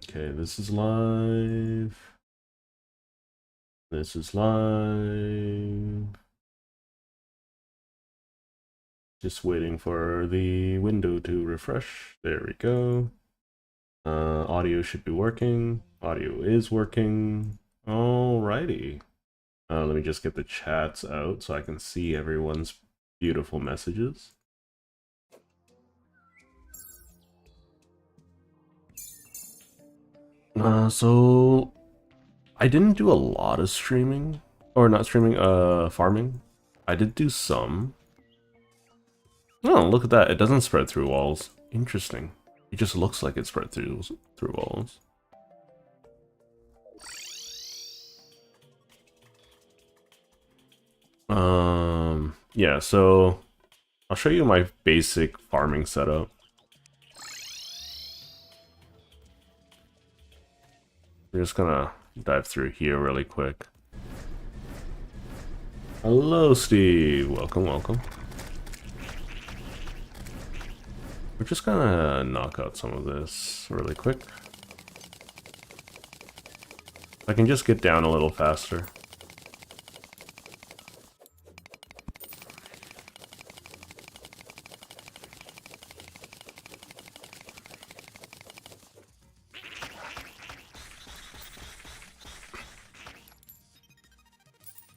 Okay, this is live. This is live. Just waiting for the window to refresh. There we go. Audio should be working. Audio is working. Alrighty. Let me just get the chats out so I can see everyone's beautiful messages. So I didn't do a lot of streaming, or not streaming, farming. I did do some. Oh, look at that. It doesn't spread through walls. Interesting. It just looks like it spread through walls. Yeah, so I'll show you my basic farming setup. We're just gonna dive through here really quick. Hello, Steve. Welcome, welcome. We're just gonna knock out some of this really quick. I can just get down a little faster.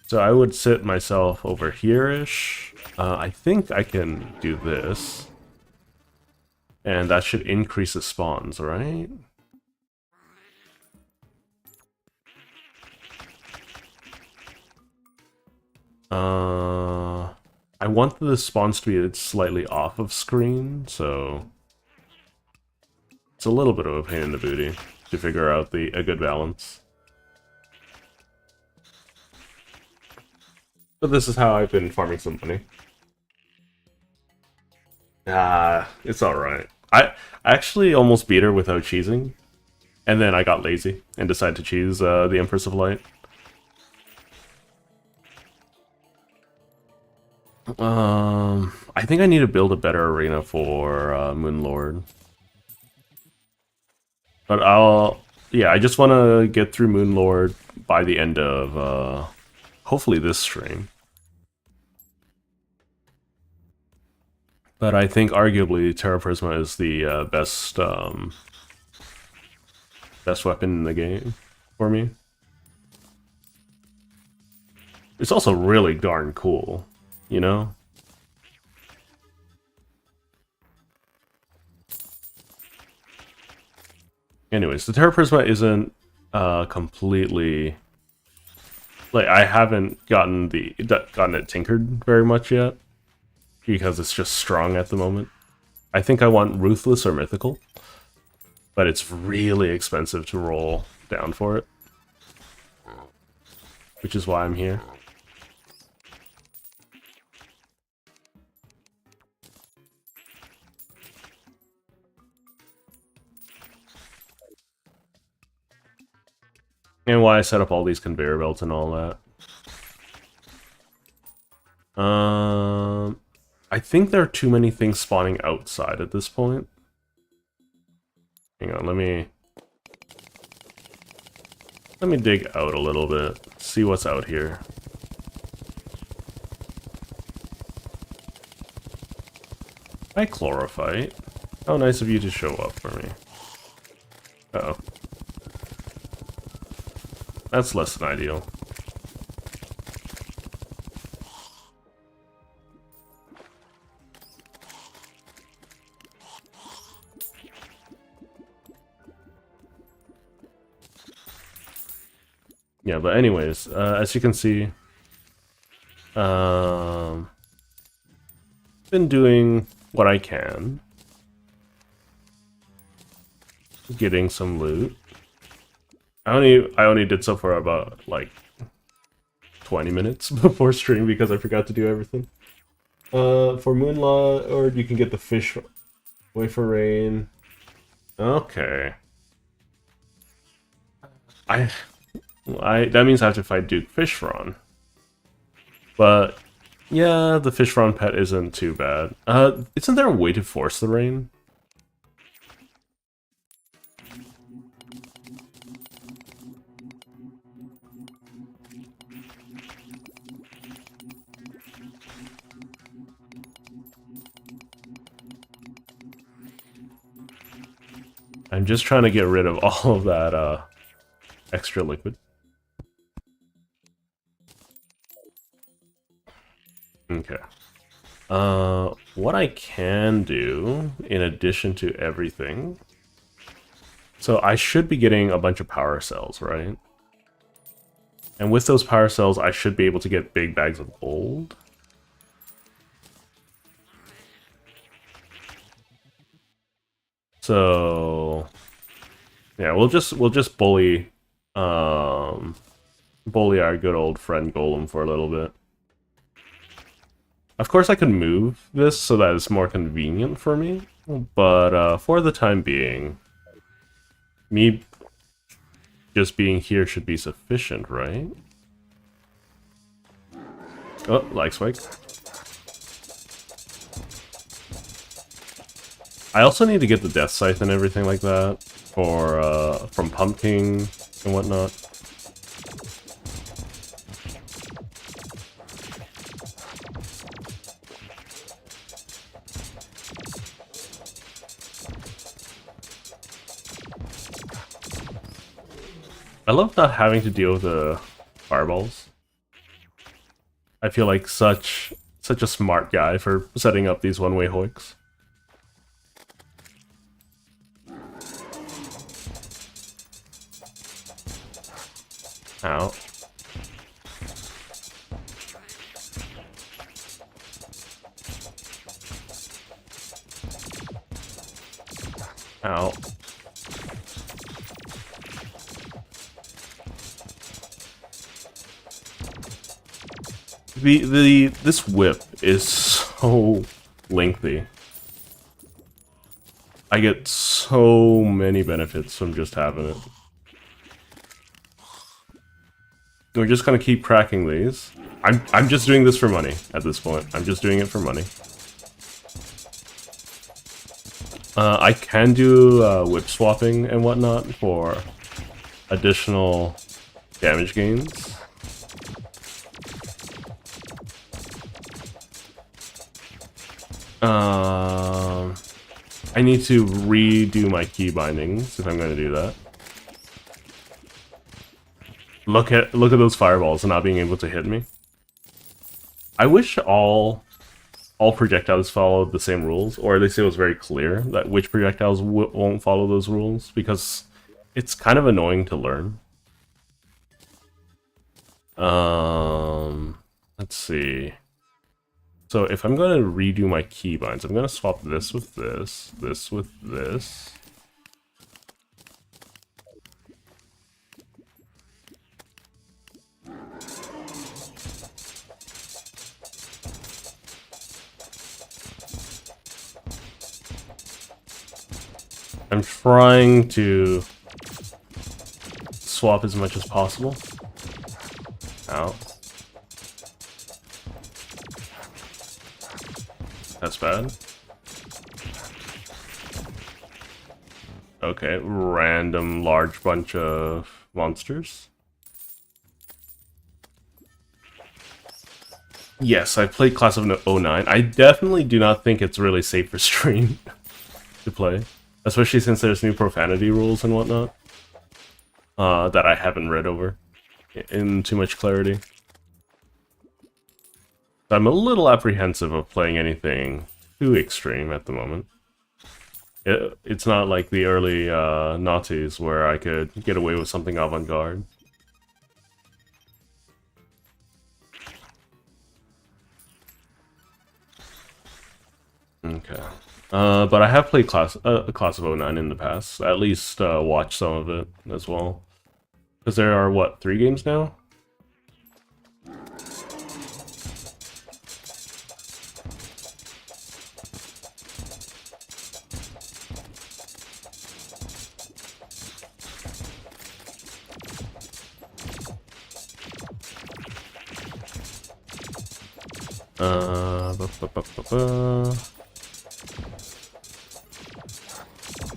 So I would sit myself over here-ish. I think I can do this. And that should increase the spawns, right? I want the spawns to be slightly off of screen, so it's a little bit of a pain in the booty to figure out a good balance. But this is how I've been farming some money. It's alright. I actually almost beat her without cheesing, and then I got lazy and decided to choose the Empress of Light. I think I need to build a better arena for Moonlord. But I just want to get through Moonlord by the end of, hopefully this stream. But I think arguably Terra Prisma is the best weapon in the game for me. It's also really darn cool, you know? Anyways, the Terra Prisma isn't completely... Like, I haven't gotten it tinkered very much yet, because it's just strong at the moment. I think I want Ruthless or Mythical, but it's really expensive to roll down for it, which is why I'm here. And why I set up all these conveyor belts and all that. I think there are too many things spawning outside at this point. Hang on, let me dig out a little bit, see what's out here. Hi, Chlorophyte. How nice of you to show up for me. Uh-oh. That's less than ideal. Yeah, but anyways, as you can see, been doing what I can. Getting some loot. I only did so for about like 20 minutes before stream because I forgot to do everything. For Moonlord, you can get the fish. Wait for rain. Okay. That means I have to fight Duke Fishron. But yeah, the Fishron pet isn't too bad. Isn't there a way to force the rain? I'm just trying to get rid of all of that extra liquid. Okay. What I can do, in addition to everything... So I should be getting a bunch of power cells, right? And with those power cells, I should be able to get big bags of gold. So... yeah, we'll just bully bully our good old friend Golem for a little bit. Of course I can move this so that it's more convenient for me, but for the time being, me just being here should be sufficient, right? Oh, like spike. I also need to get the Death Scythe and everything like that for from Pumpkin and whatnot. I love not having to deal with the fireballs. I feel like such a smart guy for setting up these one-way hoiks. Ow. Ow. This whip is so lengthy. I get so many benefits from just having it. We're just gonna keep cracking these. I'm just doing this for money at this point. I'm just doing it for money. I can do whip swapping and whatnot for additional damage gains. I need to redo my key bindings if I'm going to do that. Look at those fireballs and not being able to hit me. I wish all projectiles followed the same rules, or at least it was very clear that which projectiles won't follow those rules, because it's kind of annoying to learn. Let's see. So if I'm going to redo my keybinds, I'm going to swap this with this, this with this. I'm trying to swap as much as possible. Ow. That's bad. Okay, random large bunch of monsters. Yes, I played Class of 09. I definitely do not think it's really safe for stream to play. Especially since there's new profanity rules and whatnot. That I haven't read over in too much clarity. I'm a little apprehensive of playing anything too extreme at the moment. It's not like the early Naughties where I could get away with something avant-garde. Okay. But I have played Class of 09 in the past. At least watched some of it as well. Because there are, what, 3 games now?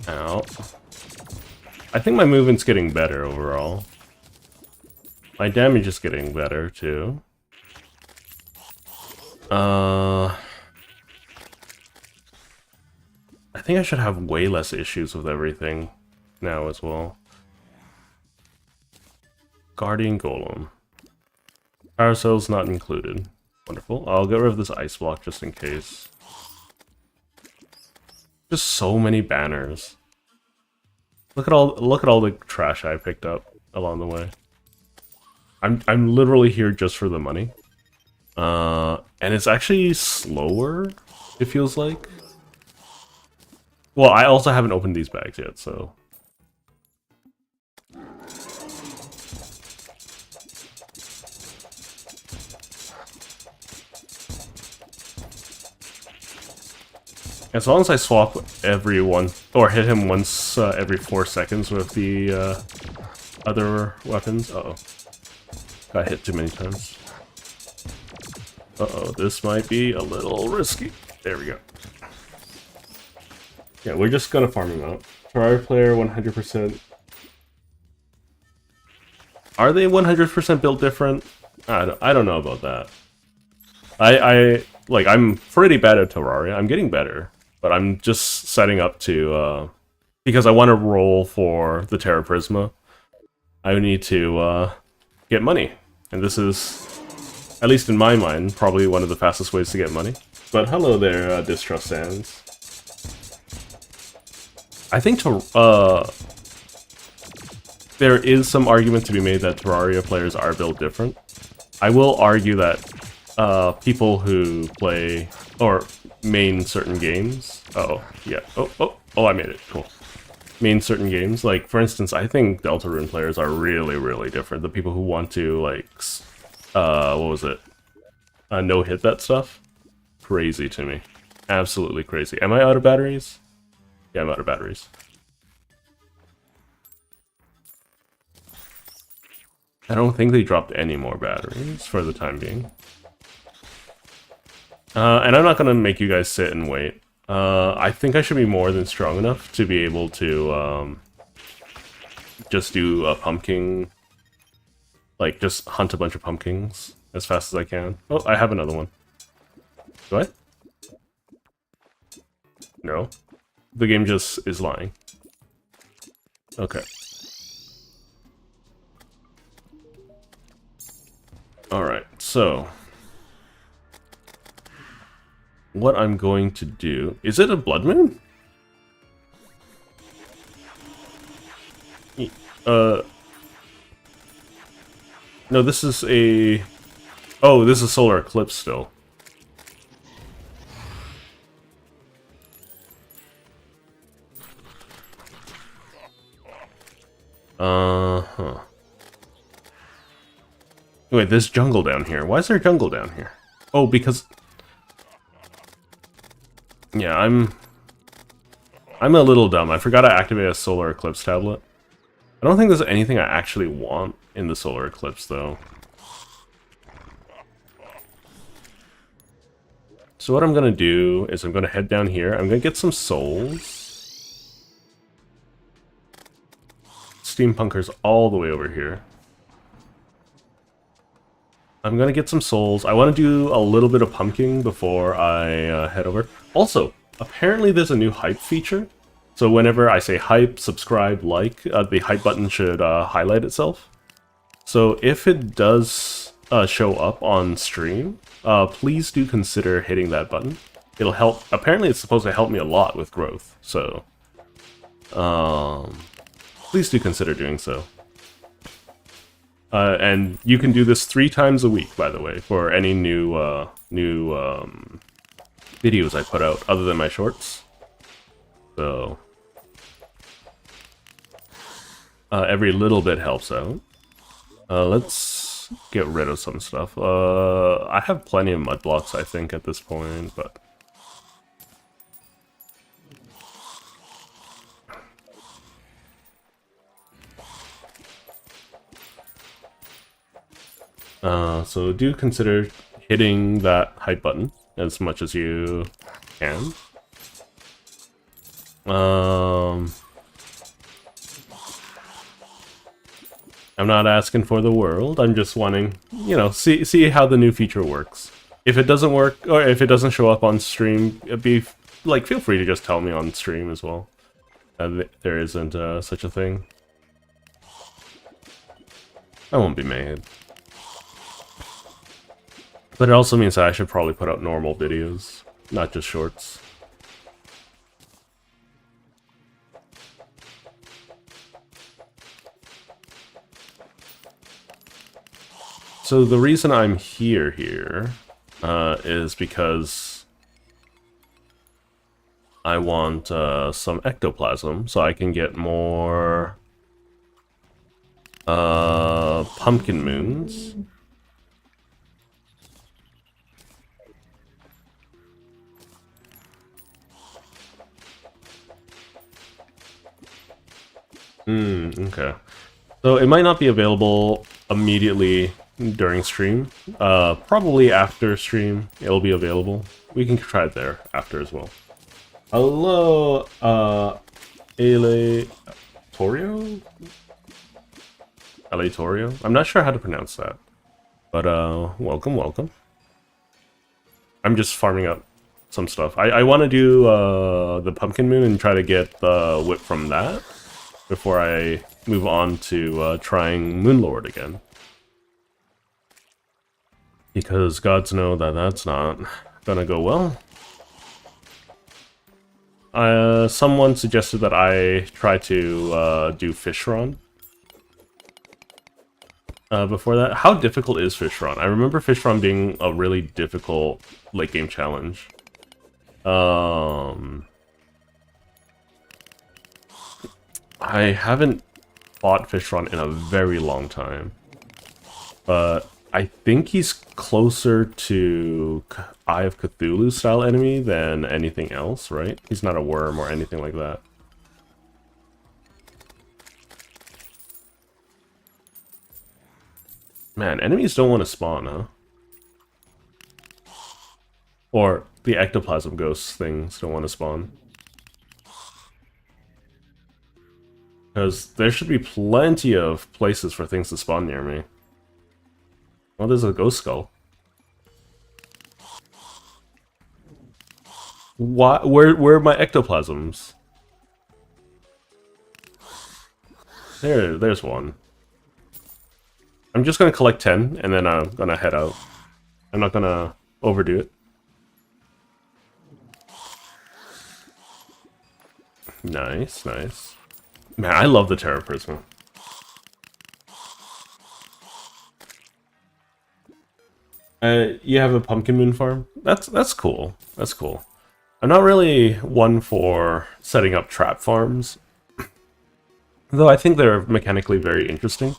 Ow. I think my movement's getting better overall. My damage is getting better too. I think I should have way less issues with everything now as well. Guardian Golem. Power cells not included. Wonderful. I'll get rid of this ice block just in case. Just so many banners. Look at all the trash I picked up along the way. I'm literally here just for the money. And it's actually slower, it feels like. Well, I also haven't opened these bags yet, so. As long as I swap everyone, or hit him once every 4 seconds with the other weapons. Uh-oh. Got hit too many times. Uh-oh, this might be a little risky. There we go. Yeah, we're just gonna farm him out. Terraria player 100%. Are they 100% built different? I don't know about that. I'm pretty bad at Terraria. I'm getting better. But I'm just setting up to, because I want to roll for the Terra Prisma. I need to get money. And this is, at least in my mind, probably one of the fastest ways to get money. But hello there, Distrust Sands. I think there is some argument to be made that Terraria players are built different. I will argue that people who play, or main certain games. Yeah. Oh, I made it. Cool. Main certain games. Like, for instance, I think Deltarune players are really, really different. The people who want to, like, what was it? No-hit that stuff? Crazy to me. Absolutely crazy. Am I out of batteries? Yeah, I'm out of batteries. I don't think they dropped any more batteries for the time being. And I'm not going to make you guys sit and wait. I think I should be more than strong enough to be able to just do a pumpkin. Like, just hunt a bunch of pumpkins as fast as I can. Oh, I have another one. Do I? No. The game just is lying. Okay. Alright, so what I'm going to do... Is it a blood moon? No, this is a... Oh, this is solar eclipse still. Uh-huh. Wait, there's jungle down here. Why is there jungle down here? Oh, because... Yeah, I'm a little dumb. I forgot to activate a solar eclipse tablet. I don't think there's anything I actually want in the solar eclipse, though. So what I'm gonna do is I'm gonna head down here. I'm gonna get some souls. Steampunkers all the way over here. I'm gonna get some souls. I want to do a little bit of pumpkin before I head over. Also, apparently there's a new hype feature. So whenever I say hype, subscribe, like, the hype button should highlight itself. So if it does show up on stream, please do consider hitting that button. It'll help. Apparently it's supposed to help me a lot with growth. So please do consider doing so. And you can do this 3 times a week, by the way, for any new videos I put out, other than my shorts. So every little bit helps out. Let's get rid of some stuff. I have plenty of mud blocks, I think, at this point, but... so do consider hitting that hype button as much as you can. I'm not asking for the world, I'm just wanting, you know, see how the new feature works. If it doesn't work, or if it doesn't show up on stream, feel free to just tell me on stream as well. there isn't such a thing. I won't be mad. But it also means that I should probably put out normal videos, not just shorts. So the reason I'm here is because I want some ectoplasm so I can get more pumpkin moons. Okay. So it might not be available immediately during stream. Probably after stream it'll be available. We can try it there after as well. Hello, Aleatorio? Aleatorio? I'm not sure how to pronounce that. But, welcome, welcome. I'm just farming up some stuff. I want to do, the Pumpkin Moon and try to get the whip from that before I move on to, trying Moonlord again. Because gods know that that's not gonna go well. Someone suggested that I try to do Fishron. Before that, how difficult is Fishron? I remember Fishron being a really difficult late game challenge. I haven't fought Fishron in a very long time, but I think he's closer to Eye of Cthulhu style enemy than anything else, right? He's not a worm or anything like that. Man, enemies don't want to spawn, huh? Or the ectoplasm ghost things don't want to spawn. Because there should be plenty of places for things to spawn near me. Oh, there's a ghost skull. Why? Where are my ectoplasms? There's one. I'm just gonna collect 10, and then I'm gonna head out. I'm not gonna overdo it. Nice, nice. Man, I love the Terra Prisma. You have a Pumpkin Moon farm? That's cool. That's cool. I'm not really one for setting up trap farms, though I think they're mechanically very interesting.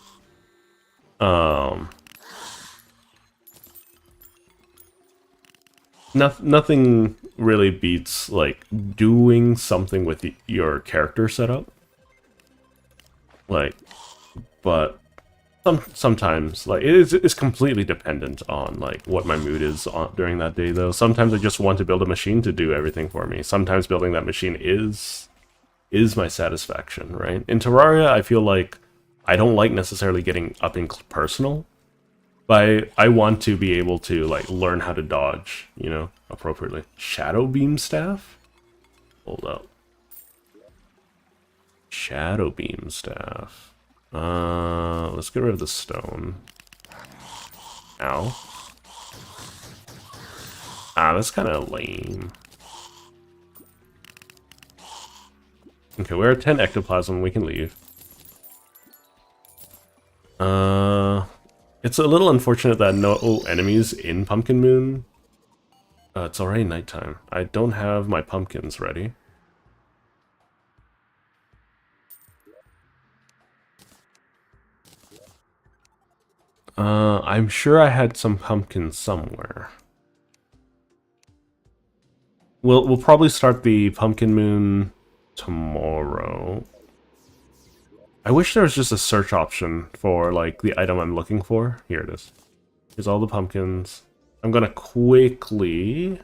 Nothing really beats like doing something with your character setup. Like, but sometimes like it's completely dependent on like what my mood is on during that day. Though sometimes I just want to build a machine to do everything for me. Sometimes building that machine is my satisfaction, right? In Terraria, I feel like I don't like necessarily getting up in personal, but I want to be able to like learn how to dodge, you know, appropriately. Shadow Beam Staff? Hold up. Shadow Beam Staff. Let's get rid of the stone. Ow. Ah, that's kind of lame. Okay, we're at 10 ectoplasm. We can leave. It's a little unfortunate that no enemies in Pumpkin Moon. It's already nighttime. I don't have my pumpkins ready. I'm sure I had some pumpkins somewhere. We'll probably start the Pumpkin Moon tomorrow. I wish there was just a search option for like the item I'm looking for. Here it is. Here's all the pumpkins. I'm gonna quickly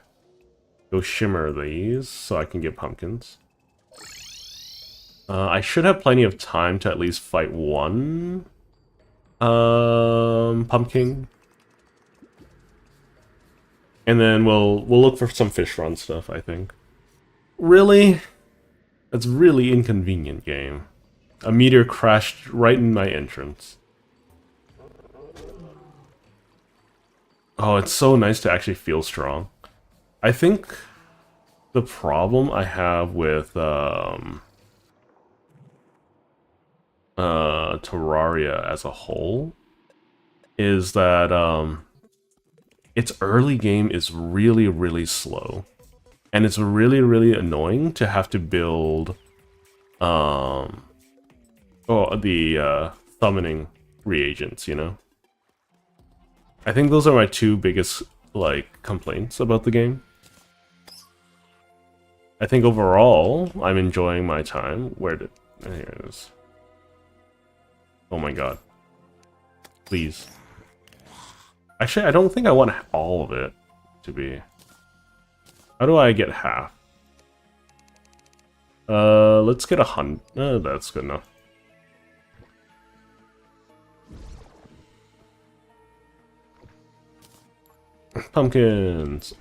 go shimmer these so I can get pumpkins. I should have plenty of time to at least fight one pumpkin. And then we'll look for some fish run stuff, I think. Really? That's really inconvenient, game. A meteor crashed right in my entrance. Oh, it's so nice to actually feel strong. I think the problem I have with Terraria as a whole is that its early game is really, really slow. And it's really, really annoying to have to build the summoning reagents, you know? I think those are my two biggest, like, complaints about the game. I think overall, I'm enjoying my time. Where did... Here it is. Oh my god. Please. Actually, I don't think I want all of it to be... How do I get half? Let's get 100. That's good enough. Pumpkins.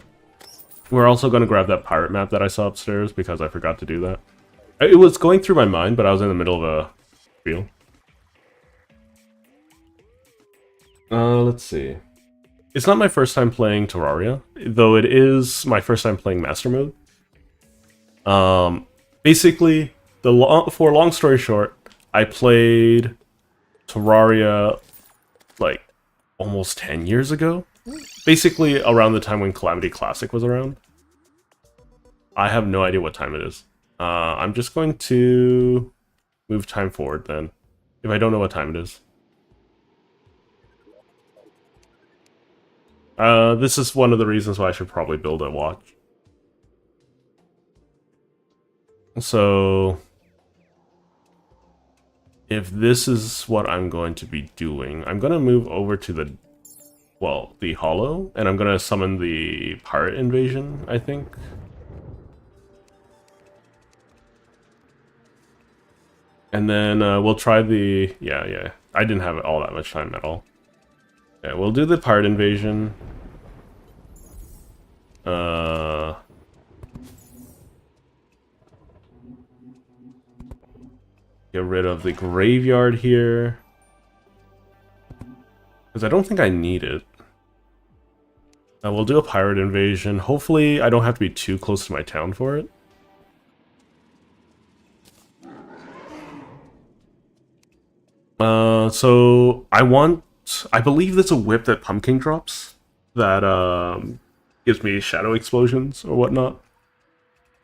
We're also going to grab that pirate map that I saw upstairs because I forgot to do that. It was going through my mind, but I was in the middle of a field. Let's see. It's not my first time playing Terraria, though it is my first time playing Master Mode. Basically, for long story short, I played Terraria like almost 10 years ago. Basically, around the time when Calamity Classic was around. I have no idea what time it is. I'm just going to move time forward then, if I don't know what time it is. This is one of the reasons why I should probably build a watch. So, if this is what I'm going to be doing, I'm going to move over to the Hollow, and I'm going to summon the Pirate Invasion, I think. And then we'll try the... Yeah. I didn't have all that much time at all. Yeah, we'll do the Pirate Invasion. Get rid of the graveyard here. Because I don't think I need it. We'll do a Pirate Invasion. Hopefully I don't have to be too close to my town for it. So I believe there's a whip that Pumpkin drops that gives me shadow explosions or whatnot.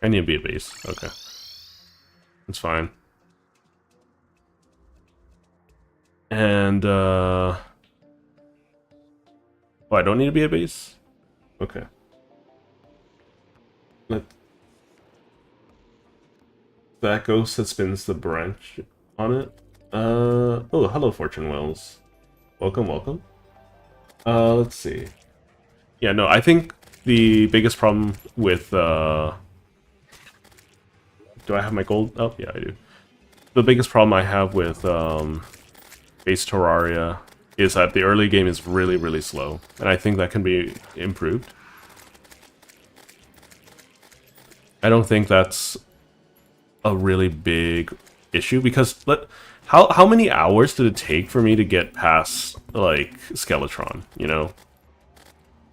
I need to be a base. Okay. That's fine. And oh, I don't need to be a base? Okay. That ghost that spins the branch on it. Oh, hello, Fortune Wells. Welcome. Let's see. Yeah, no, I think the biggest problem with, do I have my gold? Oh, yeah, I do. The biggest problem I have with, base Terraria is that the early game is really, really slow, and I think that can be improved. I don't think that's a really big issue, because how many hours did it take for me to get past, like, Skeletron, you know?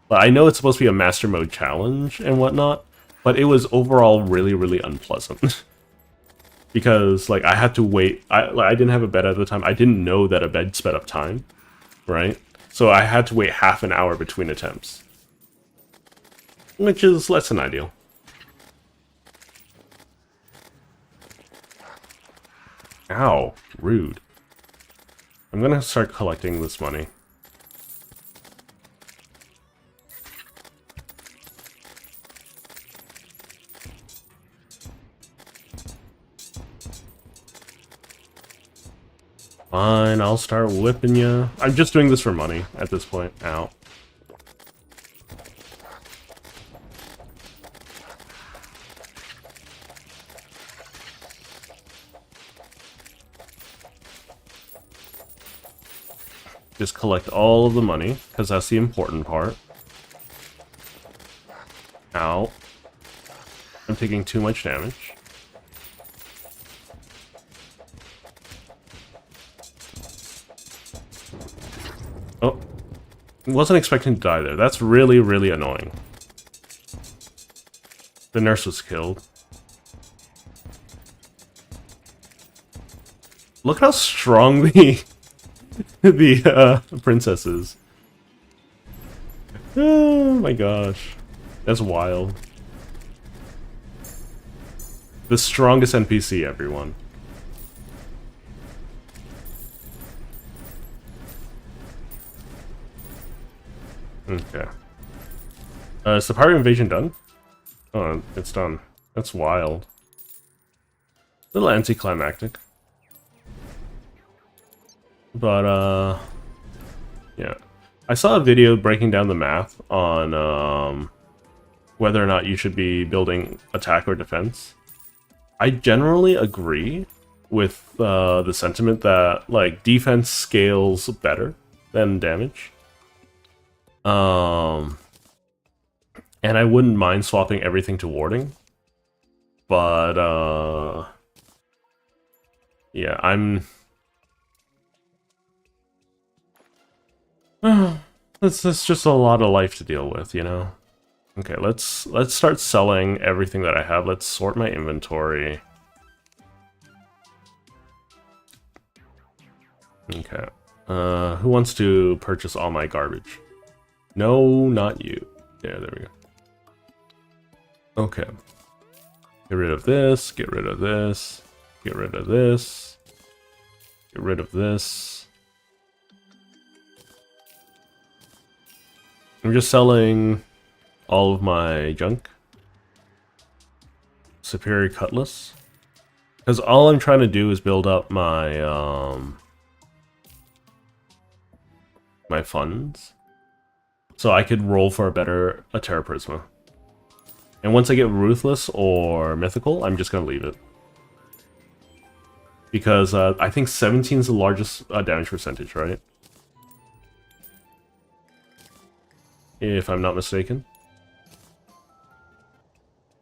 I know it's supposed to be a Master Mode challenge and whatnot, but it was overall really, really unpleasant. Because, like, I had to wait. I didn't have a bed at the time. I didn't know that a bed sped up time, right? So I had to wait half an hour between attempts. Which is less than ideal. Ow, rude. I'm gonna start collecting this money. Fine, I'll start whipping you. I'm just doing this for money at this point. Ow. Just collect all of the money, because that's the important part. Ow. I'm taking too much damage. Wasn't expecting to die there. That's really, really annoying. The nurse was killed. Look how strong the princess is. Oh my gosh. That's wild. The strongest NPC, everyone. Okay. Is the pirate invasion done? Oh, it's done. That's wild. A little anticlimactic. But, yeah. I saw a video breaking down the math on, whether or not you should be building attack or defense. I generally agree with, the sentiment that, like, defense scales better than damage. And I wouldn't mind swapping everything to warding. But, yeah, I'm... It's just a lot of life to deal with, you know? Okay, let's start selling everything that I have. Let's sort my inventory. Okay. Who wants to purchase all my garbage? No, not you. Yeah, there we go. Okay. Get rid of this, get rid of this, get rid of this, get rid of this. I'm just selling all of my junk. Superior Cutlass. Because all I'm trying to do is build up my, my funds. So I could roll for a Terra Prisma. And once I get Ruthless or Mythical, I'm just going to leave it. Because I think 17 is the largest damage percentage, right? If I'm not mistaken.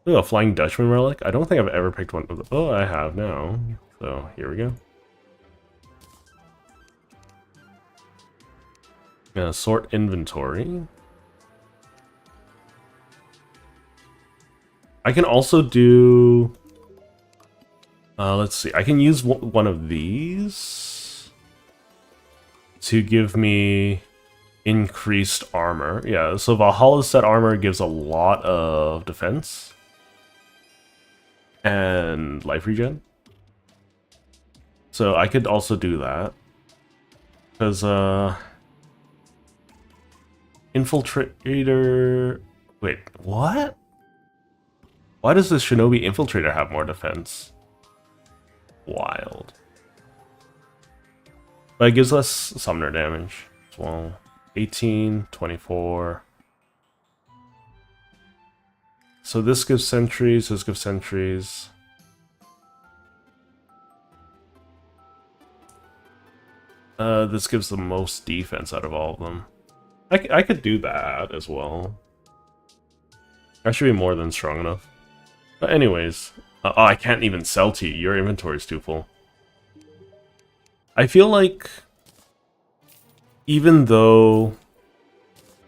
Ooh, a Flying Dutchman relic? I don't think I've ever picked one of them. Oh, I have now. So, here we go. Sort inventory. I can also do... let's see. I can use one of these to give me increased armor. Yeah, so Valhalla's set armor gives a lot of defense and life regen. So I could also do that. Because, Infiltrator... Wait, what? Why does the Shinobi Infiltrator have more defense? Wild. But it gives less summoner damage as well. 18, 24. So this gives sentries, this gives sentries. This gives the most defense out of all of them. I could do that as well. I should be more than strong enough. But anyways, oh, I can't even sell to you. Your inventory is too full. I feel like even though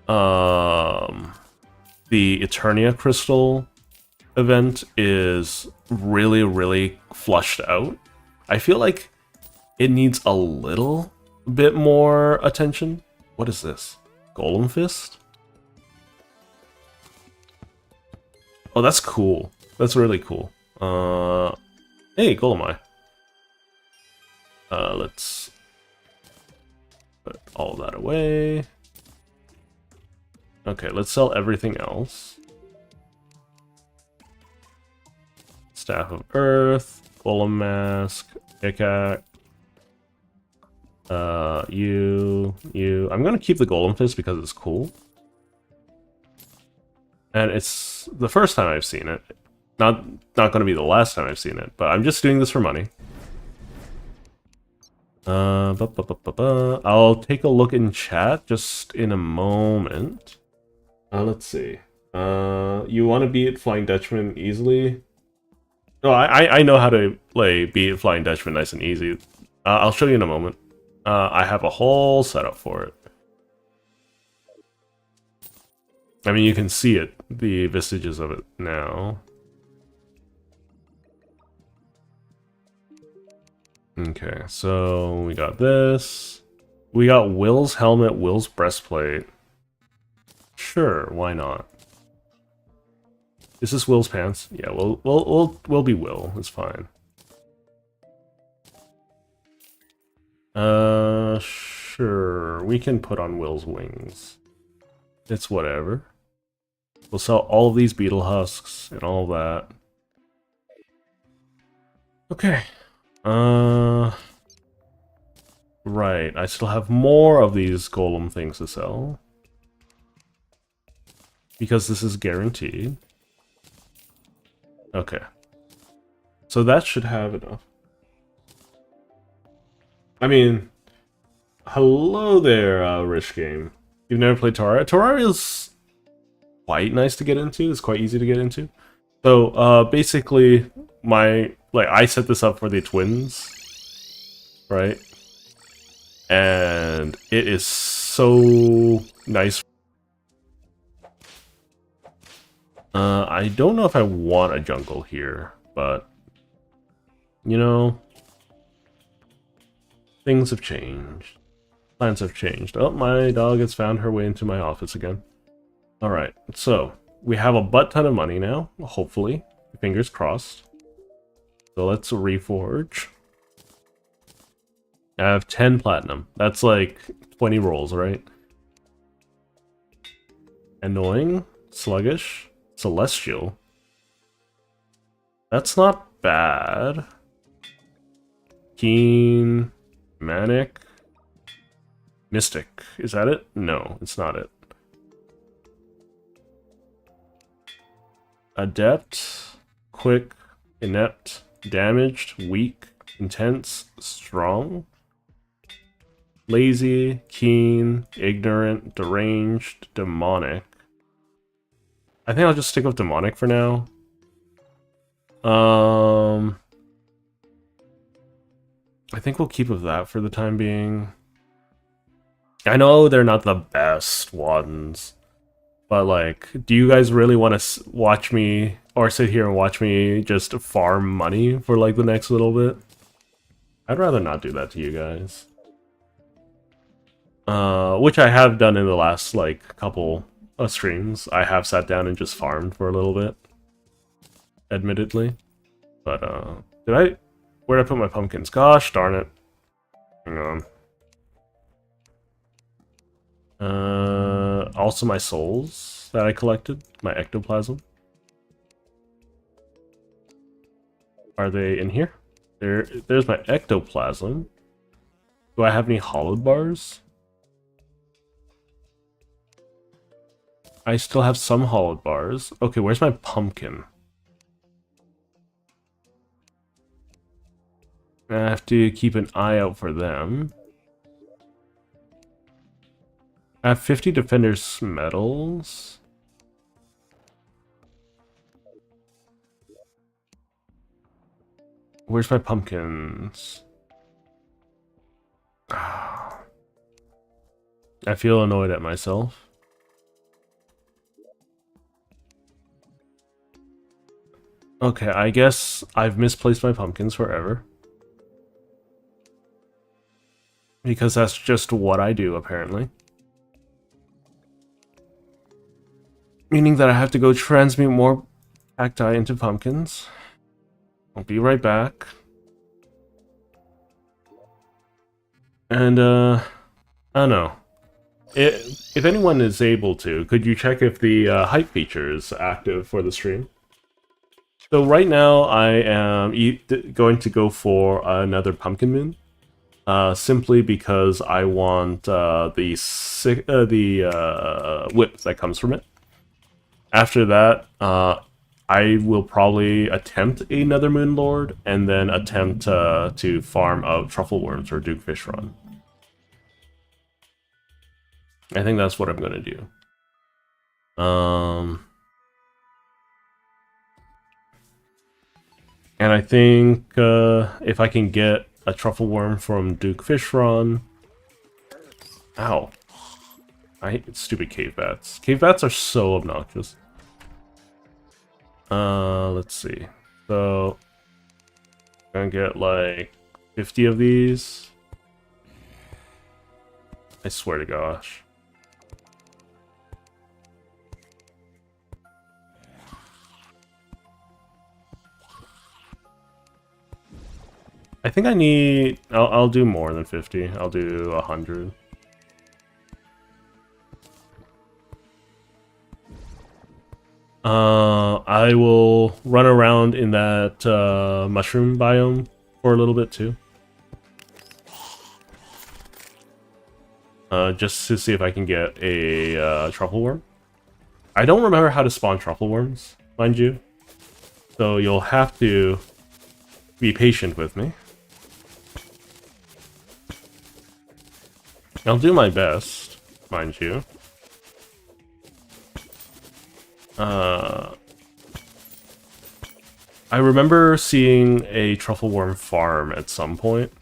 the Eternia Crystal event is really, really flushed out, I feel like it needs a little bit more attention. What is this? Golem Fist? Oh, that's cool. That's really cool. Hey, Golemai. Let's put all that away. Okay, let's sell everything else. Staff of Earth, Golem Mask, Ikak. You. I'm gonna keep the Golem Fist because it's cool. And it's the first time I've seen it. Not gonna be the last time I've seen it, but I'm just doing this for money. I'll take a look in chat just in a moment. Let's see. You want to beat Flying Dutchman easily? No, I know how to beat Flying Dutchman nice and easy. I'll show you in a moment. I have a whole setup for it. I mean, you can see it, the vestiges of it now. Okay, so we got this. We got Will's helmet, Will's breastplate. Sure, why not? Is this Will's pants? Yeah, we'll be Will. It's fine. Sure. We can put on Will's wings. It's whatever. We'll sell all of these beetle husks and all that. Okay. Right. I still have more of these golem things to sell. Because this is guaranteed. Okay. So that should have enough. I mean, hello there, Rich Game. You've never played Terraria? Terraria is quite nice to get into. It's quite easy to get into. So, basically, I set this up for the twins, right? And it is so nice. I don't know if I want a jungle here, but, you know, things have changed. Plans have changed. Oh, my dog has found her way into my office again. Alright, so we have a butt ton of money now, hopefully. Fingers crossed. So let's reforge. I have 10 platinum. That's like 20 rolls, right? Annoying, sluggish, celestial. That's not bad. Keen, manic, mystic. Is that it? No, it's not it. Adept, quick, inept, damaged, weak, intense, strong, lazy, keen, ignorant, deranged, demonic. I think I'll just stick with demonic for now. I think we'll keep with that for the time being. I know they're not the best ones. But, like, do you guys really want to watch me, or sit here and watch me just farm money for, like, the next little bit? I'd rather not do that to you guys. Which I have done in the last, like, couple of streams. I have sat down and just farmed for a little bit. Admittedly. But, where'd I put my pumpkins? Gosh darn it. Hang on. Also my souls that I collected, my ectoplasm. Are they in here? There's my ectoplasm. Do I have any hollowed bars? I still have some hollowed bars. Okay, where's my pumpkin? I have to keep an eye out for them. I have 50 defenders medals. Where's my pumpkins? I feel annoyed at myself. Okay, I guess I've misplaced my pumpkins forever. Because that's just what I do, apparently. Meaning that I have to go transmute more cacti into pumpkins. I'll be right back. And, I don't know. If anyone is able to, could you check if the hype feature is active for the stream? So right now I am going to go for another pumpkin moon. Simply because I want the whip that comes from it. After that, I will probably attempt another Moon Lord, and then attempt to farm out Truffle Worms or Duke Fish Run. I think that's what I'm gonna do. And I think if I can get a Truffle Worm from Duke Fish Run... Ow. I hate stupid cave bats. Cave bats are so obnoxious. Let's see. So, I'm gonna get like 50 of these. I swear to gosh. I think I need... I'll do more than 50. I'll do 100. I will run around in that mushroom biome for a little bit too. Just to see if I can get a truffle worm. I don't remember how to spawn truffle worms, mind you. So you'll have to be patient with me. I'll do my best, mind you. I remember seeing a truffle worm farm at some point.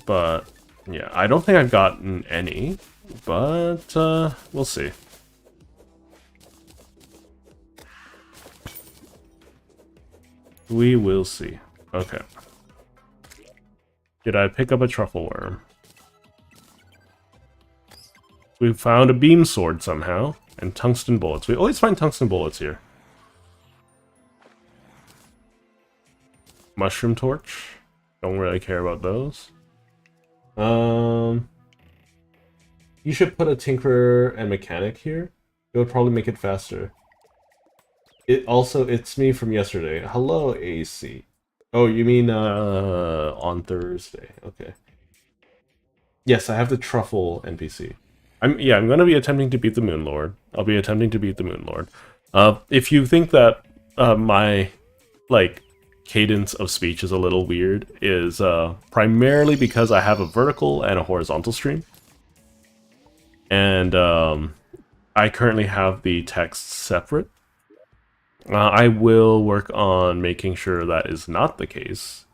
But, yeah, I don't think I've gotten any. But, we'll see. We will see. Okay. Did I pick up a truffle worm? We found a beam sword somehow. And tungsten bullets. We always find tungsten bullets here. Mushroom torch. Don't really care about those. You should put a tinkerer and mechanic here. It would probably make it faster. It's me from yesterday. Hello, AC. Oh, you mean on Thursday? Okay. Yes, I have the truffle NPC. I'm gonna be attempting to beat the Moon Lord. I'll be attempting to beat the Moon Lord. If you think that my cadence of speech is a little weird, is primarily because I have a vertical and a horizontal stream, and I currently have the text separate. I will work on making sure that is not the case.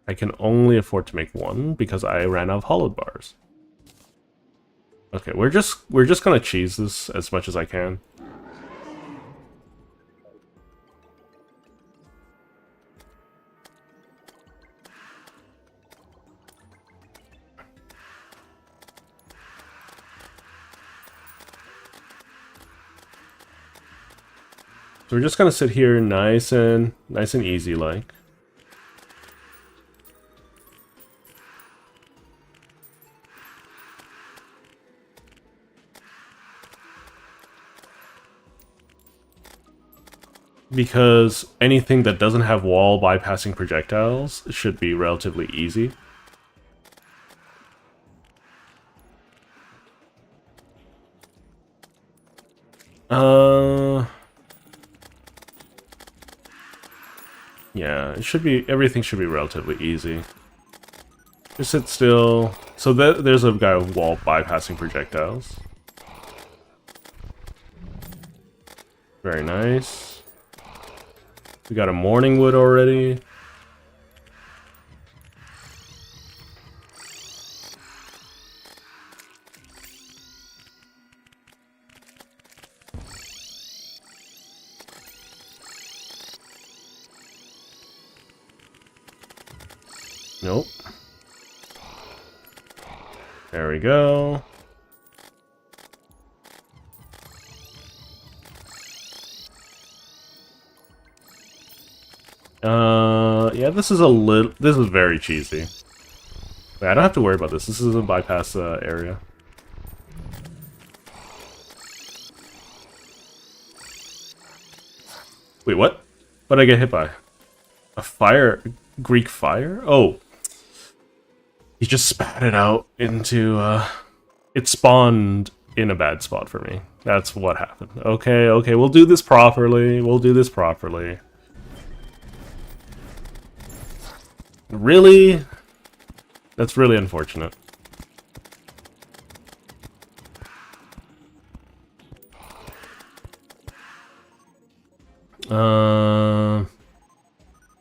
I can only afford to make one because I ran out of hollowed bars. Okay, we're just gonna cheese this as much as I can. So we're just gonna sit here nice and easy like. Because anything that doesn't have wall bypassing projectiles should be relatively easy. Yeah, everything should be relatively easy. Just sit still. So there's a guy with wall bypassing projectiles. Very nice. We got a morning wood already. Nope. There we go. Yeah, this is very cheesy. Wait, I don't have to worry about this. This is a bypass area. Wait, what? What did I get hit by? A fire? Greek fire? Oh. He just spat it out into, it spawned in a bad spot for me. That's what happened. Okay, we'll do this properly. Really? That's really unfortunate.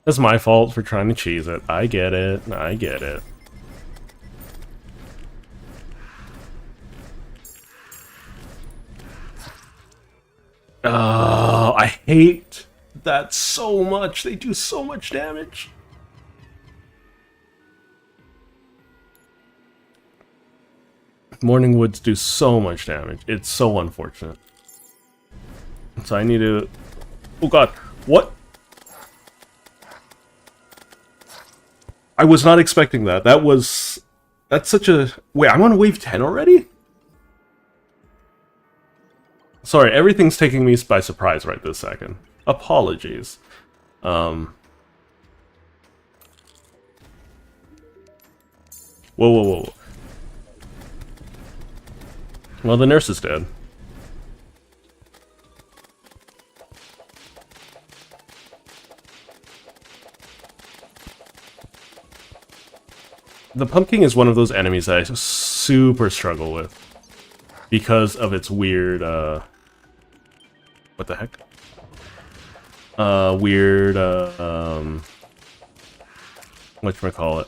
That's my fault for trying to cheese it. I get it. I hate that so much. They do so much damage. Morning Woods do so much damage. It's so unfortunate. So I need to... Oh god, what? I was not expecting that. That's such a... Wait, I'm on wave 10 already? Sorry, everything's taking me by surprise right this second. Apologies. Whoa, whoa, whoa. Well, the nurse is dead. The pumpkin is one of those enemies that I super struggle with because of its weird, what the heck? Weird, whatchamacallit?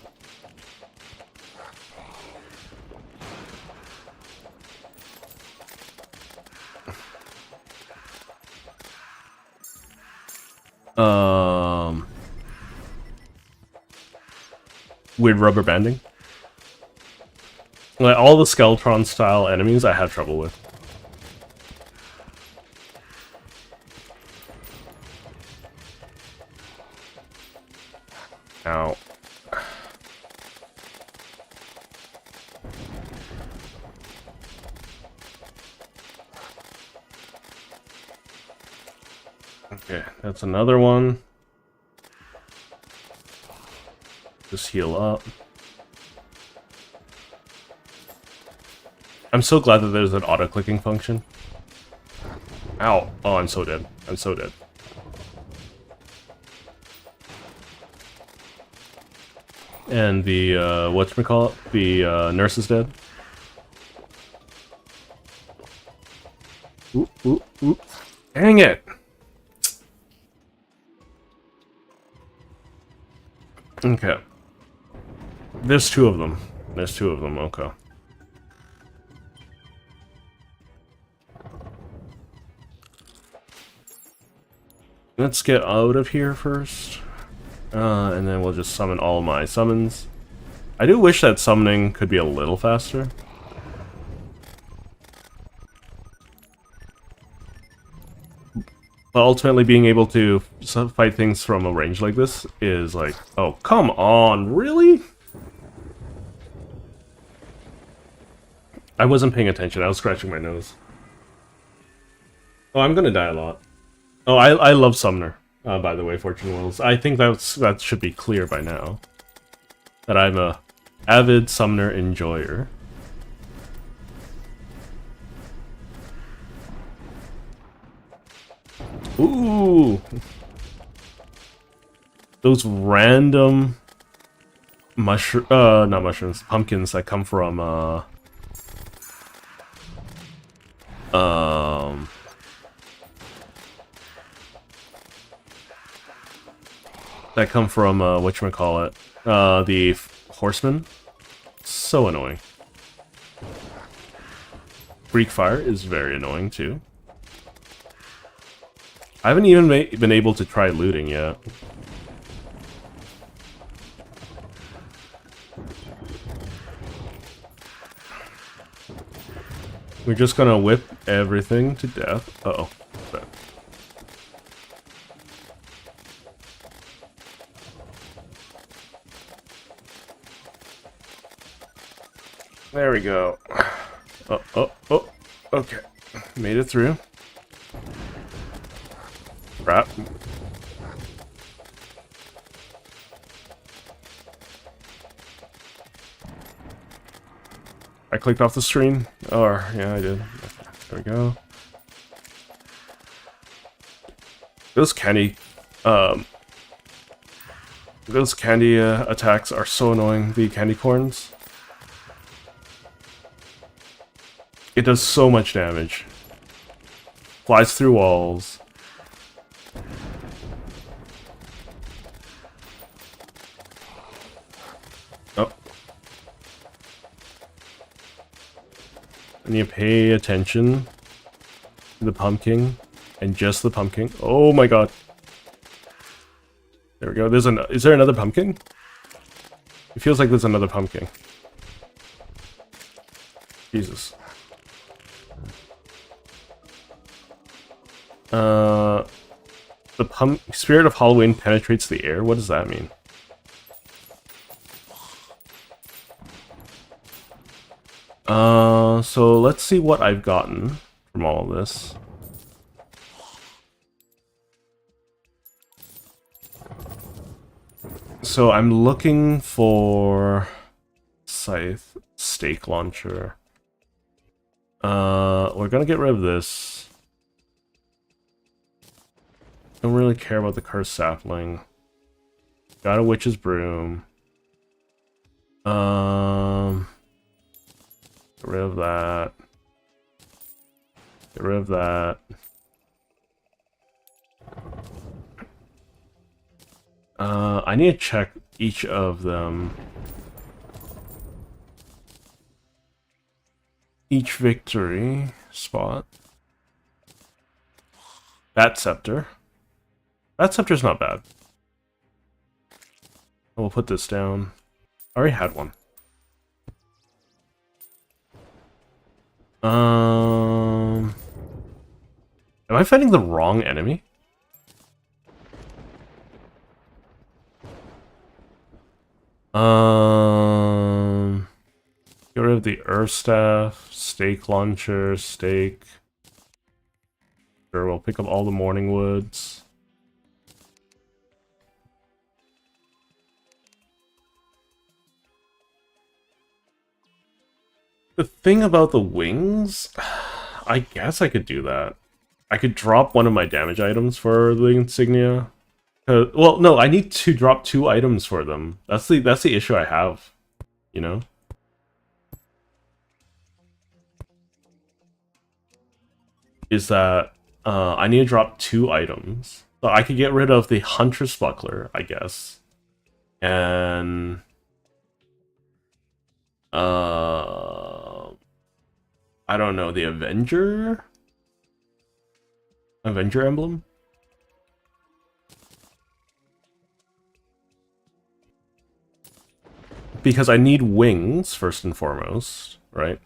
Weird rubber banding. Like, all the Skeletron style enemies I have trouble with. Ow. Okay, that's another one. Just heal up. I'm so glad that there's an auto-clicking function. Ow. Oh, I'm so dead. I'm so dead. And the, whatchamacallit? The, nurse is dead. Oop, oop, oop. Dang it! Okay. There's two of them. There's two of them, okay. Let's get out of here first. And then we'll just summon all my summons. I do wish that summoning could be a little faster. But ultimately being able to fight things from a range like this is like, oh, come on, really? I wasn't paying attention, I was scratching my nose. Oh, I'm gonna die a lot. Oh, I love Summoner, by the way, Fortune Wills. I think that should be clear by now. That I'm a avid Summoner enjoyer. Ooh! Those random not mushrooms, pumpkins that come from, that come from, whatchamacallit, the horseman. So annoying. Freak Fire is very annoying, too. I haven't even been able to try looting yet. We're just gonna whip everything to death. Uh-oh. There we go. Oh. Okay. Made it through. Crap. I clicked off the screen. Or, yeah, I did. There we go. Those candy attacks are so annoying, the candy corns. It does so much damage. Flies through walls. Oh. And you pay attention to the pumpkin. And just the pumpkin. Oh my god. There we go. Is there another pumpkin? It feels like there's another pumpkin. Jesus. The spirit of Halloween penetrates the air. What does that mean? So let's see what I've gotten from all of this. So I'm looking for scythe, stake launcher. We're gonna get rid of this. Don't really care about the cursed sapling. Got a witch's broom. Get rid of that. Get rid of that. I need to check each of them. Each victory spot. Bat Scepter. Bat Scepter's not bad. We'll put this down. I already had one. Am I fighting the wrong enemy? Get rid of the Earth Staff, Stake Launcher, Stake. Sure, we'll pick up all the Morning Woods. The thing about the wings, I guess I could do that. I could drop one of my damage items for the insignia. Well, no, I need to drop 2 items for them. That's the issue I have, you know? Is that I need to drop 2 items. So I could get rid of the Huntress Buckler, I guess. And I don't know, the Avenger emblem? Because I need wings, first and foremost, right?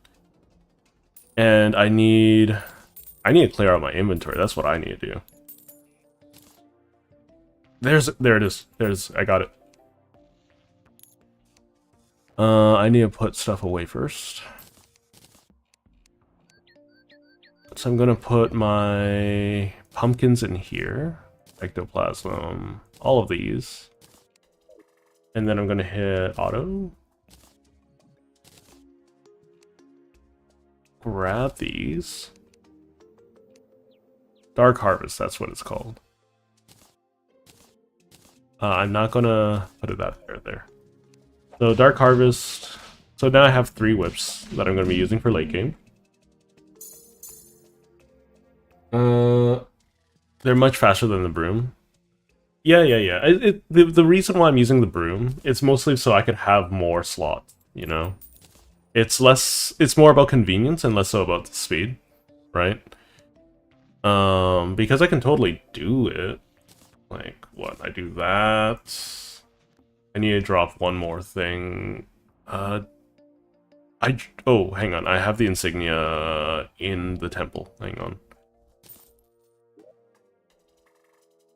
And I need to clear out my inventory. That's what I need to do. There it is. I got it. I need to put stuff away first. So I'm gonna put my pumpkins in here. Ectoplasm, all of these. And then I'm gonna hit auto. Grab these. Dark Harvest, that's what it's called. I'm not gonna put it that there. So Dark Harvest. So now I have 3 whips that I'm gonna be using for late game. They're much faster than the broom. Yeah. The reason why I'm using the broom, it's mostly so I could have more slots, you know? It's more about convenience and less so about the speed, right? Because I can totally do it. Like, what? I do that. I need to drop one more thing. Oh, hang on. I have the insignia in the temple. Hang on.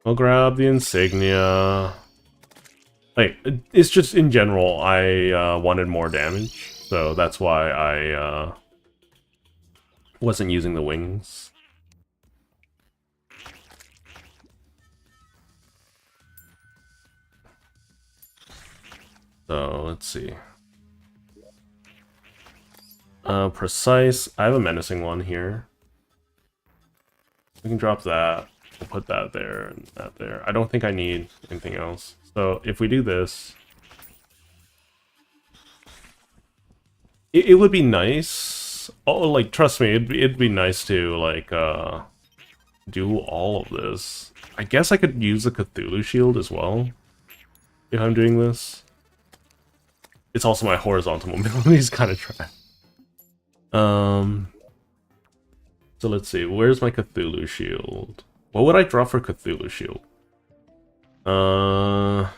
I'll grab the insignia. Like, it's just in general, I wanted more damage, so that's why I wasn't using the wings. So, let's see. Precise. I have a menacing one here. We can drop that. We'll put that there and that there. I don't think I need anything else. So if we do this, it would be nice. Oh, like, trust me, it'd be nice to, like, do all of this. I guess I could use the Cthulhu Shield as well if I'm doing this. It's also my horizontal mobility is kind of trash. So let's see, where's my Cthulhu Shield? What would I draw for Cthulhu Shield? I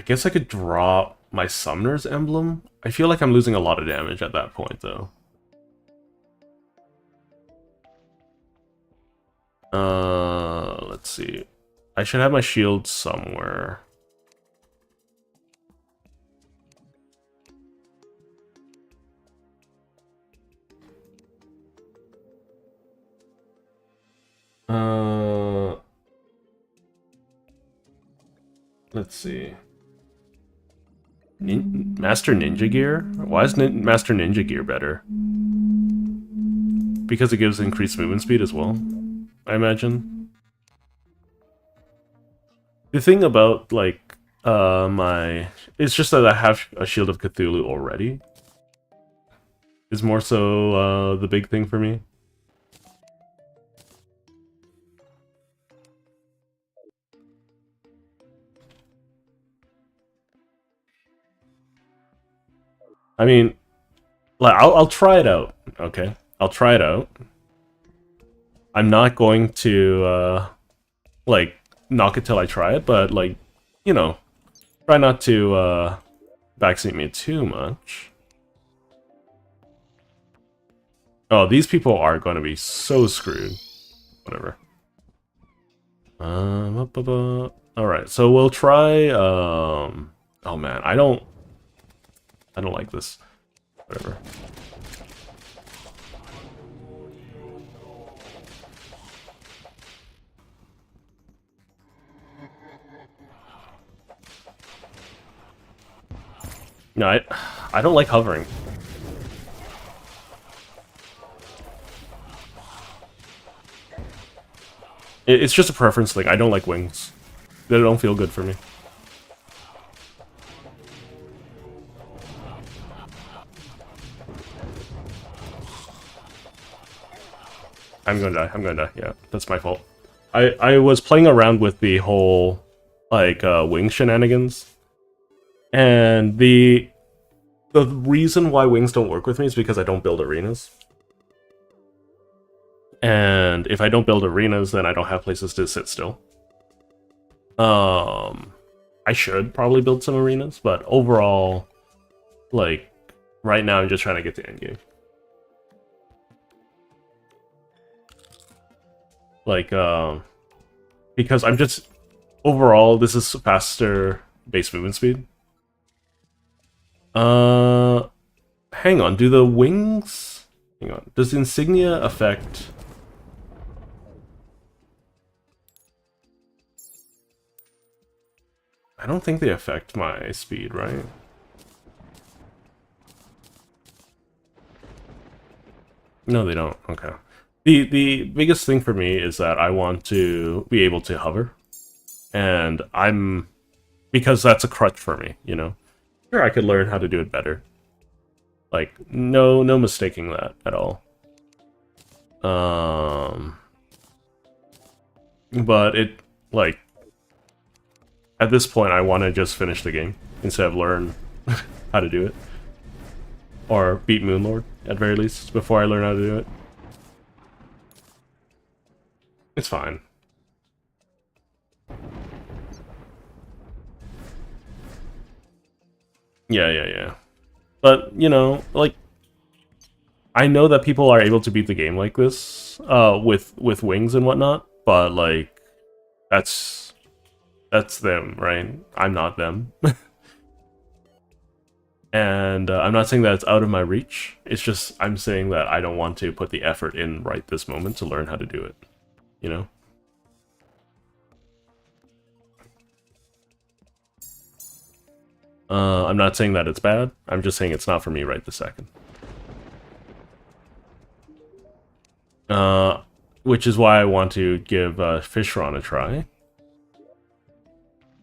guess I could draw my Summoner's Emblem. I feel like I'm losing a lot of damage at that point, though. Let's see. I should have my shield somewhere. Let's see. Master Ninja Gear? Why is Master Ninja Gear better? Because it gives increased movement speed as well, I imagine. The thing about, like, it's just that I have a Shield of Cthulhu already. Is more so, the big thing for me. I mean, like, I'll try it out, okay? I'll try it out. I'm not going to, like, knock it till I try it, but, like, you know, try not to, backseat me too much. Oh, these people are going to be so screwed. Whatever. Alright, so we'll try, oh man, I don't like this. Whatever. No, I don't like hovering. It's just a preference thing. I don't like wings. They don't feel good for me. I'm gonna die. I'm gonna die. Yeah, that's my fault. I was playing around with the whole, like, wing shenanigans. And the reason why wings don't work with me is because I don't build arenas. And if I don't build arenas, then I don't have places to sit still. I should probably build some arenas, but overall, like, right now I'm just trying to get to endgame. Like, because I'm just, overall, this is faster base movement speed. Hang on, do the wings... Hang on, does Insignia affect... I don't think they affect my speed, right? No, they don't. Okay. The biggest thing for me is that I want to be able to hover. And because that's a crutch for me, you know? Sure, I could learn how to do it better. Like, no mistaking that at all. But it, like... At this point, I want to just finish the game instead of learn how to do it. Or beat Moonlord, at very least, before I learn how to do it. It's fine. Yeah. But, you know, like... I know that people are able to beat the game like this, with wings and whatnot, but, like, that's them, right? I'm not them. And I'm not saying that it's out of my reach, it's just I'm saying that I don't want to put the effort in right this moment to learn how to do it, you know? I'm not saying that it's bad, I'm just saying it's not for me right this second. Which is why I want to give Fishron a try.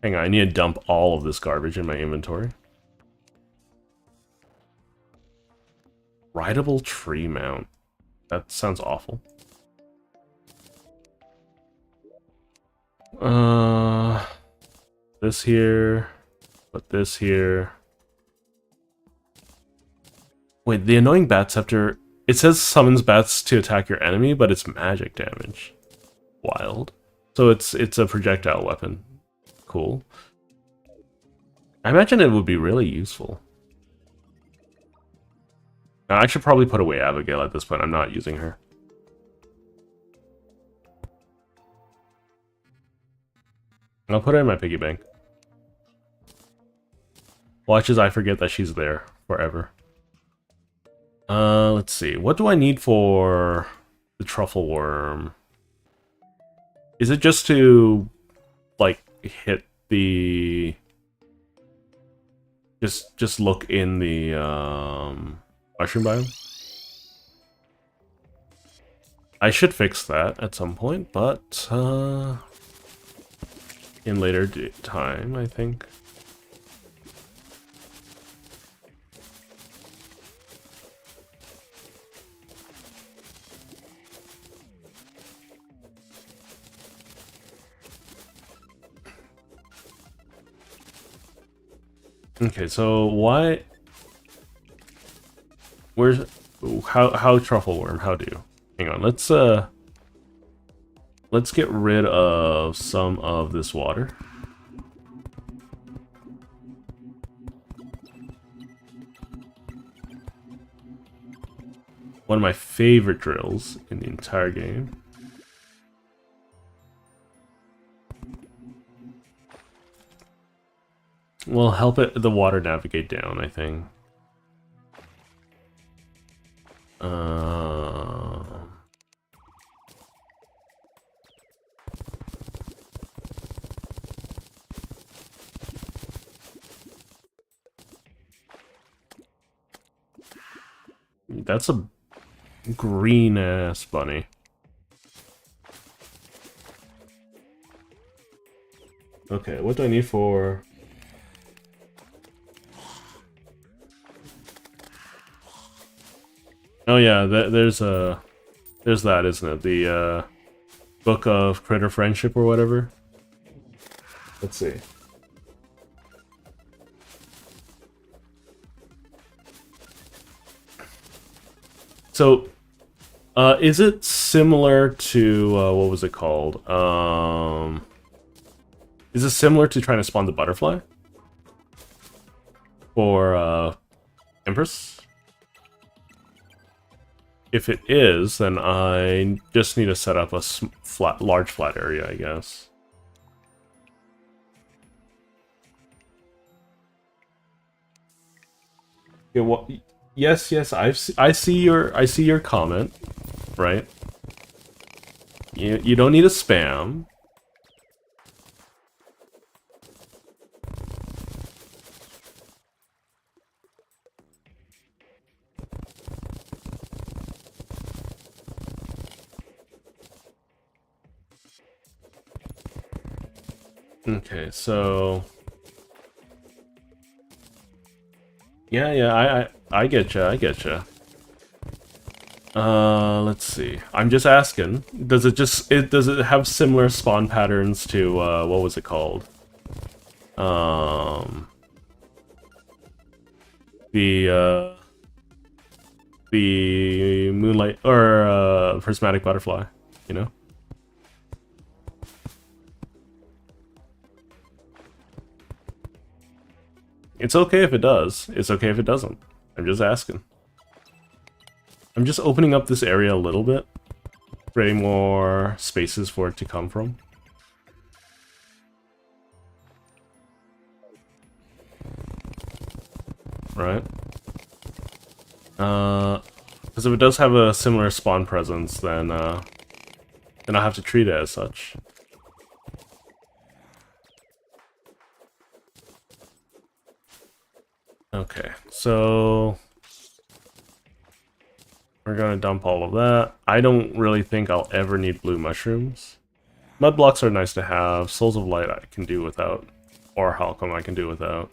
Hang on, I need to dump all of this garbage in my inventory. Rideable tree mount. That sounds awful. This here. Put this here. Wait, the annoying bats have to It says summons bats to attack your enemy, but it's magic damage. Wild. So it's a projectile weapon. Cool. I imagine it would be really useful. Now, I should probably put away Abigail at this point. I'm not using her. I'll put her in my piggy bank. Watch as I forget that she's there forever. Let's see. What do I need for the truffle worm? Is it just to, like, hit the... Just look in the, mushroom biome? I should fix that at some point, but, in later time, I think. Okay, so why? Where's how truffle worm? How do? Hang on, let's get rid of some of this water. One of my favorite drills in the entire game. Will help the water navigate down, I think. That's a green-ass bunny. Okay, what do I need for... Oh yeah, there's that, isn't it? The Book of Critter Friendship or whatever. Let's see. So, is it similar to what was it called? Is it similar to trying to spawn the butterfly for Empress? If it is, then I just need to set up a large flat area, I guess. Yeah, well, yes, I see your comment, right? You don't need a spam. Okay, so yeah, I getcha. Let's see. I'm just asking. Does it have similar spawn patterns to what was it called? The moonlight or prismatic butterfly, you know? It's okay if it does. It's okay if it doesn't. I'm just asking. I'm just opening up this area a little bit, creating more spaces for it to come from. Right? Because if it does have a similar spawn presence, then I have to treat it as such. Okay, so we're gonna dump all of that. I don't really think I'll ever need blue mushrooms. Mud blocks are nice to have. Souls of Light I can do without. Or Halcom I can do without.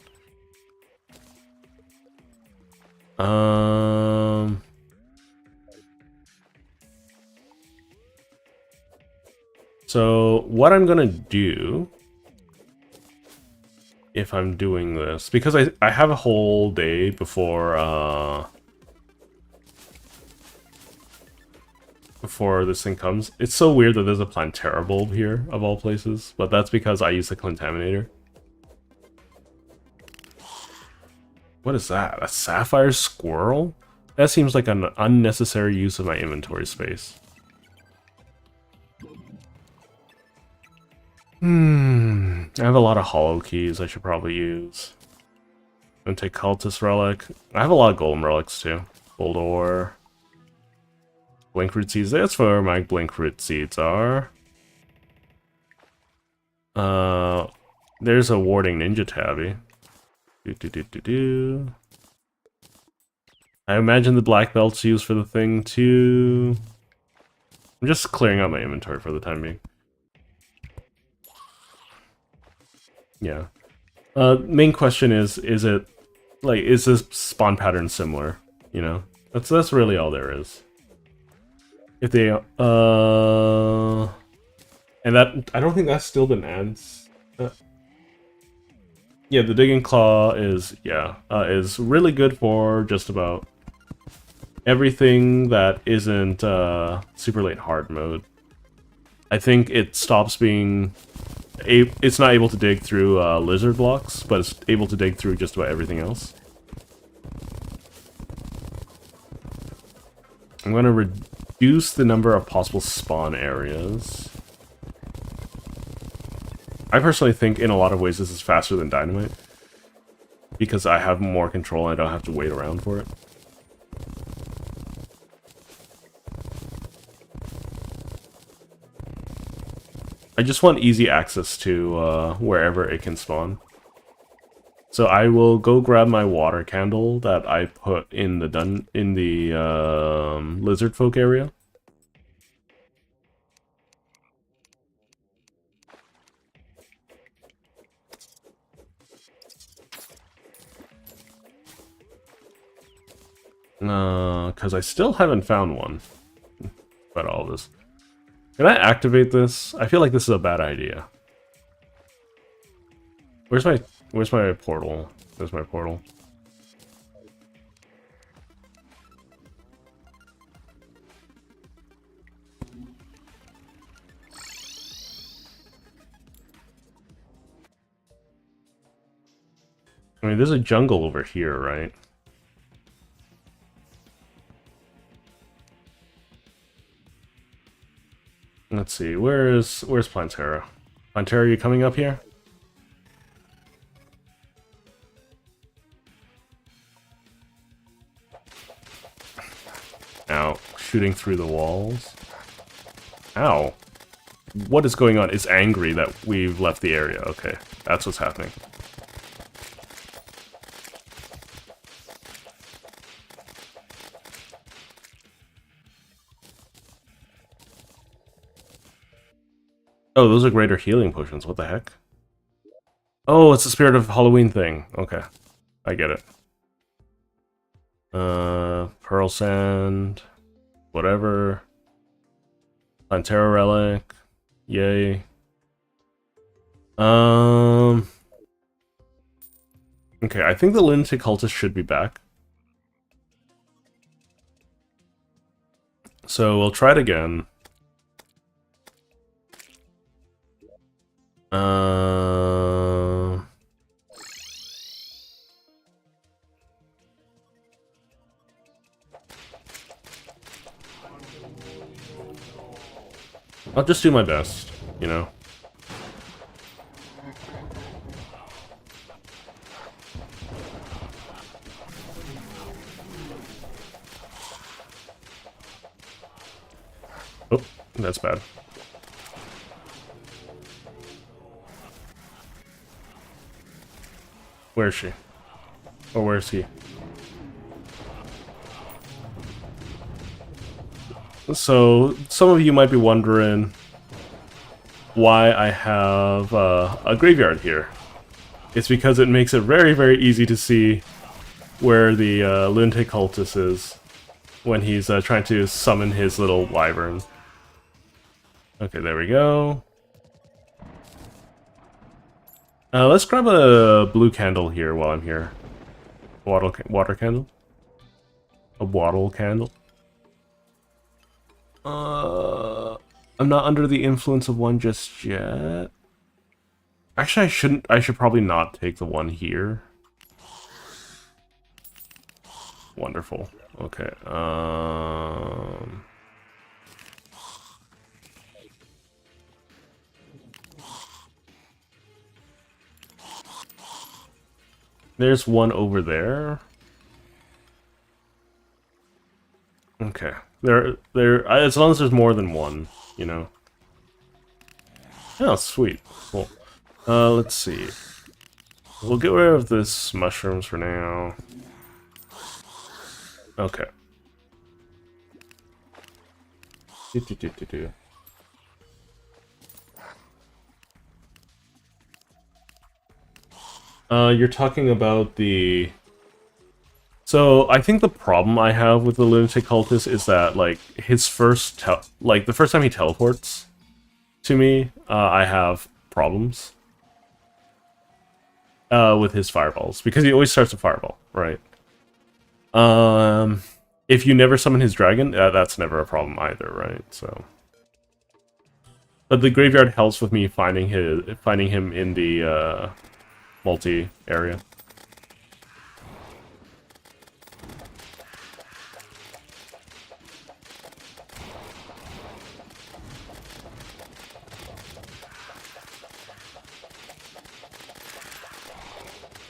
So what I'm gonna do, if I'm doing this, because I have a whole day before before this thing comes. It's so weird that there's a Plantera bulb here, of all places, but that's because I use the Contaminator. What is that? A Sapphire Squirrel? That seems like an unnecessary use of my inventory space. I have a lot of hollow keys I should probably use. I'm gonna take Cultist Relic. I have a lot of Golem Relics too. Gold Ore. Blinkroot Seeds. That's where my Blinkroot Seeds are. There's a Warding Ninja Tabby. I imagine the black belt's used for the thing too. I'm just clearing out my inventory for the time being. Yeah. Main question is it like is this spawn pattern similar? You know, that's really all there is. If they and that I don't think that's still been added. Yeah, the Digging Claw is really good for just about everything that isn't super late hard mode. I think it stops being it's not able to dig through lizard blocks, but it's able to dig through just about everything else. I'm going to reduce the number of possible spawn areas. I personally think in a lot of ways this is faster than Dynamite, because I have more control and I don't have to wait around for it. I just want easy access to wherever it can spawn. So I will go grab my water candle that I put in the lizard folk area. Because I still haven't found one. About all this. Can I activate this? I feel like this is a bad idea. Where's my portal? There's my portal. I mean, there's a jungle over here, right? Let's see, where's Plantera? Plantera, are you coming up here? Ow, shooting through the walls. Ow. What is going on? It's angry that we've left the area. Okay, that's what's happening. Oh, those are greater healing potions. What the heck? Oh, it's the Spirit of Halloween thing. Okay. I get it. Pearl Sand. Whatever. Plantera Relic. Yay. Okay, I think the Lunatic Cultist should be back. So we'll try it again. I'll just do my best, you know. Oh, that's bad. Where is she? Or where is he? So, some of you might be wondering why I have a graveyard here. It's because it makes it very, very easy to see where the Lunatic Cultist is when he's trying to summon his little wyvern. Okay, there we go. Let's grab a blue candle here while I'm here. Water candle? A wattle candle? I'm not under the influence of one just yet. Actually, I shouldn't. I should probably not take the one here. Wonderful. Okay. There's one over there. Okay. As long as there's more than one, you know. Oh, sweet. Cool. Let's see. We'll get rid of this mushrooms for now. Okay. You're talking about the... So, I think the problem I have with the Lunatic Cultist is that, like, his first... Like, the first time he teleports to me, I have problems with his fireballs. Because he always starts a fireball, right? If you never summon his dragon, that's never a problem either, right? So... But the graveyard helps with me finding him in the multi area.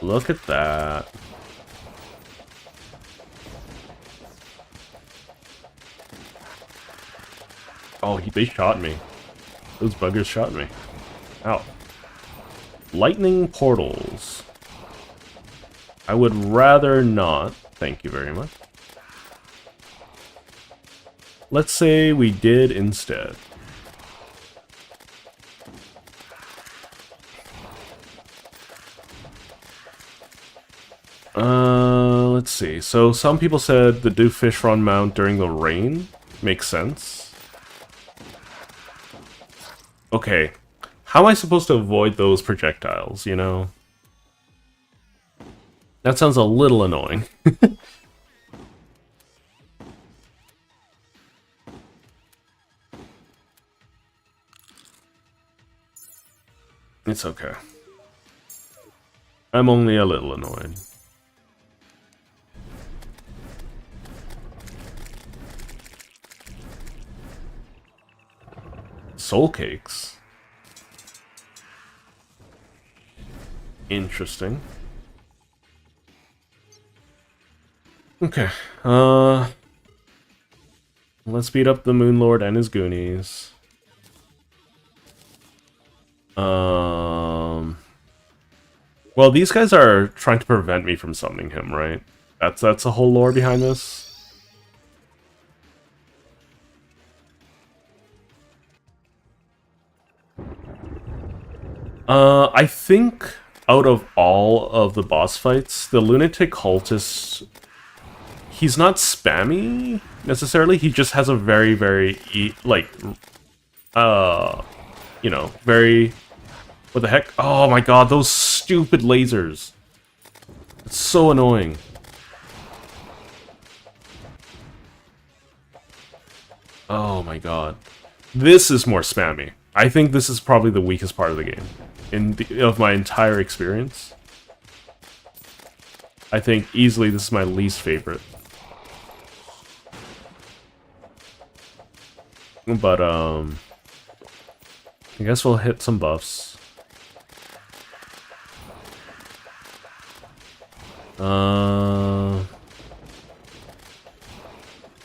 Look at that. Oh, they shot me. Those buggers shot me. Ow. Lightning portals. I would rather not. Thank you very much. Let's say we did instead. Let's see. So some people said the do fish run mount during the rain makes sense. Okay. How am I supposed to avoid those projectiles, you know? That sounds a little annoying. It's okay. I'm only a little annoyed. Soul cakes. Interesting. Okay. Let's beat up the Moon Lord and his Goonies. Well, these guys are trying to prevent me from summoning him, right? That's the whole lore behind this. I think out of all of the boss fights, the Lunatic Cultist, he's not spammy necessarily. He just has a very, very you know, very... What the heck? Oh my god, those stupid lasers. It's so annoying. Oh my god. This is more spammy. I think this is probably the weakest part of the game. Of my entire experience. I think easily this is my least favorite. But, I guess we'll hit some buffs.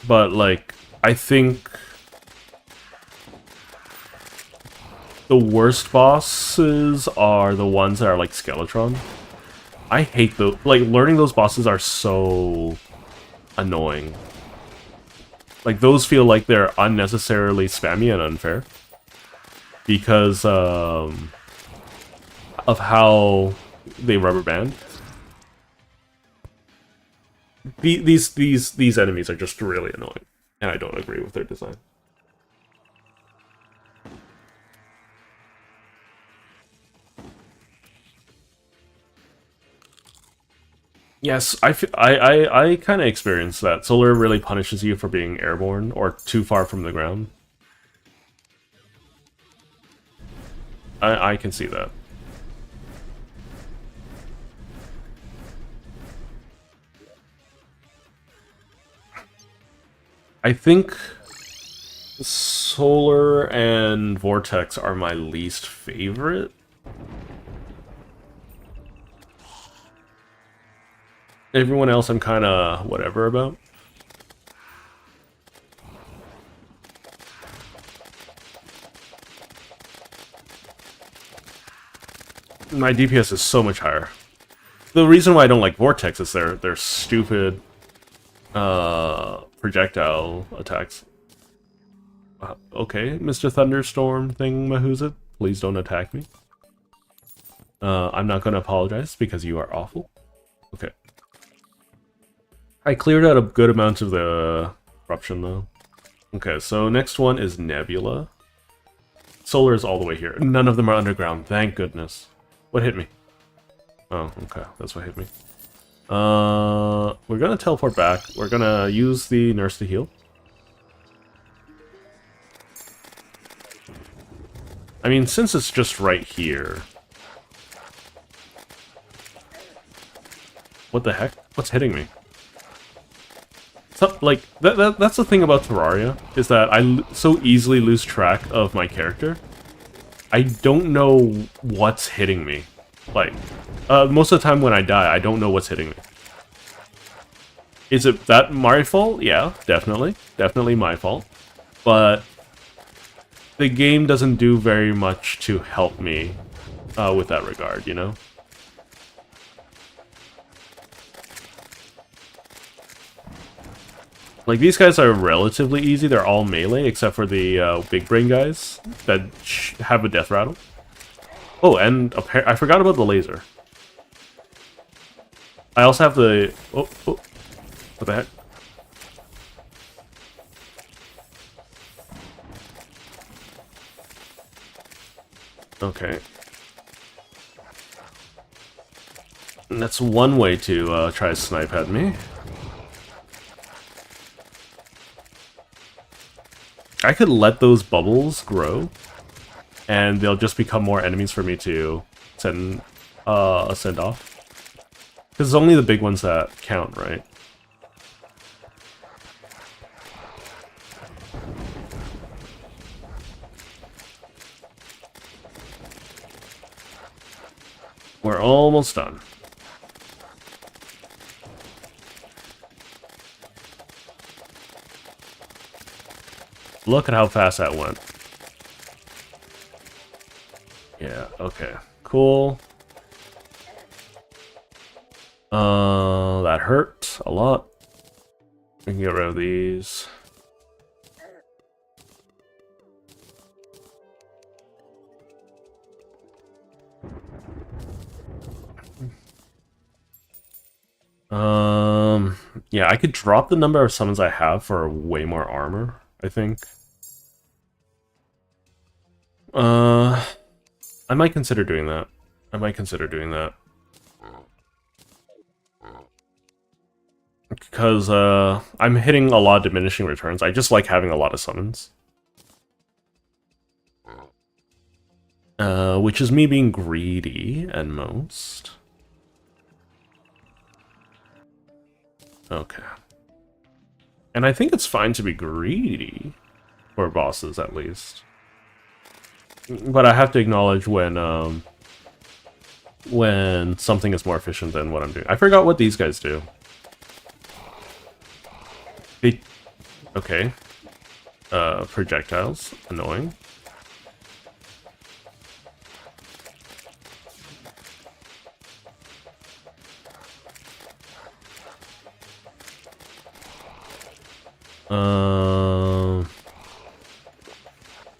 But, like, I think the worst bosses are the ones that are like Skeletron. I hate those. Like, learning those bosses are so annoying. Like, those feel like they're unnecessarily spammy and unfair. Because, of how they rubber band. These enemies are just really annoying. And I don't agree with their design. Yes, I kind of experienced that. Solar really punishes you for being airborne or too far from the ground. I can see that. I think Solar and Vortex are my least favorite. Everyone else I'm kind of whatever about. My DPS is so much higher. The reason why I don't like Vortex is their stupid projectile attacks. Okay, Mr. Thunderstorm thing Mahuzit, please don't attack me. I'm not going to apologize because you are awful. Okay. I cleared out a good amount of the corruption though. Okay, so next one is Nebula. Solar is all the way here. None of them are underground, thank goodness. What hit me? Oh, okay, that's what hit me. We're gonna teleport back. We're gonna use the nurse to heal. I mean, since it's just right here. What the heck? What's hitting me? So, like, that's the thing about Terraria, is that I so easily lose track of my character. I don't know what's hitting me. Like, most of the time when I die, I don't know what's hitting me. Is it that my fault? Yeah, definitely. Definitely my fault. But the game doesn't do very much to help me with that regard, you know? Like, these guys are relatively easy. They're all melee, except for the big brain guys that have a death rattle. Oh, and I forgot about the laser. I also have the... Oh, what the heck? Okay. And that's one way to try to snipe at me. I could let those bubbles grow, and they'll just become more enemies for me to send off. Because it's only the big ones that count, right? We're almost done. Look at how fast that went. Yeah, okay. Cool. That hurt a lot. We can get rid of these. Yeah, I could drop the number of summons I have for way more armor, I think. I might consider doing that. Because, I'm hitting a lot of diminishing returns. I just like having a lot of summons. Which is me being greedy at most. Okay. And I think it's fine to be greedy. For bosses, at least. But I have to acknowledge when something is more efficient than what I'm doing. I forgot what these guys do. Okay. Projectiles. Annoying.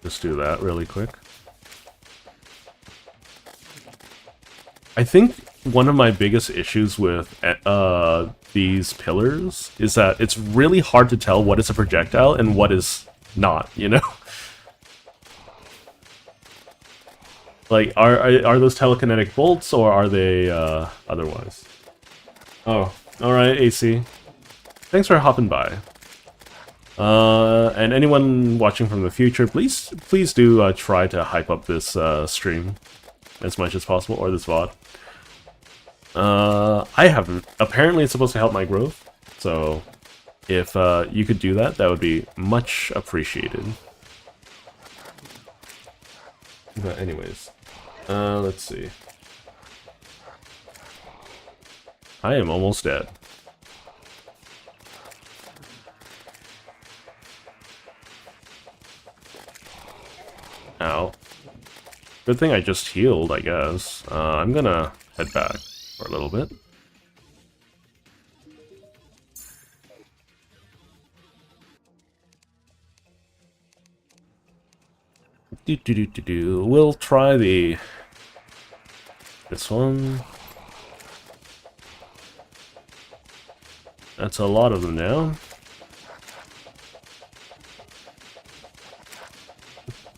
Just do that really quick. I think one of my biggest issues with these pillars is that it's really hard to tell what is a projectile and what is not, you know? Like, are those telekinetic bolts or are they otherwise? Oh, alright, AC. Thanks for hopping by. And anyone watching from the future, please do try to hype up this stream as much as possible, or this VOD. I haven't. Apparently it's supposed to help my growth, so if you could do that, that would be much appreciated. But anyways, let's see. I am almost dead. Ow. Good thing I just healed, I guess. I'm gonna head back for a little bit. We'll try this one. That's a lot of them now.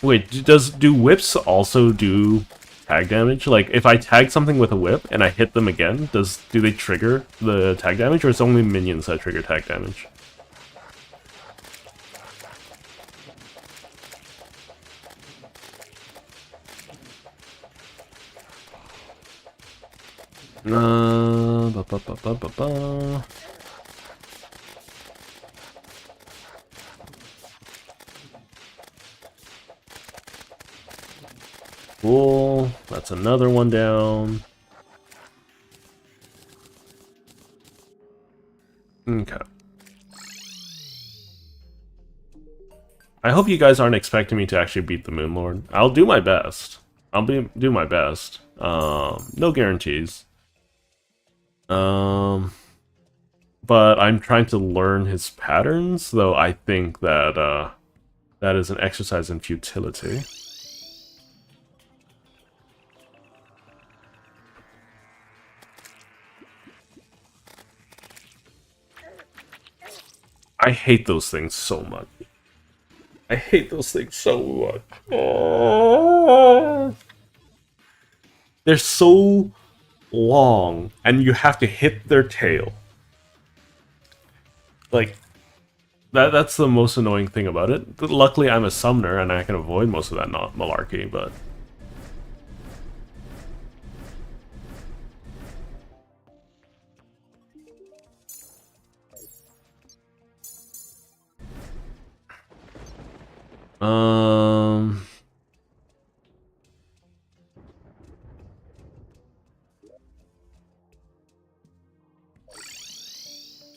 Wait, do whips also do tag damage? Like, if I tag something with a whip and I hit them again, do they trigger the tag damage, or it's only minions that trigger tag damage? Ba ba ba ba ba ba. Cool. That's another one down. Okay. I hope you guys aren't expecting me to actually beat the Moon Lord. I'll do my best. Do my best. No guarantees. But I'm trying to learn his patterns, though I think that that is an exercise in futility. I hate those things so much. I hate those things so much. Oh. They're so long, and you have to hit their tail. Like, that's the most annoying thing about it. Luckily, I'm a summoner, and I can avoid most of that malarkey, but...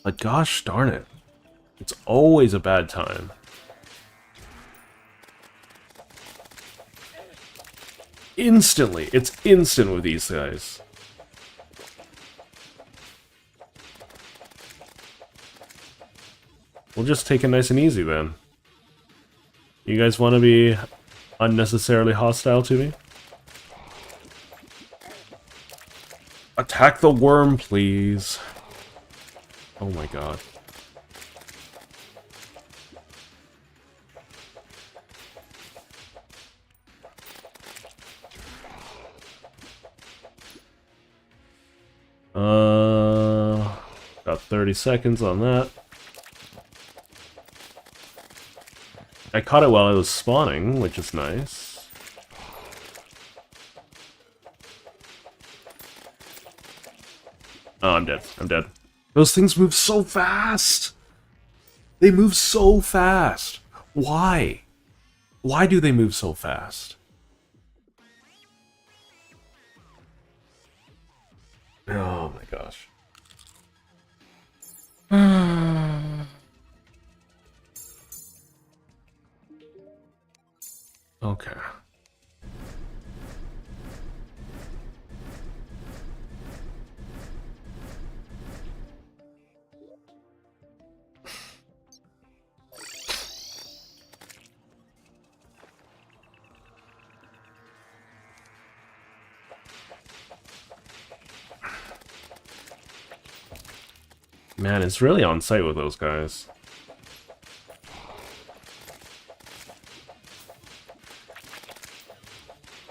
But gosh darn it. It's always a bad time. Instantly. It's instant with these guys. We'll just take it nice and easy then. You guys want to be unnecessarily hostile to me? Attack the worm, please. Oh my god. Got 30 seconds on that. I caught it while I was spawning, which is nice. Oh, I'm dead. I'm dead. Those things move so fast! They move so fast! Why? Why do they move so fast? Oh my gosh. Okay. Man, it's really on site with those guys.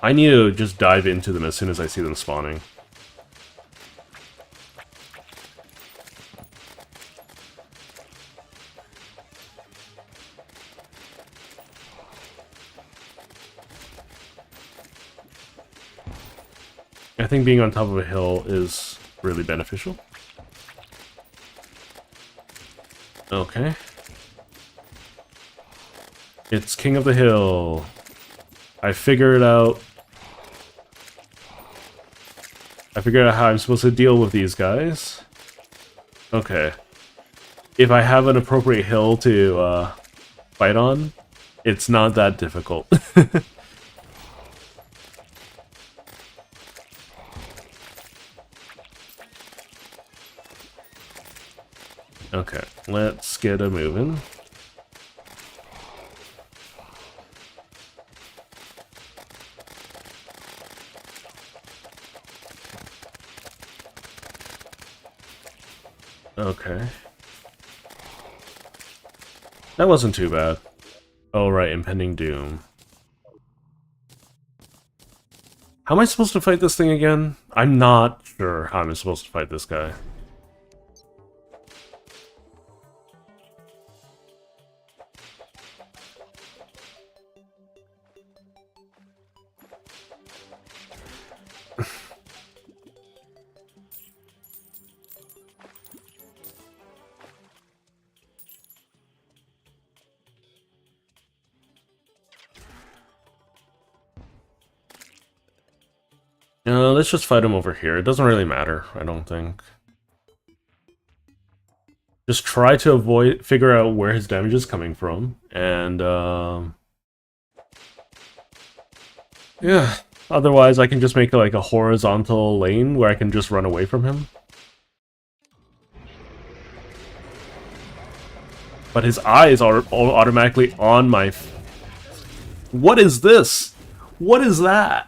I need to just dive into them as soon as I see them spawning. I think being on top of a hill is really beneficial. Okay. It's King of the Hill. I figured out how I'm supposed to deal with these guys. Okay. If I have an appropriate hill to fight on, it's not that difficult. Okay, let's get a moving. Okay. That wasn't too bad. Oh, right, Impending Doom. How am I supposed to fight this thing again? I'm not sure how I'm supposed to fight this guy. Let's just fight him over here. It doesn't really matter, I don't think. Just try to figure out where his damage is coming from, and yeah. Otherwise, I can just make like a horizontal lane where I can just run away from him. But his eyes are automatically on my... What is this? What is that?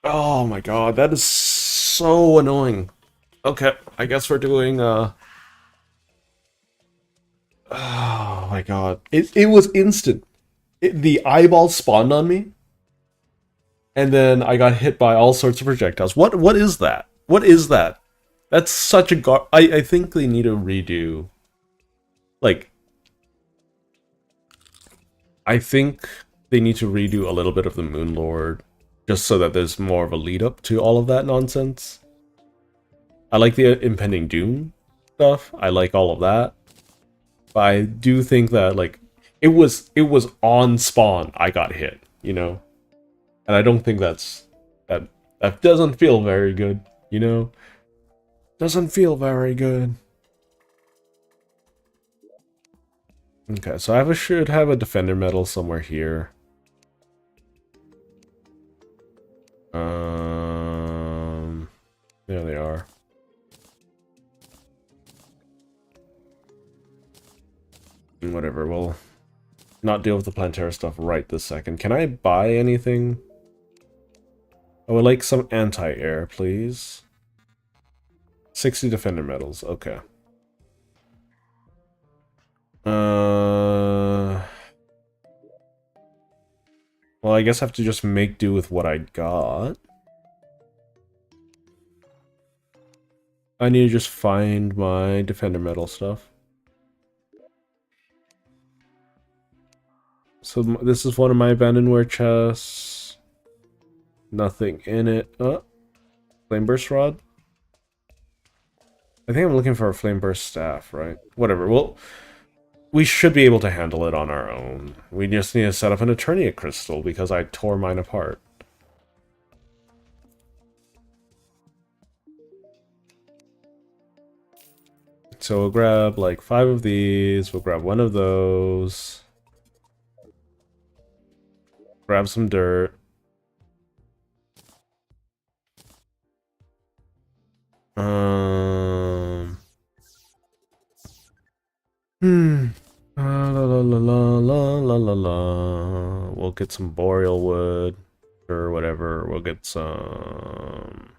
Oh my god, that is so annoying. Okay, I guess we're doing, Oh my god. It was instant. The eyeball spawned on me. And then I got hit by all sorts of projectiles. What is that? What is that? That's such a I think they need to redo... Like... I think they need to redo a little bit of the Moonlord. Just so that there's more of a lead up to all of that nonsense. I like the Impending Doom stuff. I like all of that. But I do think that, like, it was on spawn I got hit, you know? And I don't think that doesn't feel very good, you know? Doesn't feel very good. Okay, so I should have a Defender medal somewhere here. There they are. Whatever, we'll not deal with the Plantera stuff right this second. Can I buy anything? I would like some anti-air, please. 60 Defender medals, okay. Well, I guess I have to just make do with what I got. I need to just find my Defender medal stuff. So this is one of my abandonware chests. Nothing in it. Oh, Flame Burst Rod? I think I'm looking for a Flame Burst Staff, right? Whatever, well, we should be able to handle it on our own. We just need to set up an Eternia Crystal because I tore mine apart. So we'll grab like 5 of these, we'll grab 1 of those. Grab some dirt. La la la la la la la la. We'll get some boreal wood or whatever. We'll get some.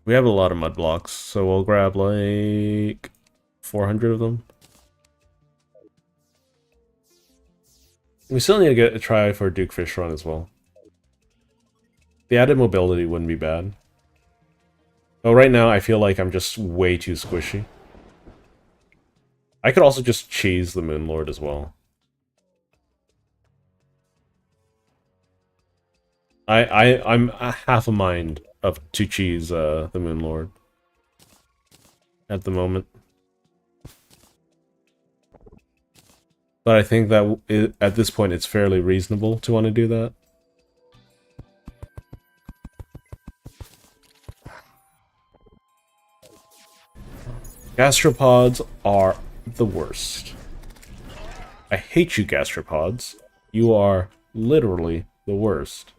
We have a lot of mud blocks, so we'll grab like 400 of them. We still need to get a try for Duke Fish Run as well. The added mobility wouldn't be bad. But right now, I feel like I'm just way too squishy. I could also just cheese the Moonlord as well. I'm a half a mind of to cheese the Moon Lord at the moment. But I think that at this point it's fairly reasonable to want to do that. Gastropods are the worst. I hate you, gastropods. You are literally the worst.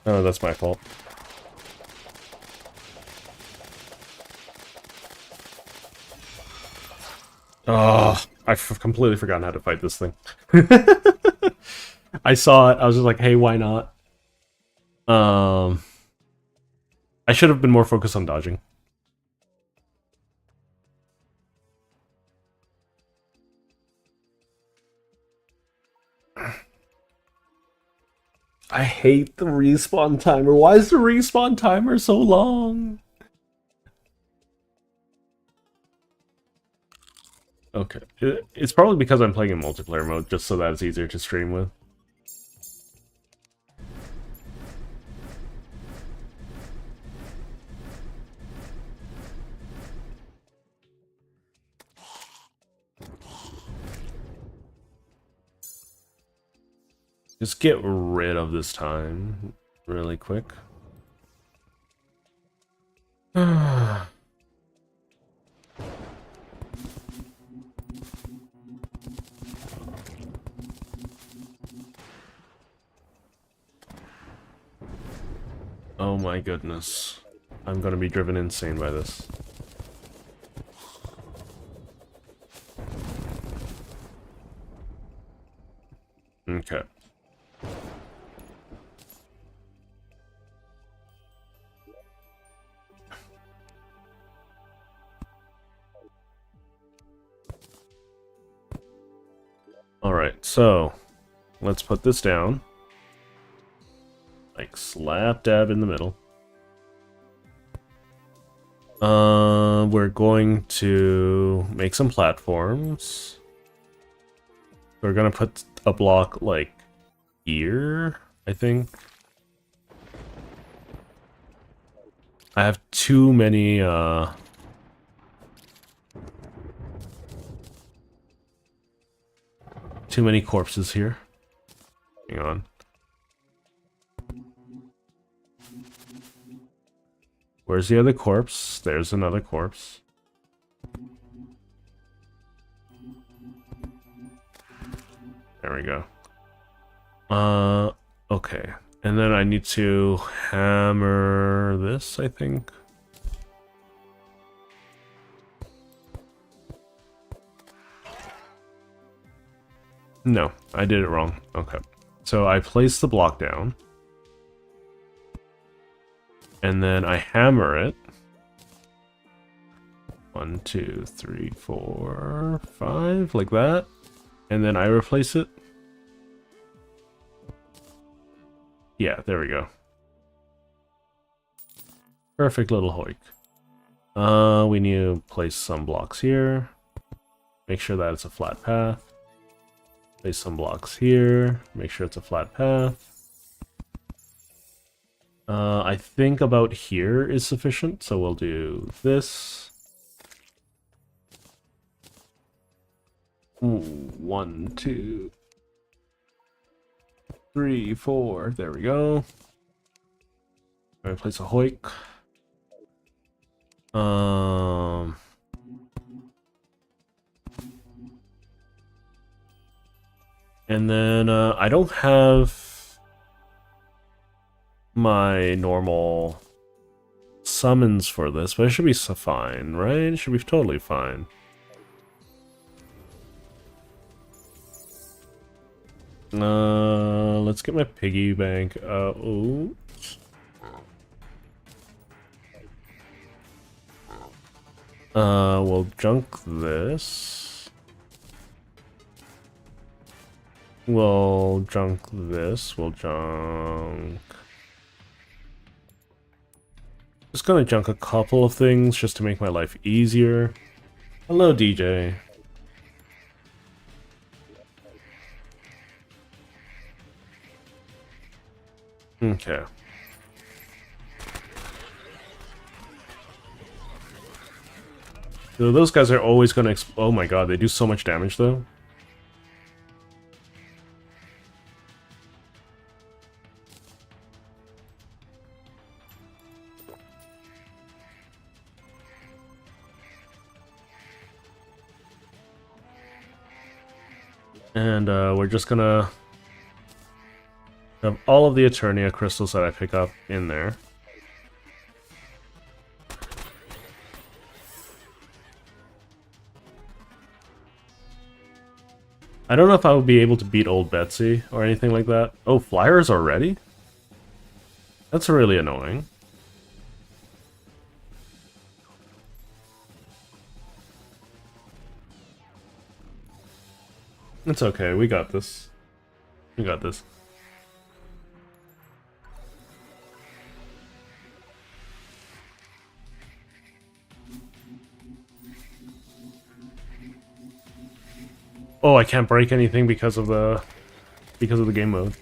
Oh, that's my fault. Oh, I've completely forgotten how to fight this thing. I saw it. I was just like, hey, why not? I should have been more focused on dodging. I hate the respawn timer. Why is the respawn timer so long? Okay. It's probably because I'm playing in multiplayer mode, just so that it's easier to stream with. Just get rid of this time really quick. Oh my goodness. I'm gonna be driven insane by this. Okay. Alright, so let's put this down. Like slap dab in the middle. We're going to make some platforms. We're gonna put a block like here, I think. I have too many corpses here. Hang on. Where's the other corpse? There's another corpse. There we go. Okay. And then I need to hammer this, I think. No, I did it wrong. Okay. So I place the block down. And then I hammer it. 1, 2, 3, 4, 5, like that. And then I replace it. Yeah, there we go. Perfect little hoik. We need to place some blocks here. Make sure that it's a flat path. Place some blocks here. Make sure it's a flat path. I think about here is sufficient, so we'll do this. Ooh, 1, 2, 3, 4. There we go. I'm gonna place a hoik. And then I don't have my normal summons for this, but it should be fine, right? It should be totally fine. Let's get my piggy bank. Oh. We'll junk this. We'll junk this. We'll junk... Just gonna junk a couple of things just to make my life easier. Hello, DJ. Okay. So those guys are always gonna oh my god, they do so much damage though. And we're just gonna have all of the Eternia crystals that I pick up in there. I don't know if I would be able to beat old Betsy or anything like that. Oh, flyers already? That's really annoying. It's okay, we got this. We got this. Oh, I can't break anything because of the game mode.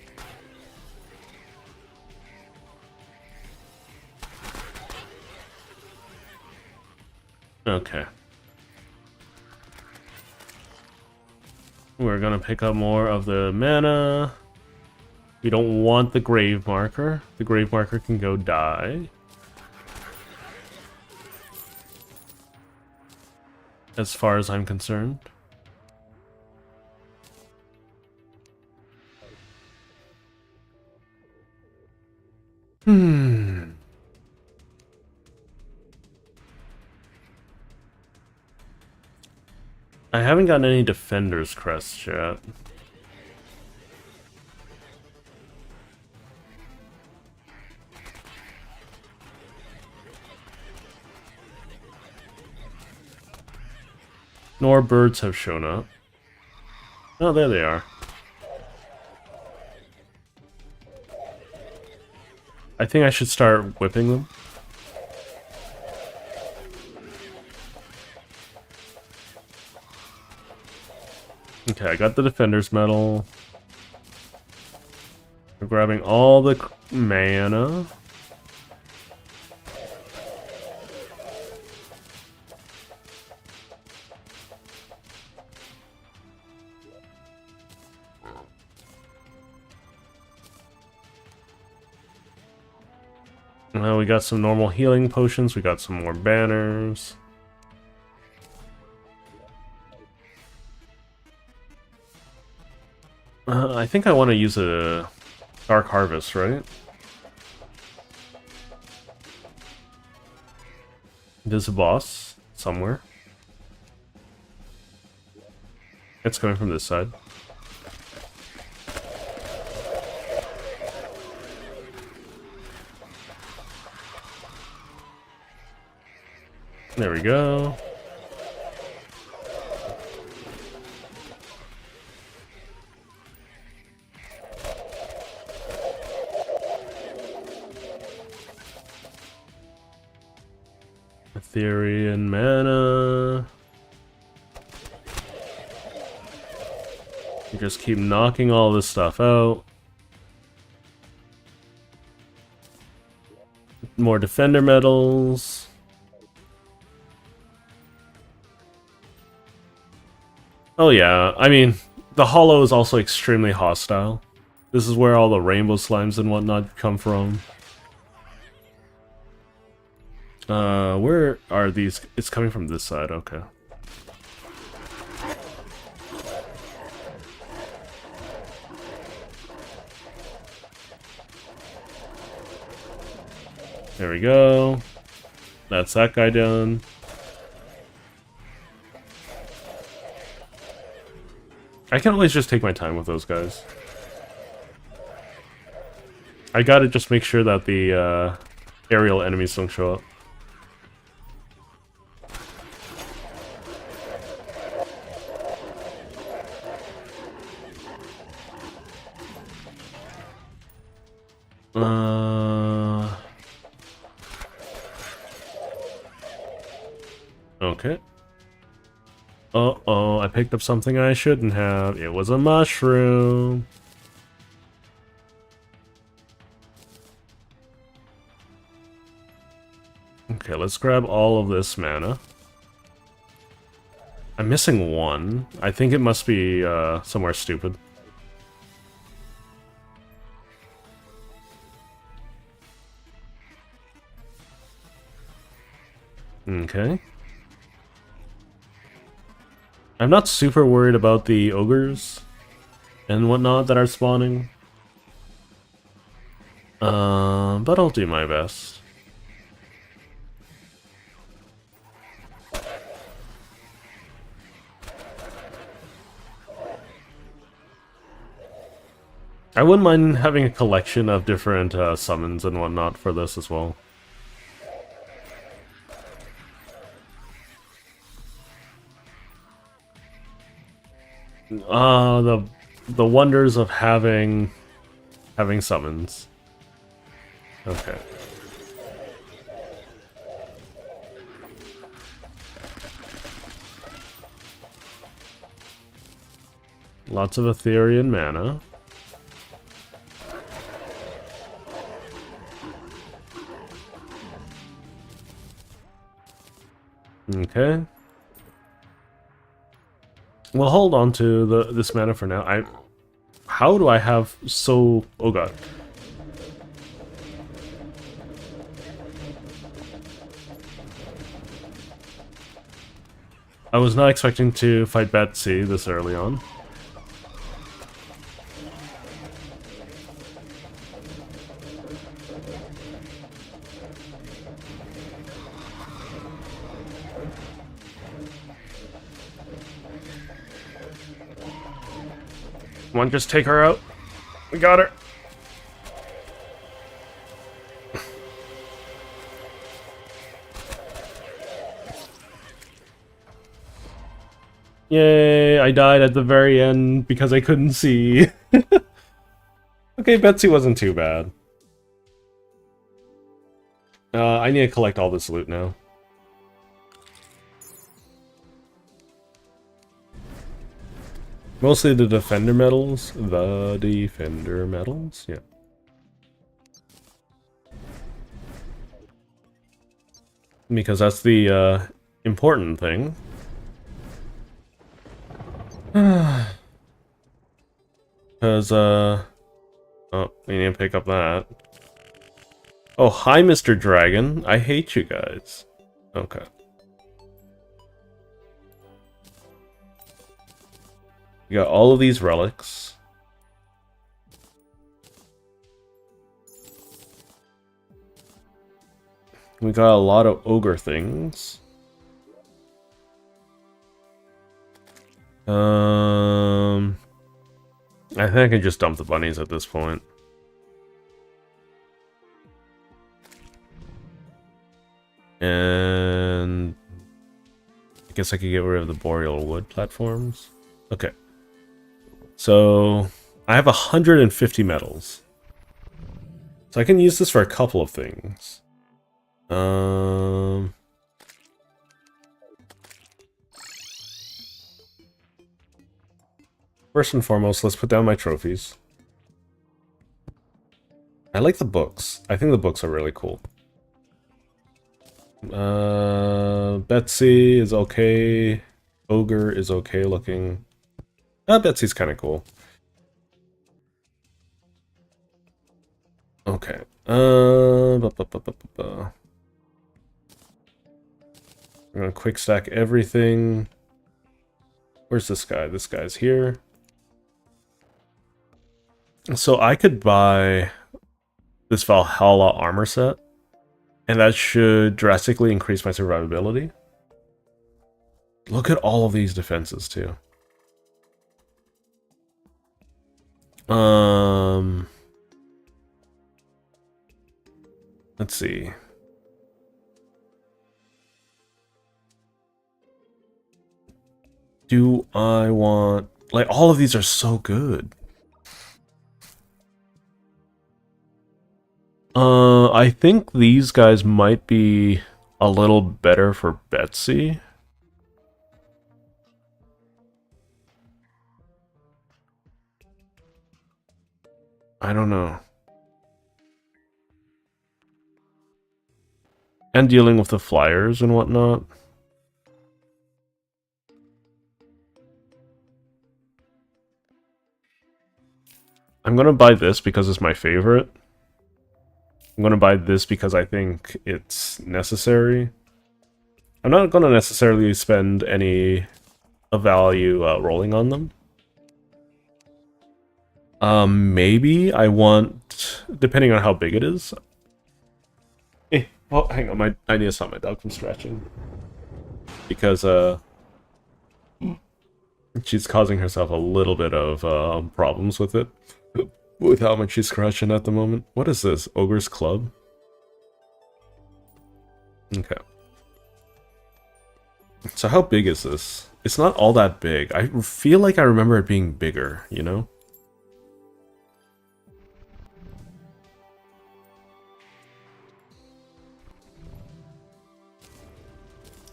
Okay. We're gonna pick up more of the mana. We don't want the grave marker. The grave marker can go die. As far as I'm concerned. I haven't gotten any defender's crests yet. Nor birds have shown up. Oh, there they are. I think I should start whipping them. Okay, I got the defender's medal. I'm grabbing all the mana. We got some normal healing potions. We got some more banners. I think I want to use a Dark Harvest, right? There's a boss somewhere. It's coming from this side. There we go. Ethereal mana. You just keep knocking all this stuff out. More defender medals. Oh yeah, I mean, the Hollow is also extremely hostile. This is where all the rainbow slimes and whatnot come from. Where are these? It's coming from this side, okay. There we go. That's that guy done. I can always just take my time with those guys. I gotta just make sure that the aerial enemies don't show up. Okay. Uh-oh, I picked up something I shouldn't have. It was a mushroom. Okay, let's grab all of this mana. I'm missing one. I think it must be somewhere stupid. Okay. I'm not super worried about the ogres and whatnot that are spawning. But I'll do my best. I wouldn't mind having a collection of different summons and whatnot for this as well. The wonders of having summons. Okay. Lots of Ethereal mana. Okay. We'll hold on to this mana for now. How do I have so... Oh god. I was not expecting to fight Betsy this early on. Come on, just take her out. We got her. Yay, I died at the very end because I couldn't see. Okay, Betsy wasn't too bad. I need to collect all this loot now. Mostly the Defender medals. The Defender medals, yeah. Because that's the important thing. Because, oh, we need to pick up that. Oh, hi, Mr. Dragon. I hate you guys. Okay. We got all of these relics. We got a lot of ogre things. I think I can just dump the bunnies at this point. And I guess I could get rid of the boreal wood platforms. Okay. So I have 150 metals. So I can use this for a couple of things. First and foremost, let's put down my trophies. I like the books. I think the books are really cool. Betsy is okay. Ogre is okay looking. Betsy's kind of cool. Okay. I'm gonna quick stack everything. Where's this guy? This guy's here. So I could buy this Valhalla armor set, and that should drastically increase my survivability. Look at all of these defenses too. Let's see. Do I want... Like, all of these are so good. I think these guys might be a little better for Betsy. I don't know. And dealing with the flyers and whatnot. I'm gonna buy this because it's my favorite. I'm gonna buy this because I think it's necessary. I'm not gonna necessarily spend any value rolling on them. Maybe I want, depending on how big it is. Oh, hang on, I need to stop my dog from scratching. Because, she's causing herself a little bit of problems with it. With how much she's scratching at the moment. What is this? Ogre's Club? Okay. So how big is this? It's not all that big. I feel like I remember it being bigger, you know?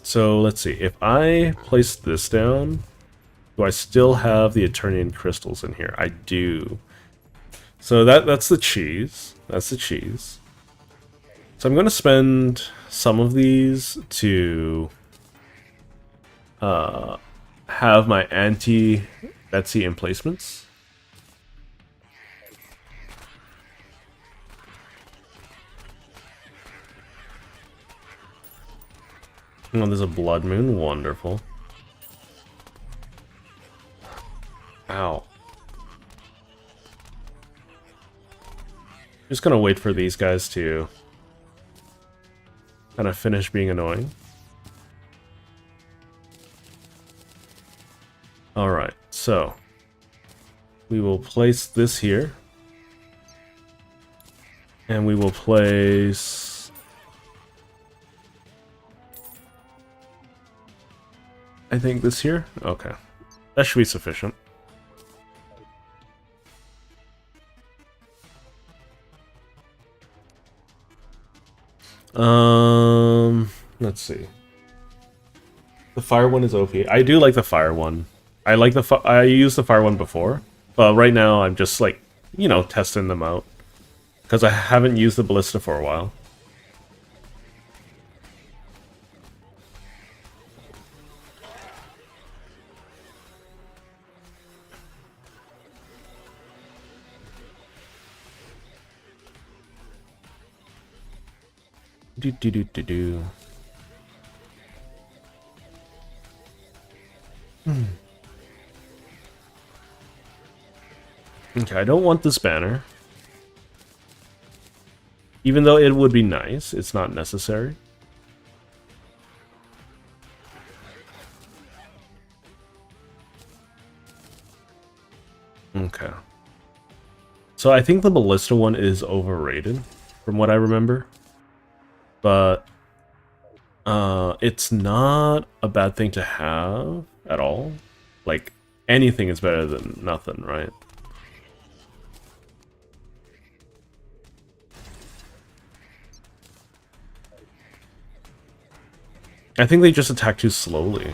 So let's see. If I place this down, do I still have the Eternian crystals in here? I do. So that's the cheese. That's the cheese. So I'm going to spend some of these to have my anti-Betsy emplacements. Oh, there's a blood moon. Wonderful. Ow. Just gonna wait for these guys to kind of finish being annoying. Alright, so we will place this here. And we will place... I think this here? Okay. That should be sufficient. Let's see. The fire one is OP. I do like the fire one. I like I used the fire one before, but right now I'm just like, you know, testing them out because I haven't used the ballista for a while. Do do do do do. Okay, I don't want this banner. Even though it would be nice, it's not necessary. Okay. So I think the ballista one is overrated, from what I remember. But it's not a bad thing to have at all. Like, anything is better than nothing, right? I think they just attack too slowly.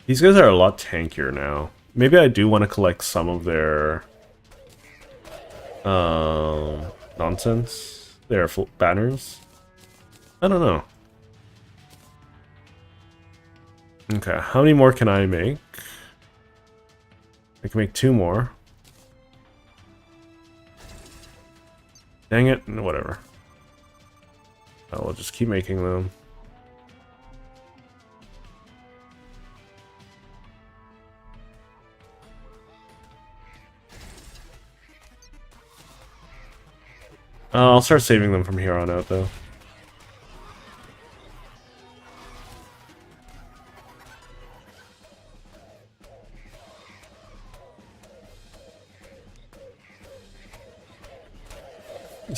These guys are a lot tankier now. Maybe I do want to collect some of their nonsense. Their banners. I don't know. Okay, how many more can I make? I can make 2 more. Dang it, whatever. I will just keep making them. I'll start saving them from here on out, though.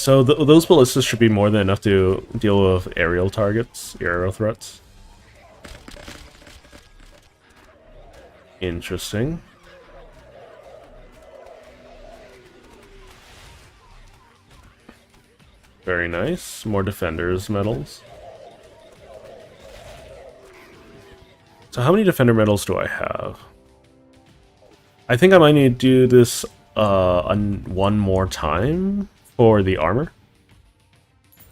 So those ballistas should be more than enough to deal with aerial targets, aerial threats. Interesting. Very nice. More defenders medals. So how many defender medals do I have? I think I might need to do this one more time for the armor.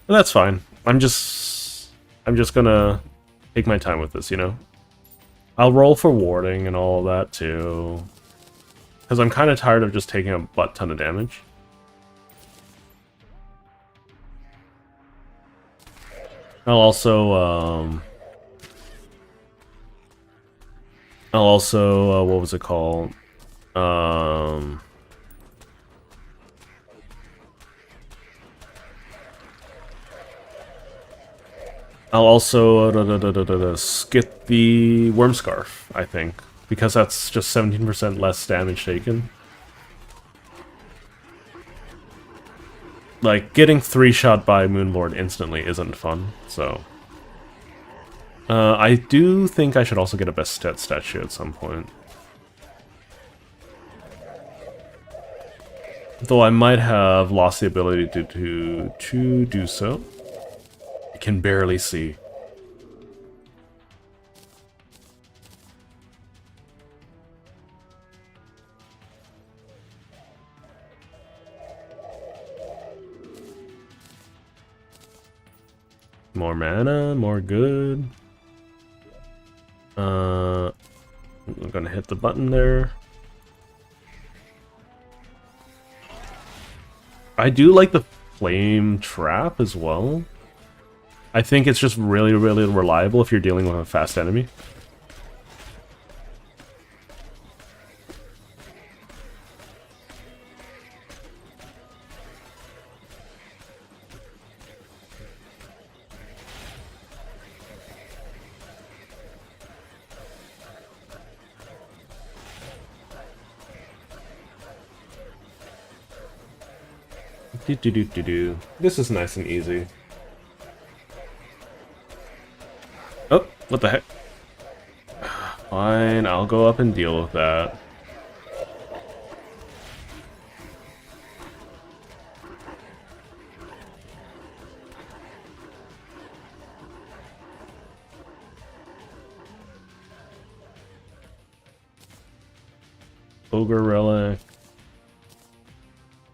But that's fine. I'm just gonna take my time with this, you know? I'll roll for warding and all that too. Because I'm kind of tired of just taking a butt ton of damage. I'll also, what was it called? I'll also skip the Worm Scarf, I think, because that's just 17% less damage taken. Like, getting 3-shot by Moonlord instantly isn't fun, so... I do think I should also get a Bastet statue at some point. Though I might have lost the ability to do so. I can barely see. More mana, more good. I'm gonna hit the button there. I do like the flame trap as well. I think it's just really, really reliable if you're dealing with a fast enemy. This is nice and easy. Oh, what the heck? Fine, I'll go up and deal with that. Ogre Relic.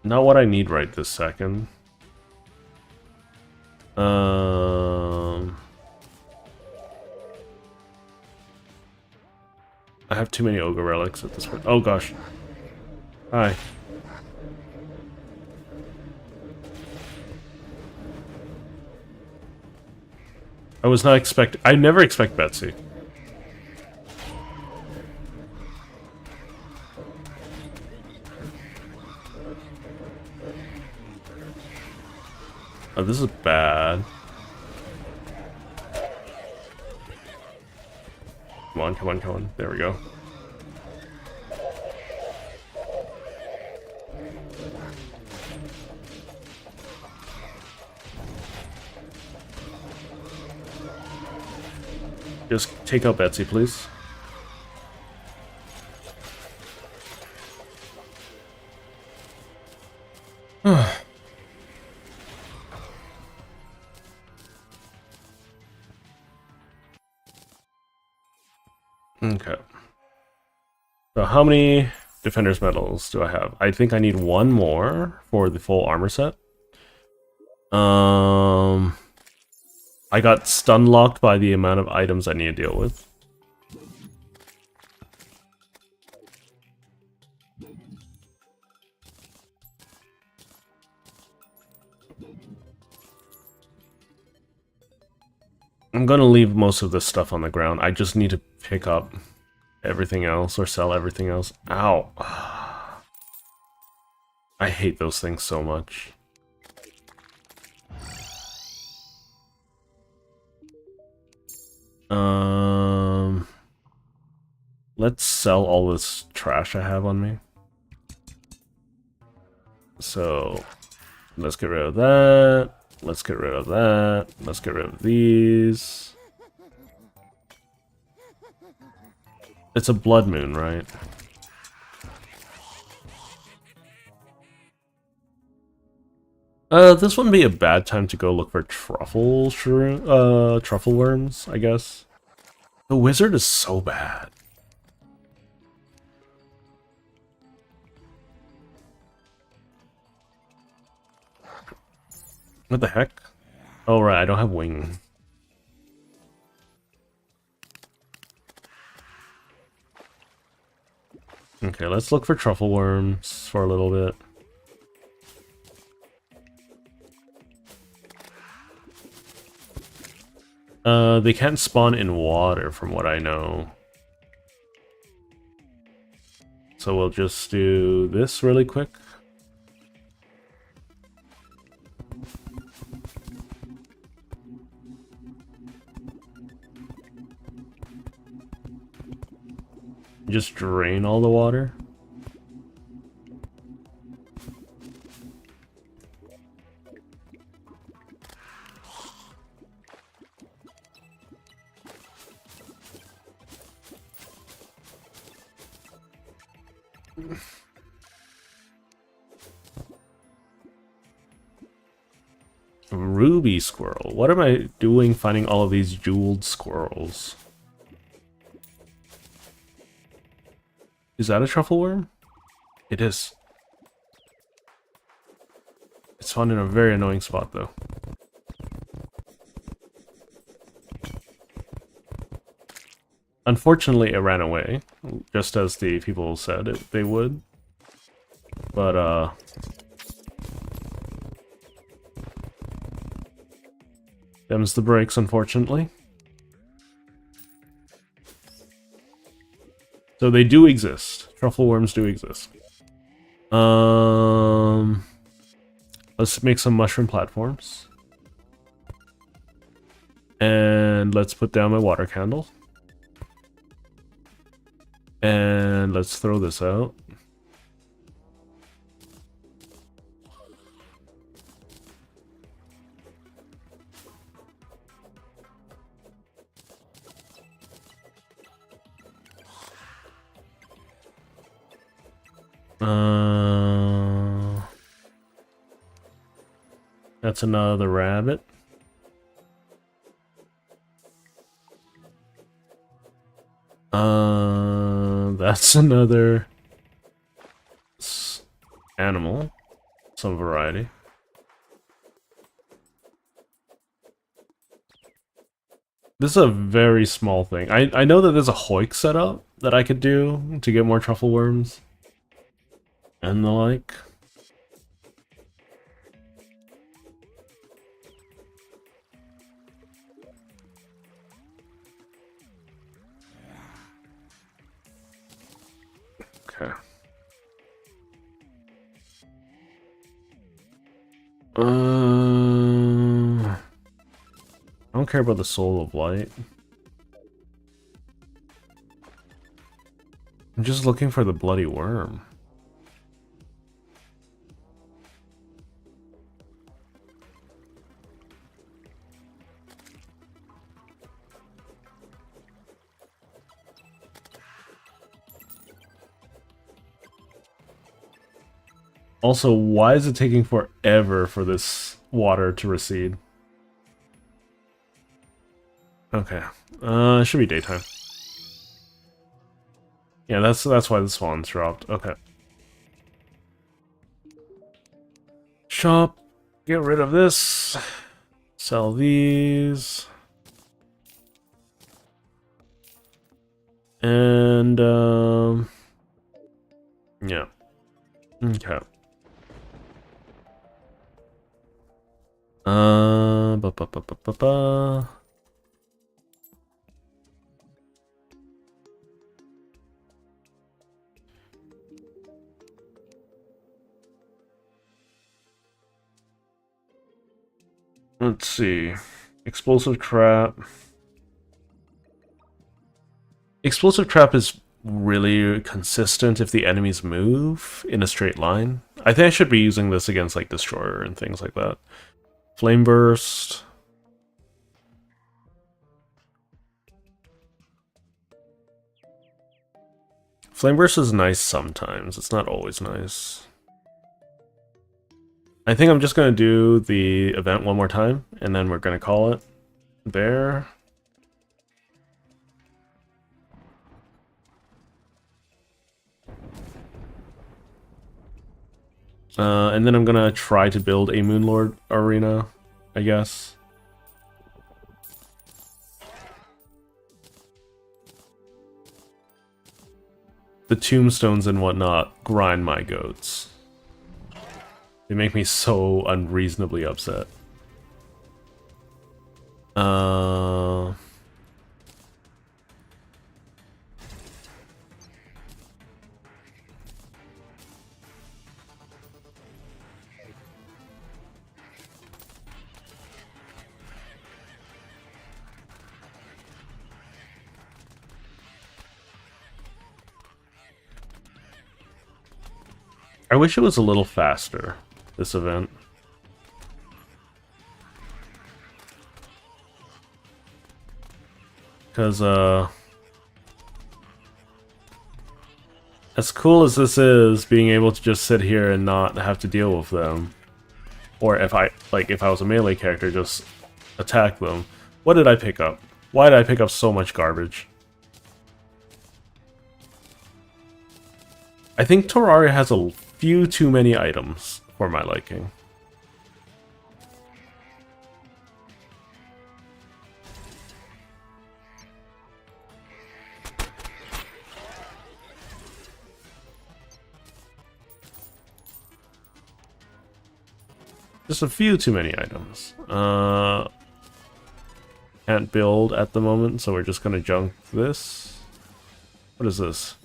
Not what I need right this second. I have too many Ogre Relics at this point. Oh gosh. Hi. I was not expect. I never expect Betsy. Oh, this is bad. Come on, come on, come on. There we go. Just take out Betsy, please. Okay. So how many Defender's Medals do I have? I think I need one more for the full armor set. I got stun locked by the amount of items I need to deal with. I'm gonna leave most of this stuff on the ground. I just need to pick up everything else or sell everything else. Ow. I hate those things so much. Let's sell all this trash I have on me. So, Let's get rid of that. Let's get rid of that. Let's get rid of these. It's a blood moon, right? This wouldn't be a bad time to go look for truffle truffle worms, I guess. The wizard is so bad. What the heck? Oh, right, I don't have wing. Okay, let's look for truffle worms for a little bit. They can't spawn in water from what I know. So we'll just do this really quick. Just drain all the water. Ruby squirrel. What am I doing finding all of these jeweled squirrels? Is that a truffle worm? It is. It's found in a very annoying spot, though. Unfortunately, it ran away, just as the people said they would. But, them's the breaks, unfortunately. So they do exist. Truffle worms do exist. Let's make some mushroom platforms. And let's put down my water candle. And let's throw this out. That's another rabbit. That's another animal, some variety. This is a very small thing. I know that there's a Hoik setup that I could do to get more truffle worms and the like. Okay. I don't care about the soul of light. I'm just looking for the bloody worm. Also, why is it taking forever for this water to recede? Okay. It should be daytime. Yeah, that's why the spawns dropped. Okay. Shop. Get rid of this. Sell these. And yeah. Okay. Ba ba ba ba ba ba. Let's see. Explosive trap. Explosive trap is really consistent if the enemies move in a straight line. I think I should be using this against like Destroyer and things like that. Flame Burst. Flame Burst is nice sometimes. It's not always nice. I think I'm just going to do the event one more time, and then we're going to call it there. And then I'm going to try to build a Moonlord arena, I guess. The tombstones and whatnot grind my goats. They make me so unreasonably upset. I wish it was a little faster, this event. Because, as cool as this is, being able to just sit here and not have to deal with them, or if I was a melee character, just attack them. What did I pick up? Why did I pick up so much garbage? I think Terraria has a few too many items for my liking. Just a few too many items. Can't build at the moment, so we're just gonna junk this. What is this?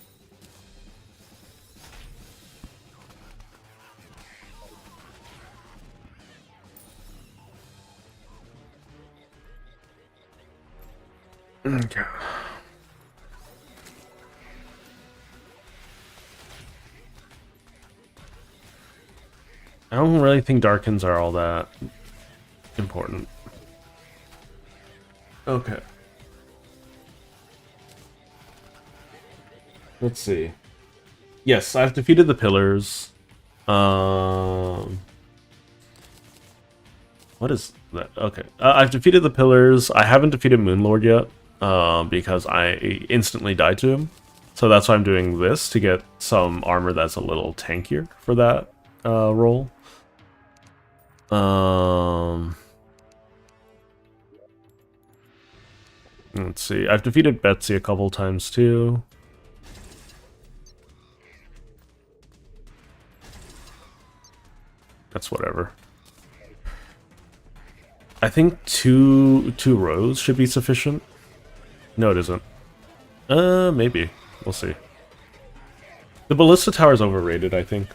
Okay. I don't really think Darkens are all that important. Okay. Let's see. Yes, I've defeated the pillars. What is that? Okay. I've defeated the pillars. I haven't defeated Moonlord yet, because I instantly died to him. So that's why I'm doing this, to get some armor that's a little tankier for that role. Let's see. I've defeated Betsy a couple times too. That's whatever. I think two rows should be sufficient. No, it isn't. Maybe. We'll see. The Ballista Tower is overrated, I think.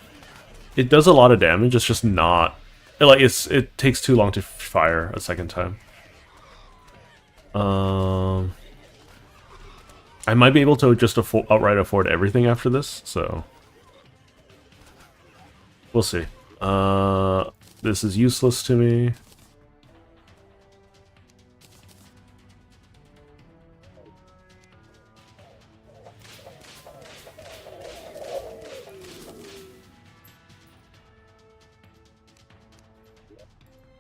It does a lot of damage, it's just not... Like, it takes too long to fire a second time. I might be able to just outright afford everything after this, so... We'll see. This is useless to me.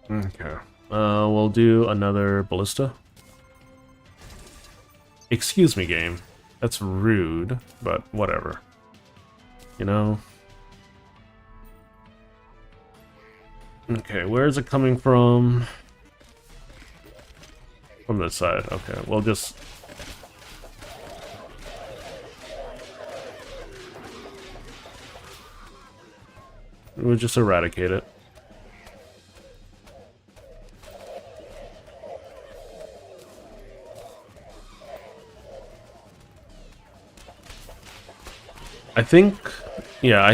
Okay. We'll do another ballista. Excuse me, game. That's rude, but whatever. You know? Okay, where is it coming from? From this side. Okay, we'll just... We'll just eradicate it. I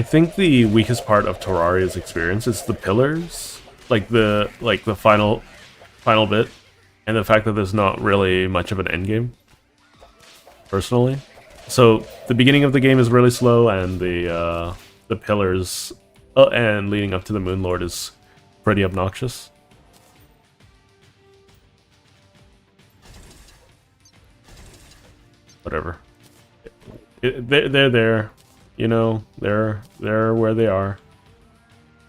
think the weakest part of Terraria's experience is the pillars, like the final bit, and the fact that there's not really much of an endgame. Personally, So the beginning of the game is really slow, and the pillars and leading up to the Moon Lord is pretty obnoxious. Whatever. They're there. You know, they're where they are.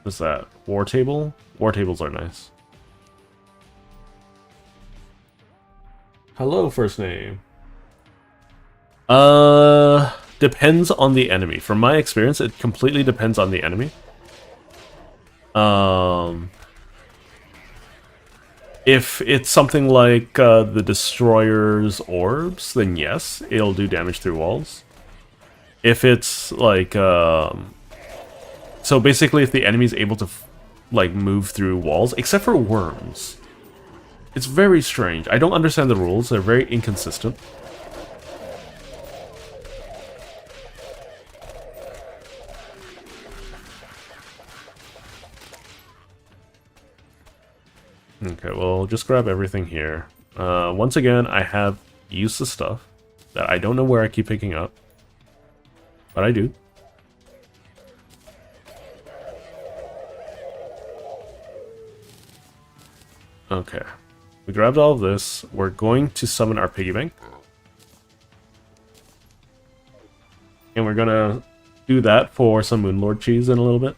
What's that? War table? War tables are nice. Hello, first name. Depends on the enemy. From my experience, it completely depends on the enemy. If it's something like the Destroyer's orbs, then yes, it'll do damage through walls. If it's like, so basically, if the enemy's able to like move through walls, except for worms, it's very strange. I don't understand the rules; they're very inconsistent. Okay, well, just grab everything here. Once again, I have useless stuff that I don't know where I keep picking up, but I do. Okay, we grabbed all of this. We're going to summon our piggy bank. And we're gonna do that for some Moonlord cheese in a little bit.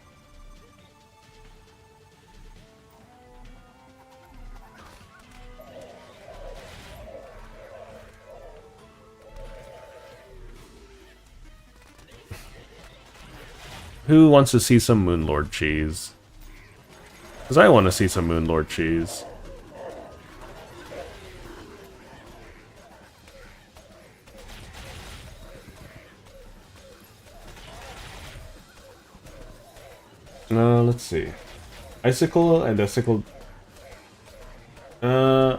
Who wants to see some Moonlord cheese? Because I want to see some Moonlord cheese. Let's see. Icicle and Icicle. I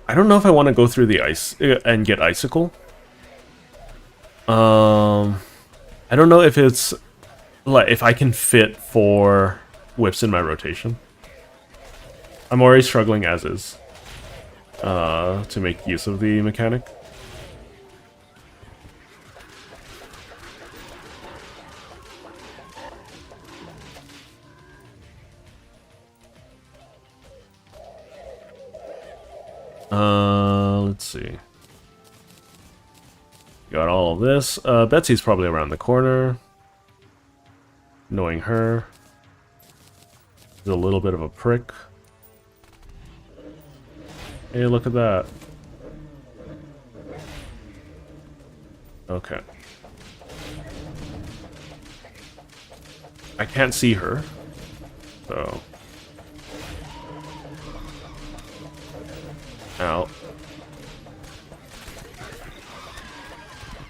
don't know if I want to go through the ice and get Icicle. I don't know if it's like if I can fit 4 whips in my rotation. I'm already struggling as is to make use of the mechanic. Let's see. Got all of this. Betsy's probably around the corner. Knowing her. She's a little bit of a prick. Hey, look at that. Okay. I can't see her. So. Ow.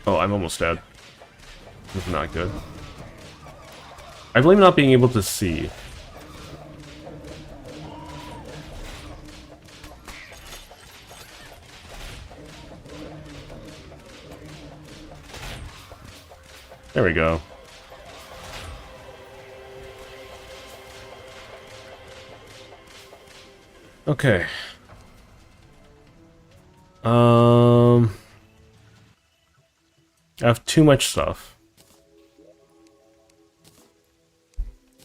Oh, I'm almost dead. This is not good. I blame not being able to see. There we go. Okay. I have too much stuff.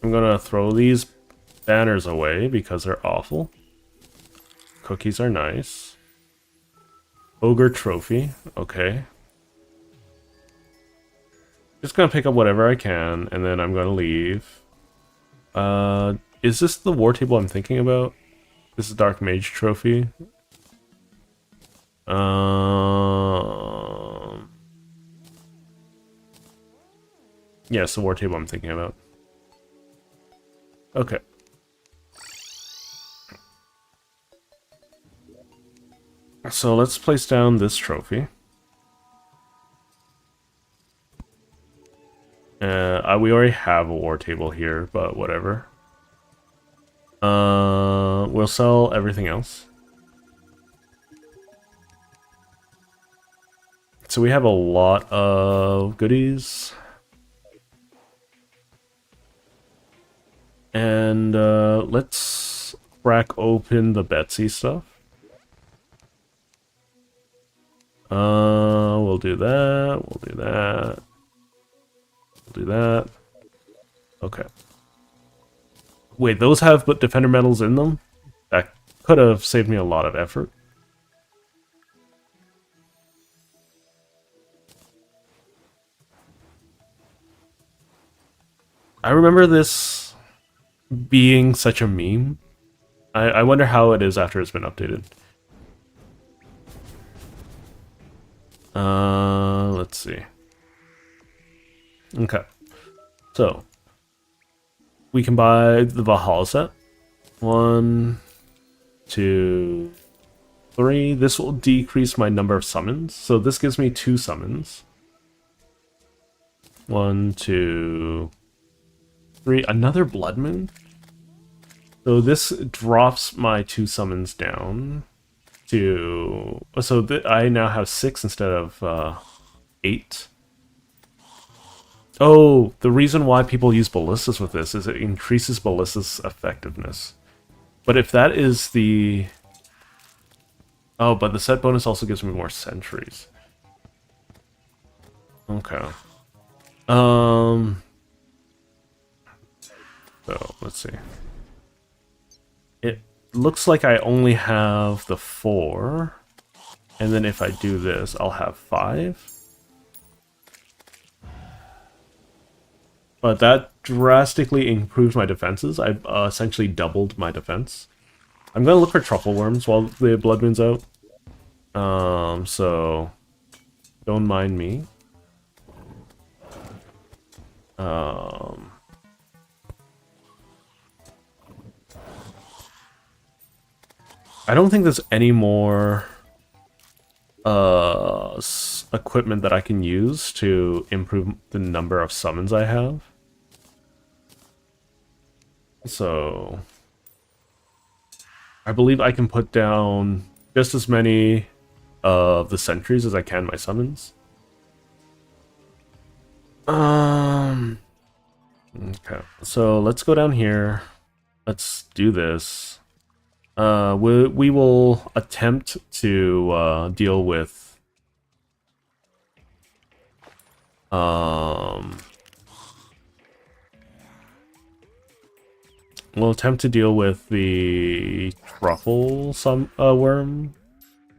I'm gonna throw these banners away because they're awful. Cookies are nice. Ogre trophy, okay. Just gonna pick up whatever I can, and then I'm gonna leave. Is this the war table I'm thinking about? This is Dark Mage trophy. Yeah, it's the war table I'm thinking about. Okay. So let's place down this trophy. We already have a war table here, but whatever. We'll sell everything else. So we have a lot of goodies. And let's crack open the Betsy stuff. We'll do that. We'll do that. We'll do that. Okay. Wait, those have defender medals in them? That could have saved me a lot of effort. I remember this being such a meme. I wonder how it is after it's been updated. Let's see. Okay. So, we can buy the Valhalla set. 1, 2, 3. This will decrease my number of summons. So this gives me 2 summons. 1, 2, 3. Another Blood Moon? So this drops my 2 summons down to... So I now have 6 instead of 8. Oh, the reason why people use Ballistas with this is it increases Ballista's effectiveness. But if that is the... Oh, but the set bonus also gives me more sentries. Okay. So, let's see. It looks like I only have the 4. And then if I do this, I'll have 5. But that drastically improves my defenses. I essentially doubled my defense. I'm going to look for truffle worms while the Blood Moon's out. So don't mind me. I don't think there's any more equipment that I can use to improve the number of summons I have. So I believe I can put down just as many of the sentries as I can my summons. Okay, so let's go down here. Let's do this. We will attempt to deal with we'll attempt to deal with the truffle worm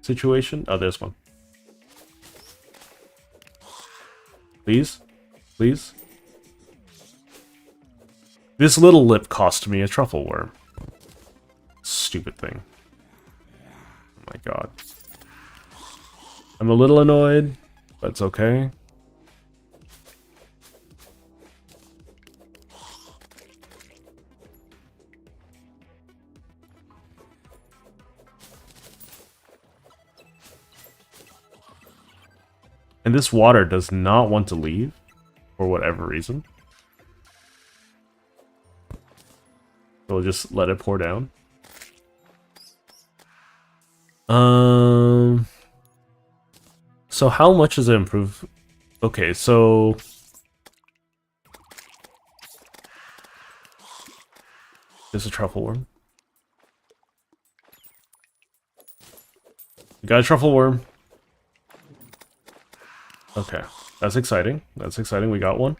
situation. Oh, there's one. Please, please. This little lip cost me a truffle worm. Stupid thing. Oh my god. I'm a little annoyed, but it's okay. And this water does not want to leave, for whatever reason. So we'll just let it pour down. So how much does it improve? Okay, so... There's a truffle worm. We got a truffle worm. Okay, that's exciting. That's exciting, we got one.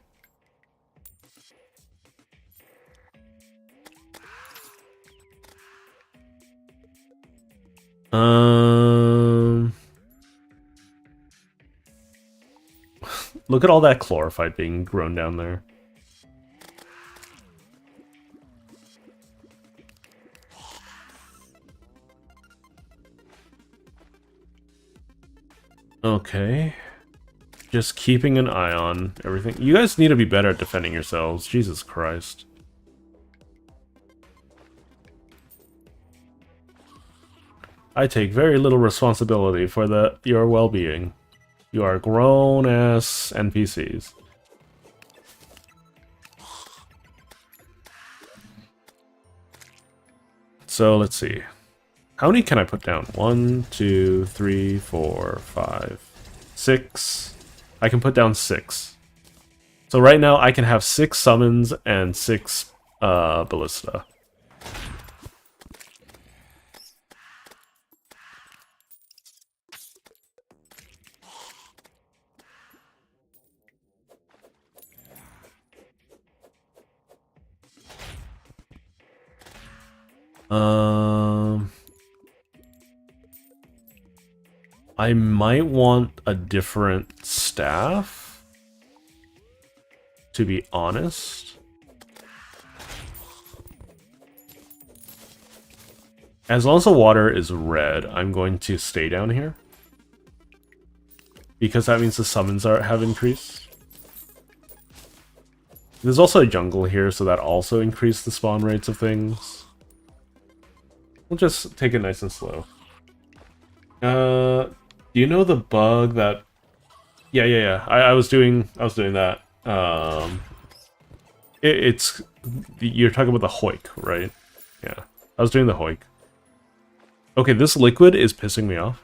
Look at all that chlorophyte being grown down there. Okay. Just keeping an eye on everything. You guys need to be better at defending yourselves. Jesus Christ. I take very little responsibility for your well-being. You are grown-ass NPCs. So, let's see. How many can I put down? 1, 2, 3, 4, 5, 6. I can put down 6. So right now I can have 6 summons and 6 ballista. I might want a different staff, to be honest. As long as the water is red, I'm going to stay down here. Because that means the summons have increased. There's also a jungle here, so that also increased the spawn rates of things. We'll just take it nice and slow. Do you know the bug that... Yeah. I was doing that. It's... You're talking about the Hoik, right? Yeah. I was doing the Hoik. Okay, this liquid is pissing me off.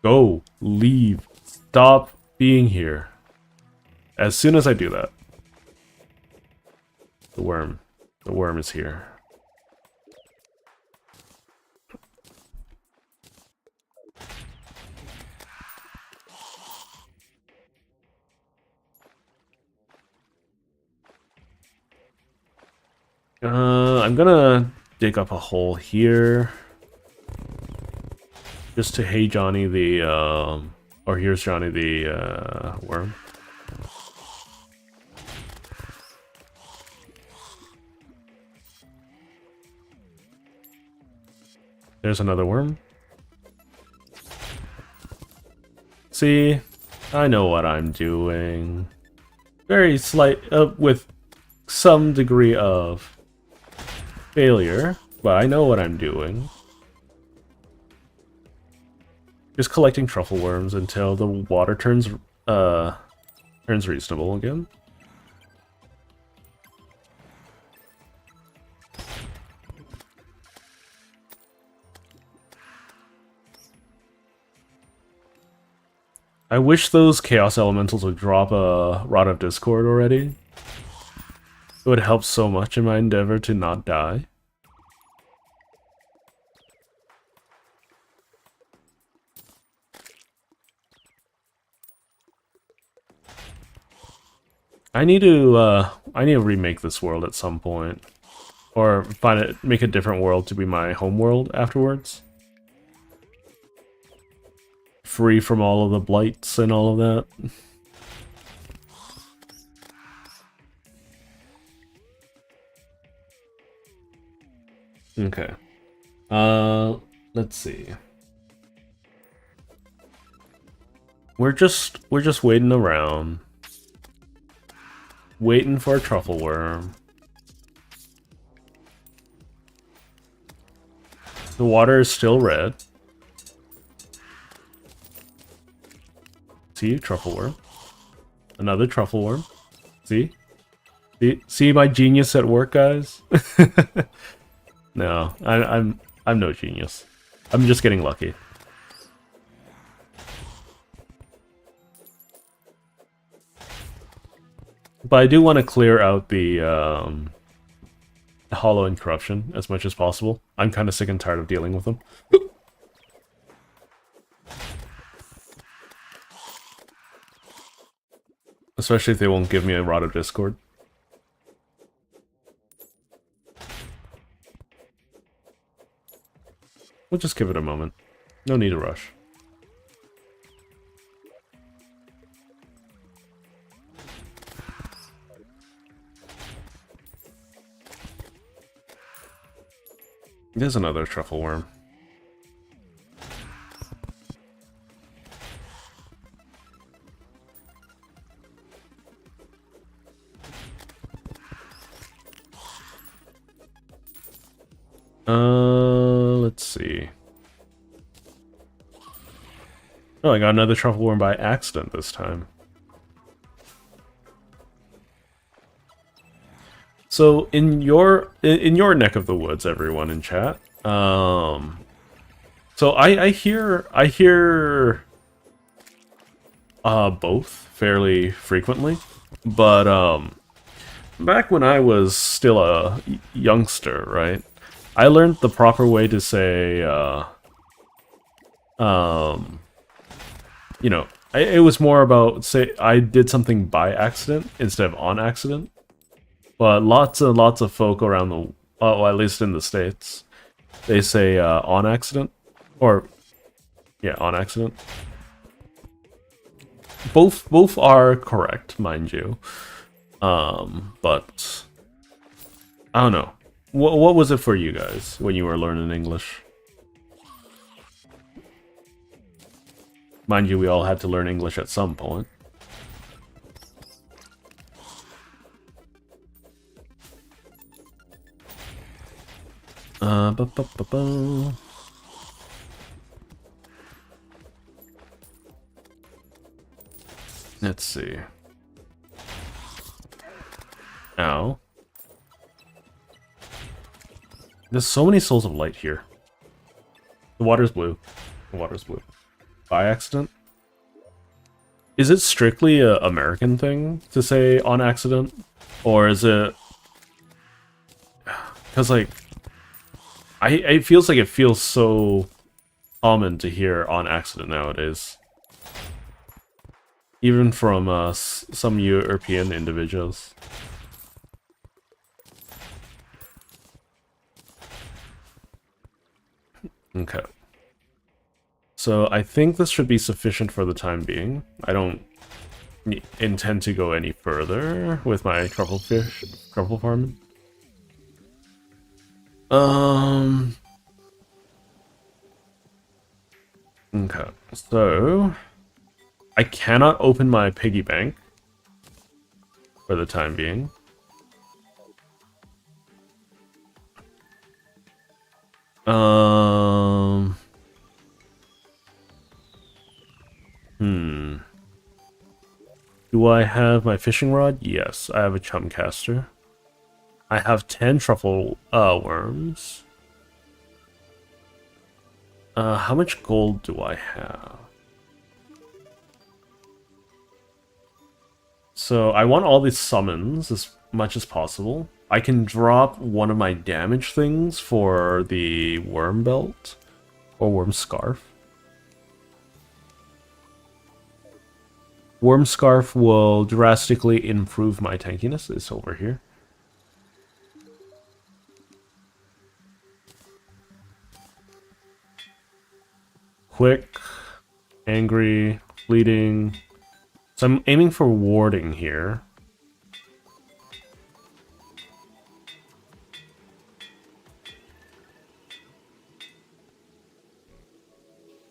Go. Leave. Stop being here. As soon as I do that. The worm. The worm is here. I'm gonna dig up a hole here. Just to hey Johnny the, or here's Johnny the, worm. There's another worm. See? I know what I'm doing. Very slight, with some degree of failure, but I know what I'm doing. Just collecting truffle worms until the water turns reasonable again. I wish those Chaos Elementals would drop a Rod of Discord already. It would help so much in my endeavor to not die. I need to remake this world at some point. Or make a different world to be my home world afterwards. Free from all of the blights and all of that. Okay. Let's see. We're just waiting around. Waiting for a truffle worm. The water is still red. See, truffle worm. Another truffle worm. See? See my genius at work, guys? No, I'm no genius. I'm just getting lucky. But I do want to clear out the Hollow and Corruption as much as possible. I'm kind of sick and tired of dealing with them. Especially if they won't give me a Rod of Discord. We'll just give it a moment. No need to rush. There's another truffle worm. Let's see. Oh, I got another truffle worm by accident this time. So in your neck of the woods, everyone in chat. So I hear both fairly frequently, but back when I was still a youngster, right? I learned the proper way to say you know, it was more about, say, I did something by accident instead of on accident. But lots and lots of folk around well, at least in the States, they say on accident. Or, yeah, on accident. Both are correct, mind you. But I don't know. What was it for you guys when you were learning English? Mind you, we all had to learn English at some point. Ba, ba, ba, ba. Let's see. Ow. There's so many souls of light here. The water's blue. The water's blue. By accident? Is it strictly a American thing to say on accident? Or is it... Because, like... it feels like it feels so common to hear on accident nowadays. Even from some European individuals. Okay. So I think this should be sufficient for the time being. I don't intend to go any further with my truffle farming. Okay, so I cannot open my piggy bank for the time being. Do I have my fishing rod? Yes, I have a chum caster. I have 10 truffle worms. How much gold do I have? So I want all these summons as much as possible. I can drop one of my damage things for the worm belt or worm scarf. Worm scarf will drastically improve my tankiness. It's over here. Quick, angry, fleeting. So I'm aiming for warding here.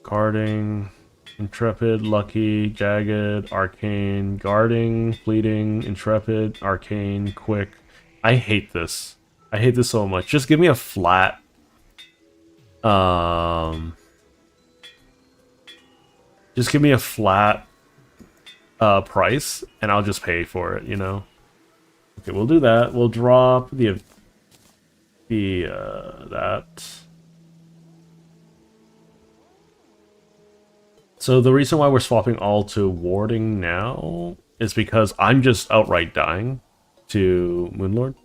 Guarding, intrepid, lucky, jagged, arcane, guarding, fleeting, intrepid, arcane, quick. I hate this. I hate this so much. Just give me a flat. Just give me a flat price, and I'll just pay for it, you know? Okay, we'll do that. We'll drop that. So the reason why we're swapping all to warding now is because I'm just outright dying to Moonlord.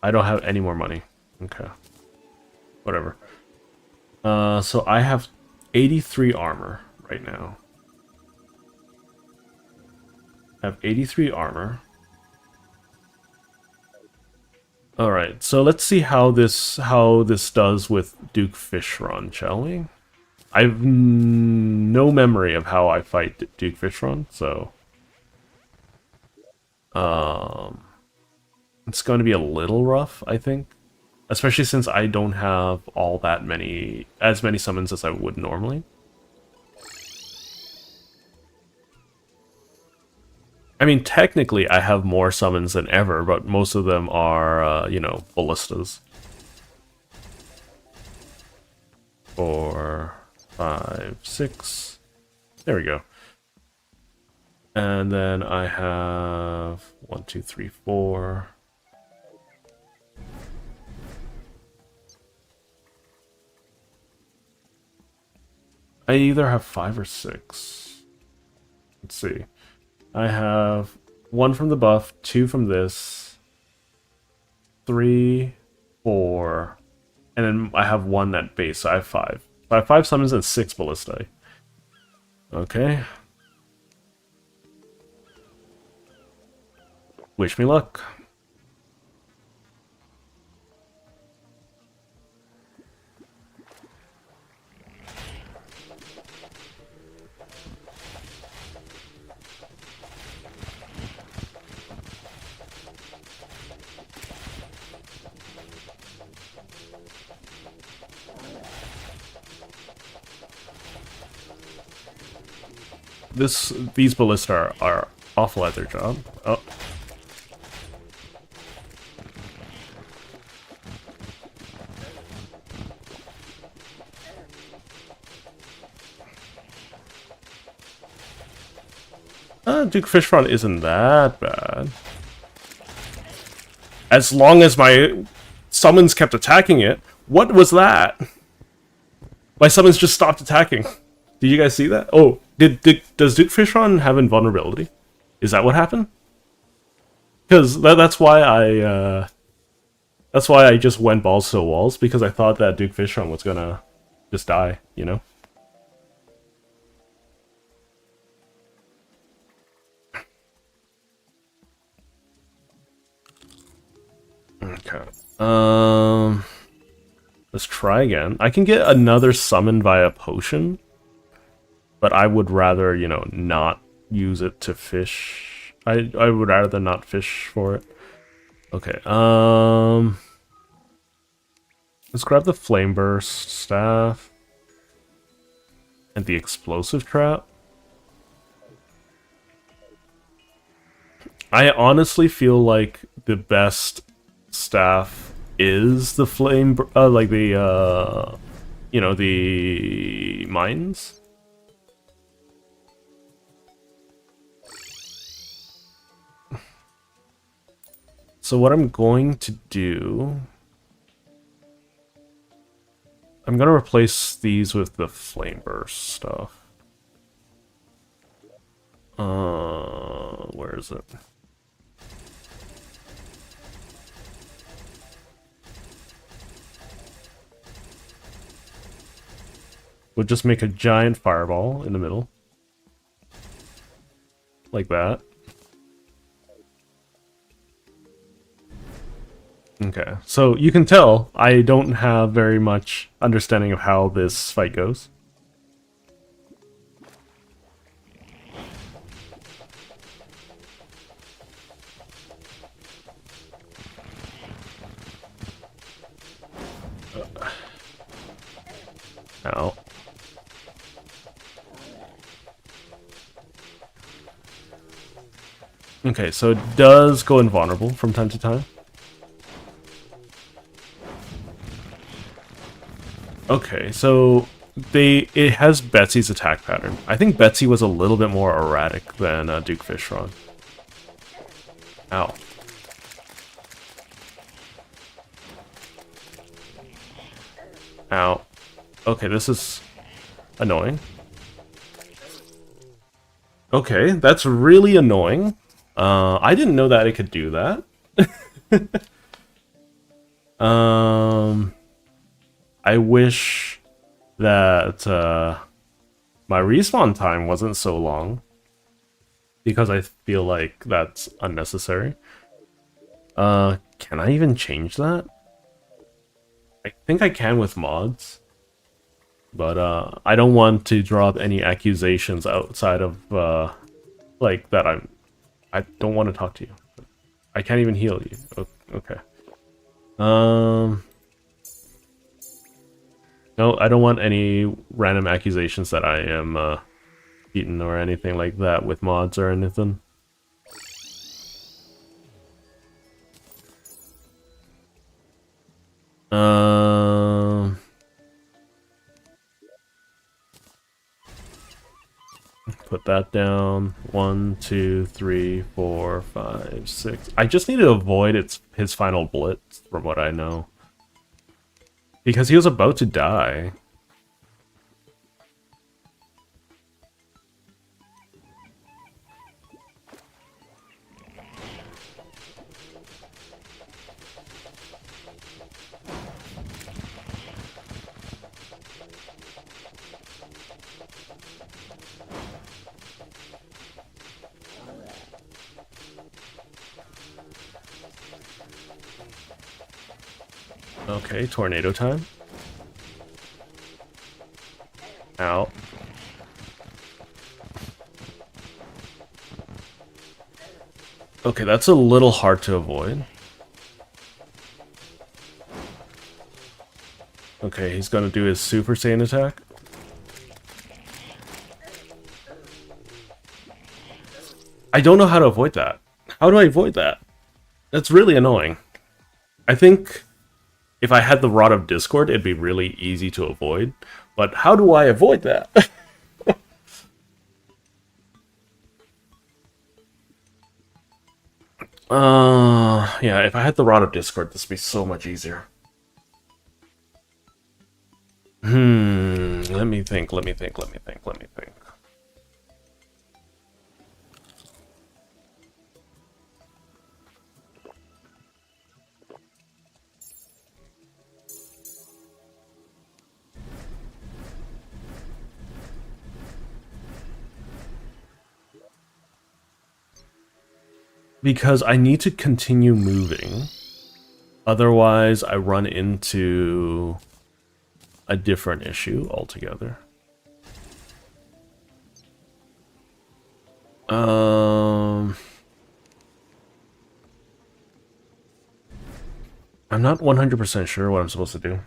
I don't have any more money. Okay. Whatever. So I have 83 armor right now. I have 83 armor. Alright, so let's see how this does with Duke Fishron, shall we? I have no memory of how I fight Duke Fishron, so... it's going to be a little rough, I think. Especially since I don't have as many summons as I would normally. I mean, technically I have more summons than ever, but most of them are, you know, ballistas. 4, 5, 6. There we go. And then I have 1, 2, 3, 4. I either have 5 or 6. Let's see. I have 1 from the buff, 2 from this, 3, 4, and then I have 1 at base, so I have 5. So I have 5 summons and 6 ballistae. Okay. Wish me luck. These ballista are awful at their job. Oh. Duke Fishron isn't that bad. As long as my summons kept attacking it. What was that? My summons just stopped attacking. Did you guys see that? Oh, does Duke Fishron have invulnerability? Is that what happened? Because that's why I just went balls to the walls, because I thought that Duke Fishron was gonna just die, you know? Okay. Let's try again. I can get another summon via potion, but I would rather, you know, not use it to fish. I would rather not fish for it. Okay. Let's grab the Flame Burst staff and the Explosive Trap. I honestly feel like the best staff is the flame, like the, you know, the mines. So what I'm going to do, I'm going to replace these with the Flame Burst stuff. Where is it? We'll just make a giant fireball in the middle. Like that. Okay, so you can tell I don't have very much understanding of how this fight goes. Ow. Okay, so it does go invulnerable from time to time. Okay, so it has Betsy's attack pattern. I think Betsy was a little bit more erratic than Duke Fishron. Ow. Ow. Okay, this is annoying. Okay, that's really annoying. I didn't know that it could do that. I wish that my respawn time wasn't so long, because I feel like that's unnecessary. Can I even change that? I think I can with mods, but I don't want to drop any accusations outside of like that. I don't want to talk to you. I can't even heal you. Okay. No, I don't want any random accusations that I am beaten or anything like that with mods or anything. Put that down. 1, 2, 3, 4, 5, 6. I just need to avoid his final blitz, from what I know. Because he was about to die. Okay, tornado time. Ow. Okay, that's a little hard to avoid. Okay, he's gonna do his Super Saiyan attack. I don't know how to avoid that. How do I avoid that? That's really annoying. I think if I had the Rod of Discord, it'd be really easy to avoid. But how do I avoid that? Yeah, if I had the Rod of Discord, this would be so much easier. Let me think, let me think, let me think, let me think. Because I need to continue moving. Otherwise, I run into a different issue altogether. I'm not 100% sure what I'm supposed to do.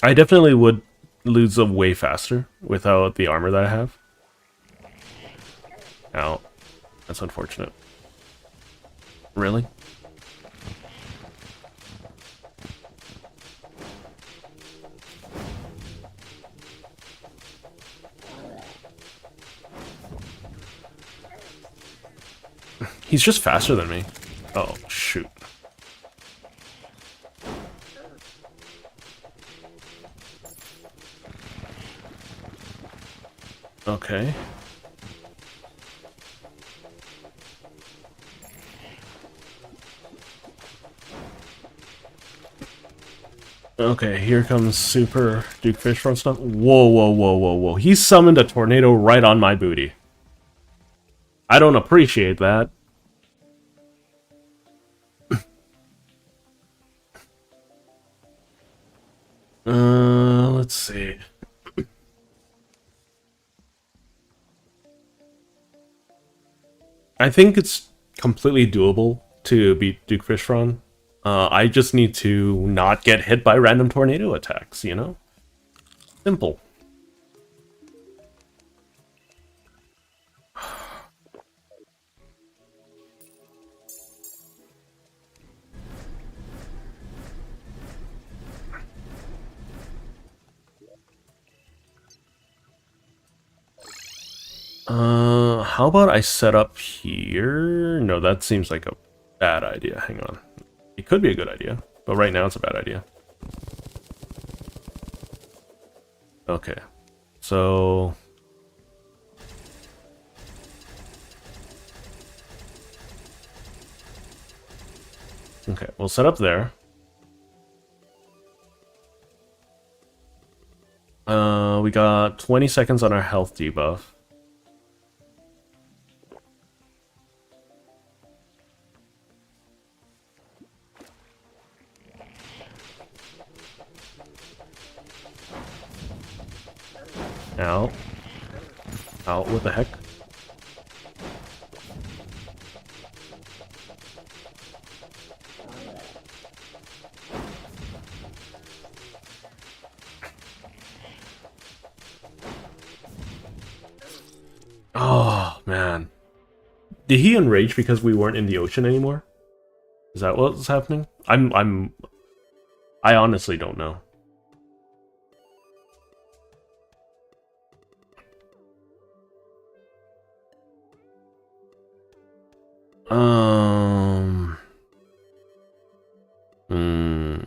I definitely would lose them way faster without the armor that I have. Ow. That's unfortunate. Really? He's just faster than me. Oh, shoot. Okay. Okay, here comes Super Duke Fish from stuff. Whoa, whoa, whoa, whoa, whoa. He summoned a tornado right on my booty. I don't appreciate that. Let's see. I think it's completely doable to beat Duke Fishron. I just need to not get hit by random tornado attacks, you know? Simple. How about I set up here? No, that seems like a bad idea. Hang on. It could be a good idea, but right now it's a bad idea. Okay. So... okay, we'll set up there. We got 20 seconds on our health debuff. Out. Out, what the heck? Oh, man. Did he enrage because we weren't in the ocean anymore? Is that what's happening? I honestly don't know. Hmm.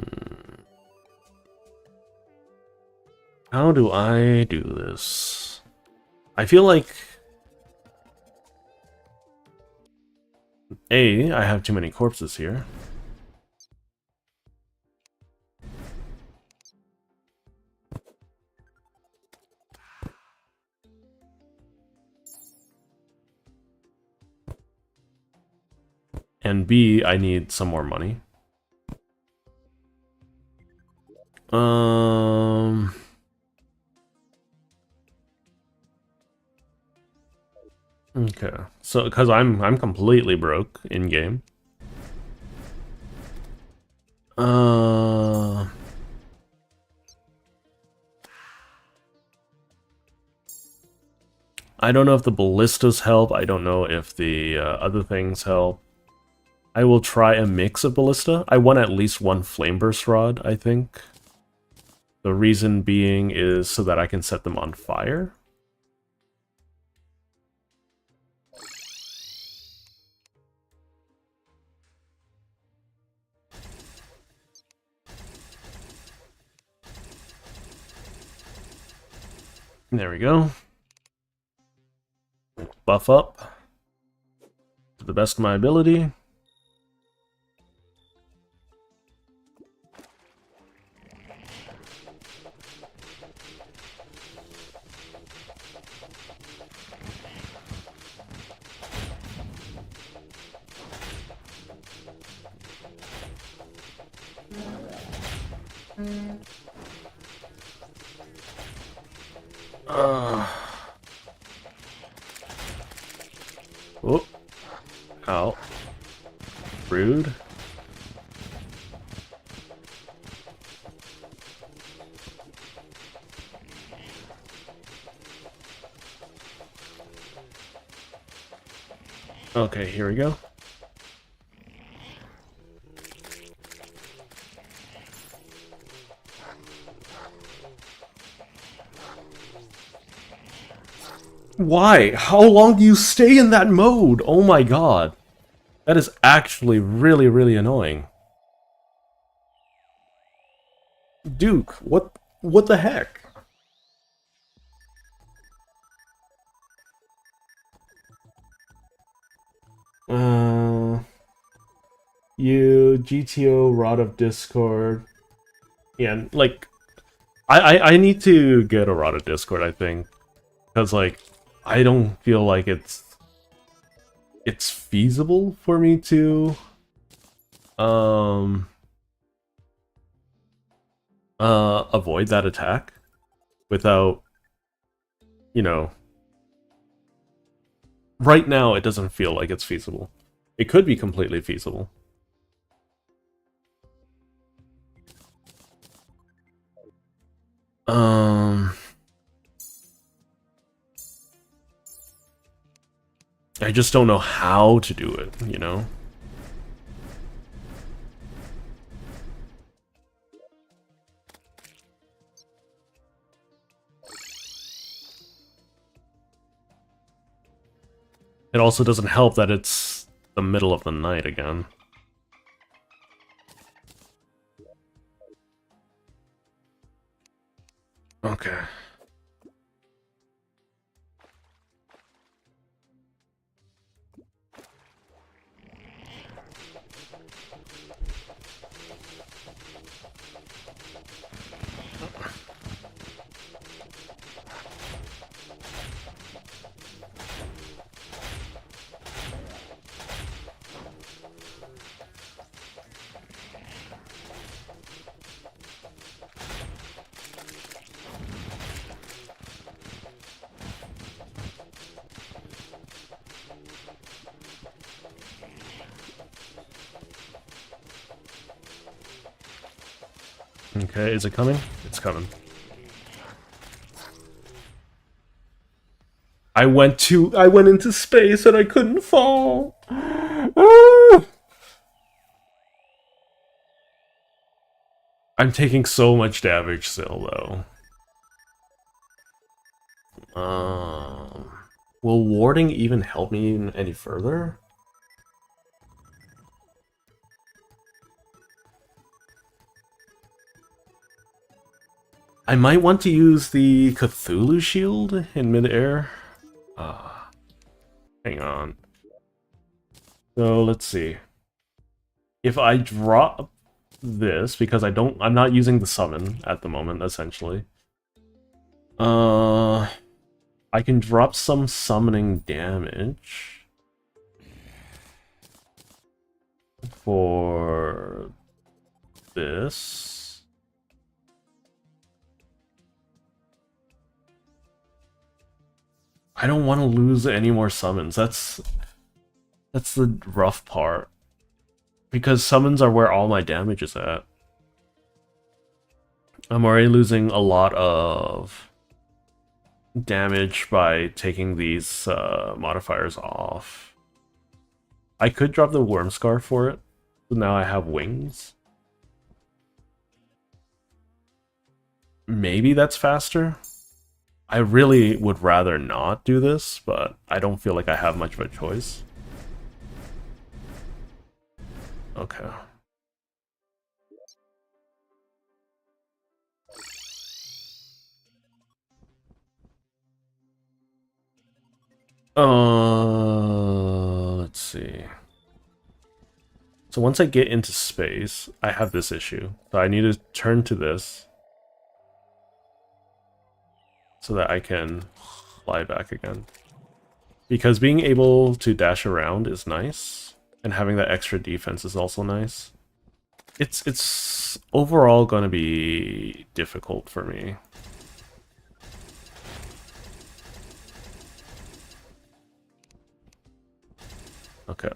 How do I do this? I feel like... A, I have too many corpses here. And B, I need some more money. Okay. So because I'm completely broke in game. I don't know if the ballistas help. I don't know if the other things help. I will try a mix of ballista. I want at least one flame burst rod, I think. The reason being is so that I can set them on fire. There we go. Buff up to the best of my ability. Oh. Ow. Rude. Okay, here we go. Why? How long do you stay in that mode? Oh my god. That is actually really, really annoying. Duke, what the heck? You GTO Rod of Discord. Yeah, like I need to get a Rod of Discord, I think. Because like I don't feel like it's feasible for me to avoid that attack without, you know, right now it doesn't feel like it's feasible. It could be completely feasible. I just don't know how to do it, you know? It also doesn't help that it's the middle of the night again. Okay. Okay, is it coming? It's coming. I went into space and I couldn't fall. I'm taking so much damage still, though. Will warding even help me any further? I might want to use the Cthulhu Shield in midair. Hang on. So let's see. If I drop this, because I'm not using the summon at the moment, essentially. I can drop some summoning damage. for this. I don't want to lose any more summons. That's the rough part. Because summons are where all my damage is at. I'm already losing a lot of damage by taking these modifiers off. I could drop the Worm Scar for it, so now I have wings. Maybe that's faster. I really would rather not do this, but I don't feel like I have much of a choice. Okay. Let's see. So once I get into space, I have this issue. So I need to turn to this so that I can fly back again. Because being able to dash around is nice, and having that extra defense is also nice. It's overall going to be difficult for me. Okay.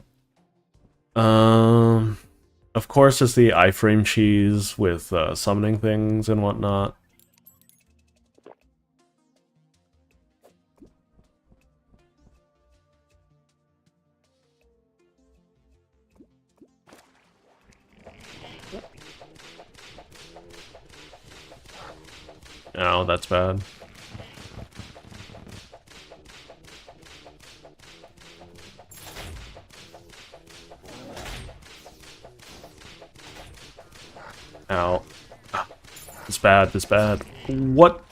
Of course, there's the iframe cheese with summoning things and whatnot. Ow, that's bad. Ow. It's bad, it's bad. What?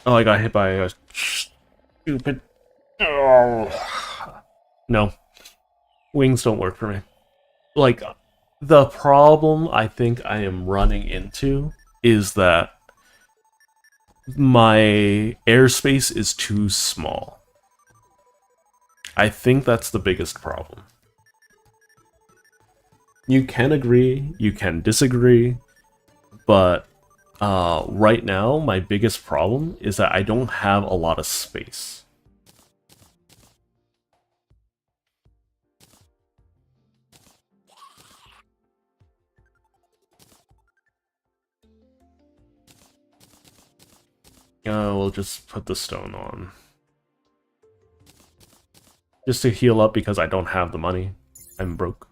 Oh, I got hit by a stupid... Oh. No. Wings don't work for me. Like, the problem I think I am running into is that my airspace is too small. I think that's the biggest problem. You can agree, you can disagree, but right now my biggest problem is that I don't have a lot of space. We'll just put the stone on. Just to heal up because I don't have the money. I'm broke.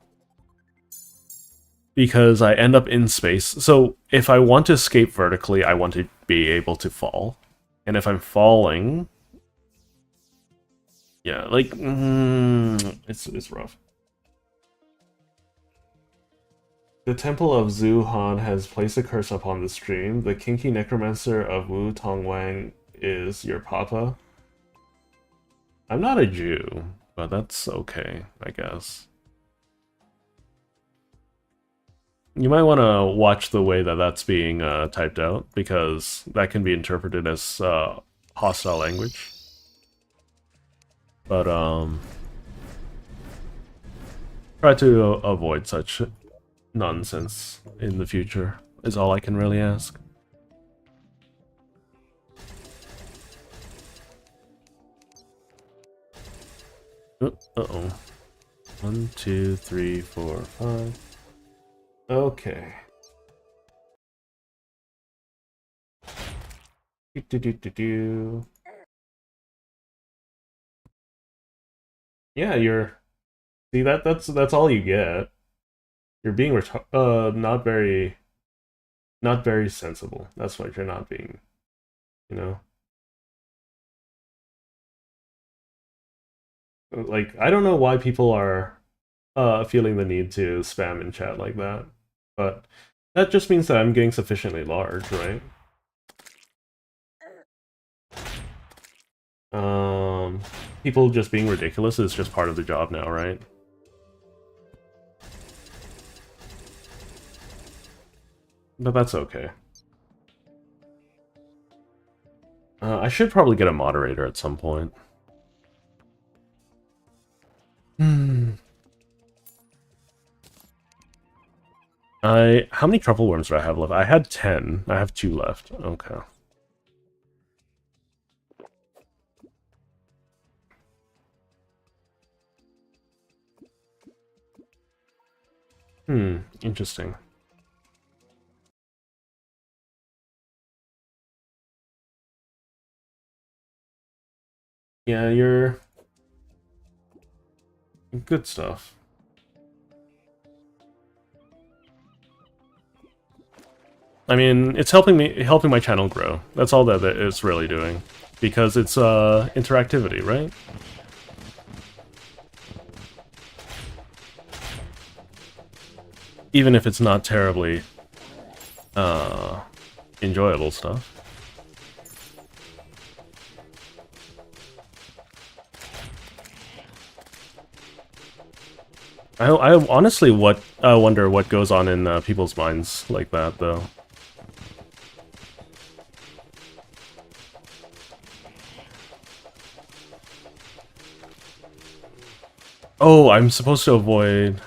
Because I end up in space. So if I want to escape vertically, I want to be able to fall. And if I'm falling... Yeah, like... it's rough. The Temple of Zhu Han has placed a curse upon the stream. The kinky necromancer of Wu Tongwang is your papa. I'm not a Jew, but that's okay, I guess. You might want to watch the way that that's being typed out, because that can be interpreted as hostile language. But, try to avoid such nonsense in the future, is all I can really ask. Uh-oh. 1, 2, 3, 4, 5. Okay. Yeah, you're... See, that's all you get. You're being not very sensible. That's what you're not being, you know? Like, I don't know why people are feeling the need to spam in chat like that, but that just means that I'm getting sufficiently large, right? People just being ridiculous is just part of the job now, right? But that's okay. I should probably get a moderator at some point. How many truffle worms do I have left? I had 10. I have 2 left. Okay. Interesting. Yeah, you're good stuff. I mean, it's helping my channel grow. That's all that it's really doing, because it's interactivity, right? Even if it's not terribly enjoyable stuff. I honestly wonder what goes on in people's minds like that, though. Oh, I'm supposed to avoid...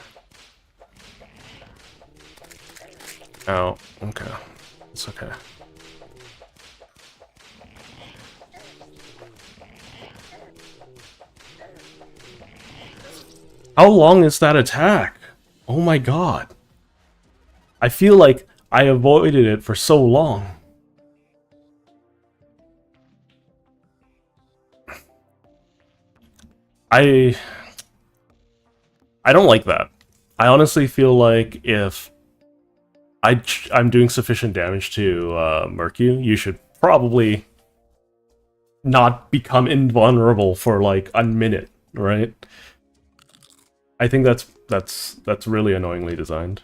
Ow. Okay. It's okay. How long is that attack? Oh my god. I feel like I avoided it for so long. I don't like that. I honestly feel like if I'm doing sufficient damage to murk you, you should probably not become invulnerable for like a minute, right? I think that's really annoyingly designed.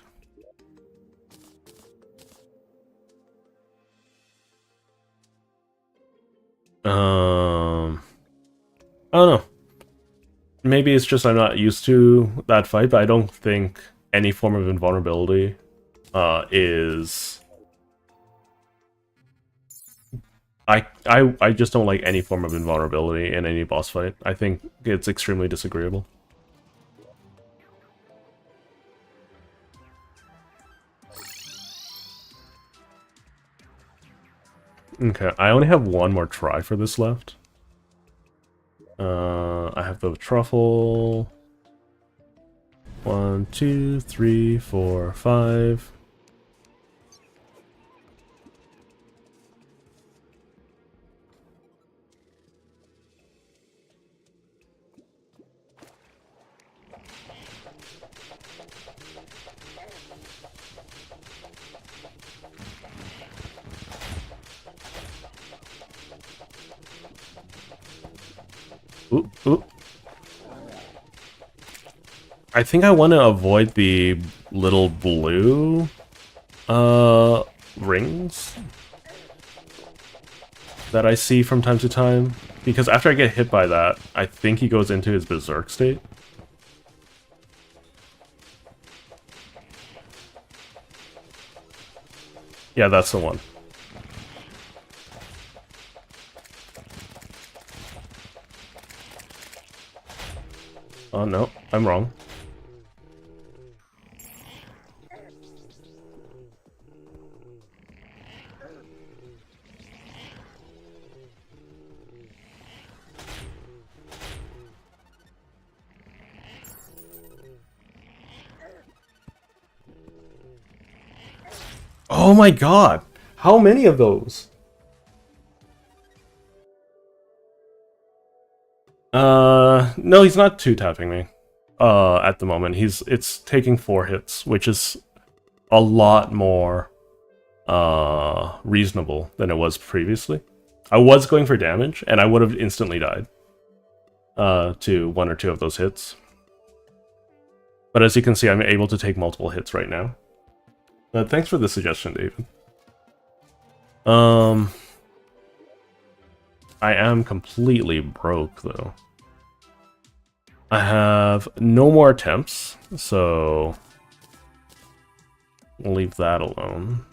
I don't know. Maybe it's just I'm not used to that fight, but I don't think any form of invulnerability is... I just don't like any form of invulnerability in any boss fight. I think it's extremely disagreeable. Okay, I only have one more try for this left. I have the truffle. 1, 2, 3, 4, 5. Ooh, ooh. I think I want to avoid the little blue rings that I see from time to time, because after I get hit by that, I think he goes into his berserk state. Yeah, that's the one. Oh no, I'm wrong. Oh my god! How many of those? No, he's not two-tapping me. At the moment. It's taking 4 hits, which is a lot more, reasonable than it was previously. I was going for damage, and I would have instantly died, to 1 or 2 of those hits. But as you can see, I'm able to take multiple hits right now. Thanks for the suggestion, David. I am completely broke, though. I have no more attempts, so we'll leave that alone.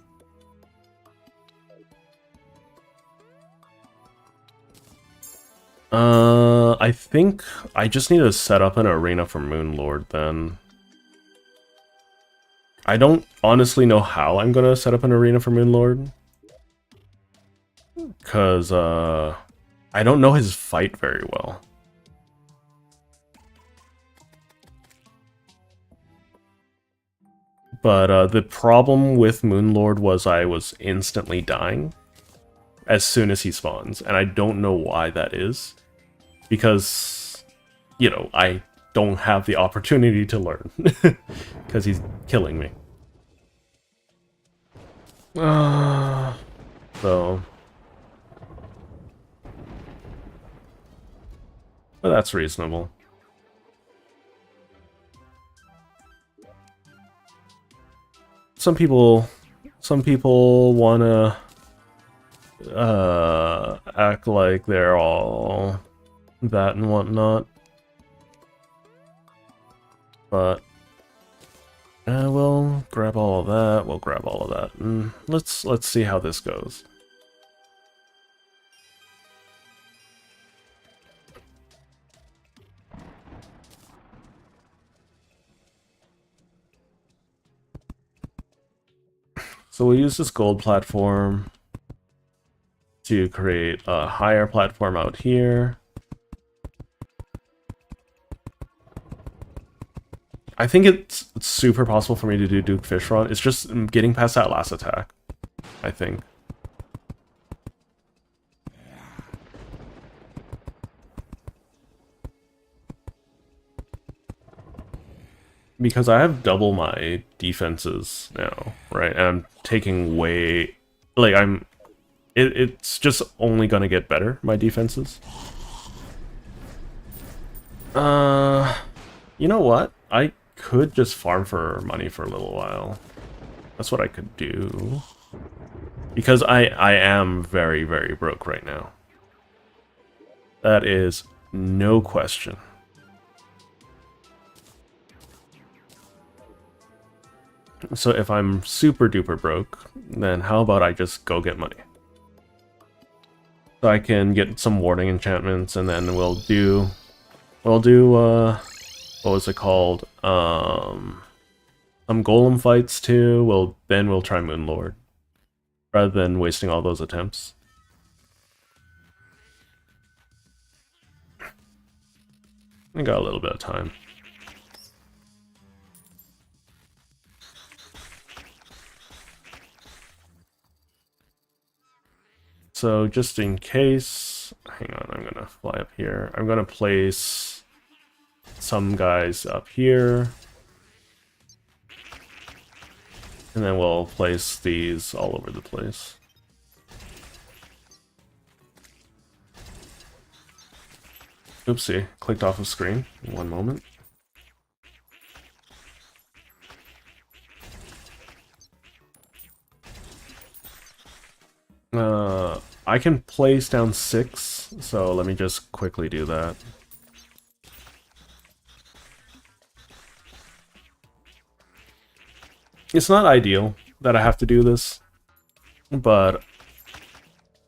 I think I just need to set up an arena for Moonlord then. I don't honestly know how I'm gonna set up an arena for Moonlord. Because, I don't know his fight very well. But the problem with Moonlord was I was instantly dying as soon as he spawns, and I don't know why that is. Because, you know, I don't have the opportunity to learn. Because he's killing me. So... But that's reasonable. Some people wanna act like they're all that and whatnot, but we'll grab all of that. We'll grab all of that, and let's see how this goes. So we'll use this gold platform to create a higher platform out here. I think it's super possible for me to do Duke Fishron. It's just getting past that last attack, I think. Because I have double my defenses now, right? And I'm taking way... Like, it's just only gonna get better, my defenses. You know what? I could just farm for money for a little while. That's what I could do. Because I am very, very broke right now. That is no question. So if I'm super duper broke, then how about I just go get money? So I can get some warding enchantments, and then we'll do what was it called? Some golem fights too. Then we'll try Moonlord, rather than wasting all those attempts. I got a little bit of time. So just in case, hang on, I'm gonna fly up here. I'm gonna place some guys up here. And then we'll place these all over the place. Oopsie, clicked off of screen. One moment. I can place down 6, so let me just quickly do that. It's not ideal that I have to do this, but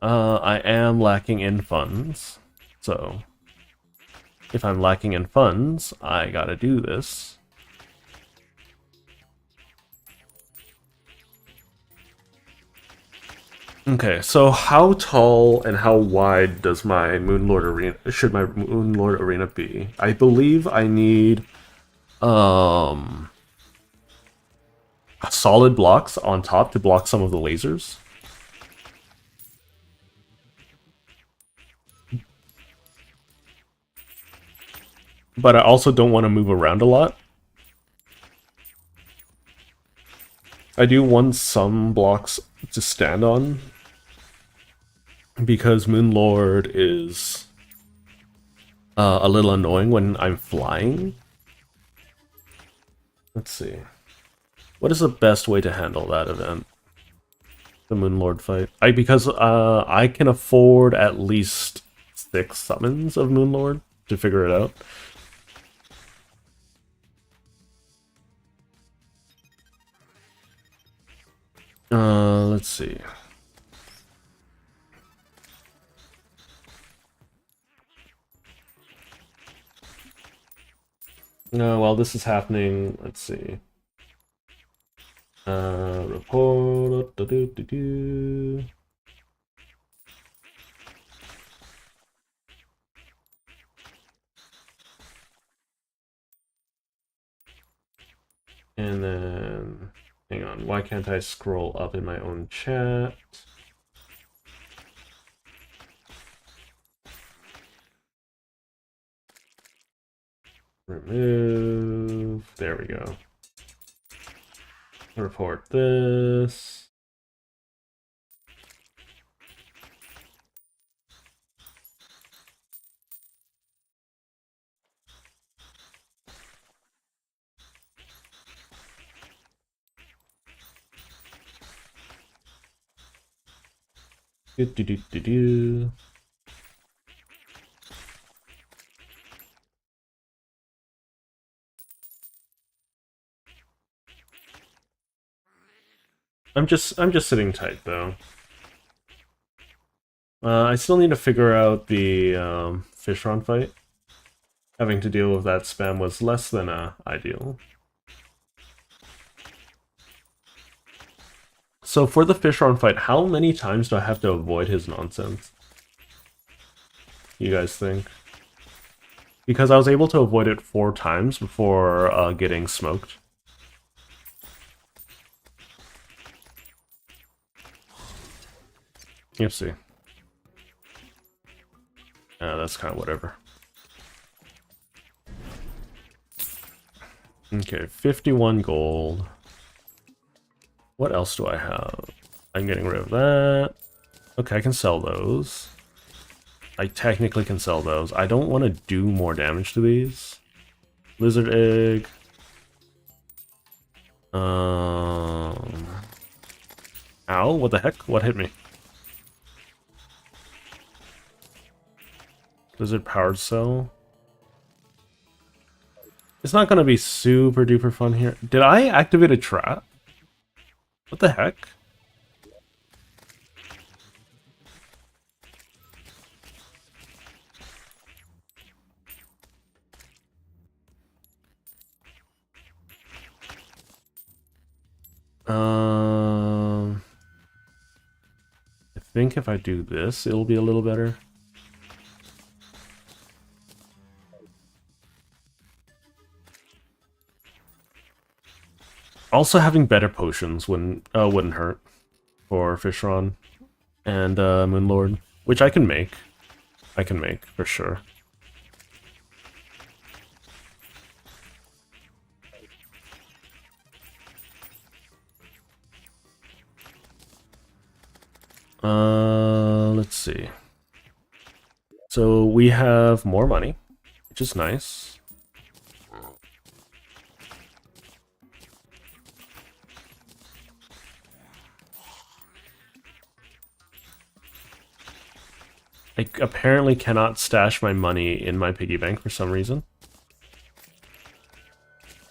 I am lacking in funds, so if I'm lacking in funds, I gotta do this. Okay, so how tall and how wide does my Moonlord Arena should my Moonlord Arena be? I believe I need solid blocks on top to block some of the lasers. But I also don't want to move around a lot. I do want some blocks to stand on, because Moonlord is a little annoying when I'm flying. Let's see. What is the best way to handle that event? The Moonlord fight. Because I can afford at least 6 summons of Moonlord to figure it out. Let's see. No, while this is happening, let's see. Report. Do. And then, hang on, why can't I scroll up in my own chat? Remove, there we go. Report this. Do. I'm just sitting tight though. I still need to figure out the Fishron fight. Having to deal with that spam was less than ideal. So for the Fishron fight, how many times do I have to avoid his nonsense? You guys think? Because I was able to avoid it 4 times before getting smoked. You see. That's kind of whatever. Okay, 51 gold. What else do I have? I'm getting rid of that. Okay, I can sell those. I technically can sell those. I don't want to do more damage to these. Lizard egg. Ow, what the heck? What hit me? Lizard powered cell. It's not going to be super duper fun here. Did I activate a trap? What the heck? I think if I do this, it'll be a little better. Also, having better potions wouldn't hurt for Fishron and Moonlord, which I can make. I can make for sure. Let's see. So we have more money, which is nice. I apparently cannot stash my money in my piggy bank for some reason.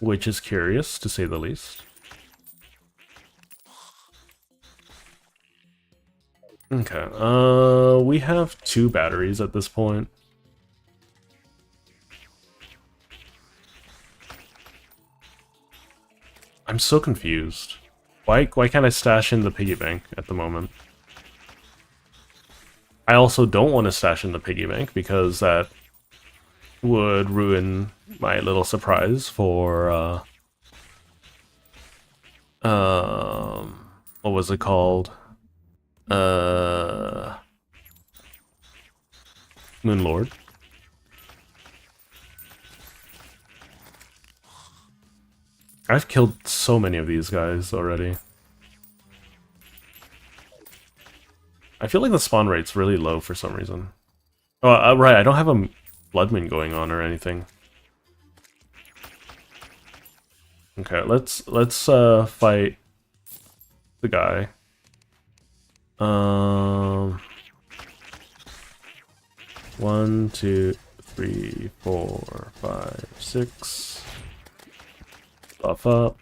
Which is curious, to say the least. Okay, we have 2 batteries at this point. I'm so confused. Why can't I stash in the piggy bank at the moment? I also don't want to stash in the piggy bank because that would ruin my little surprise for what was it called? Moonlord. I've killed so many of these guys already. I feel like the spawn rate's really low for some reason. Oh, right, I don't have a Bloodmoon going on or anything. Okay, let's fight the guy. 1, 2, 3, 4, 5, 6. Buff up.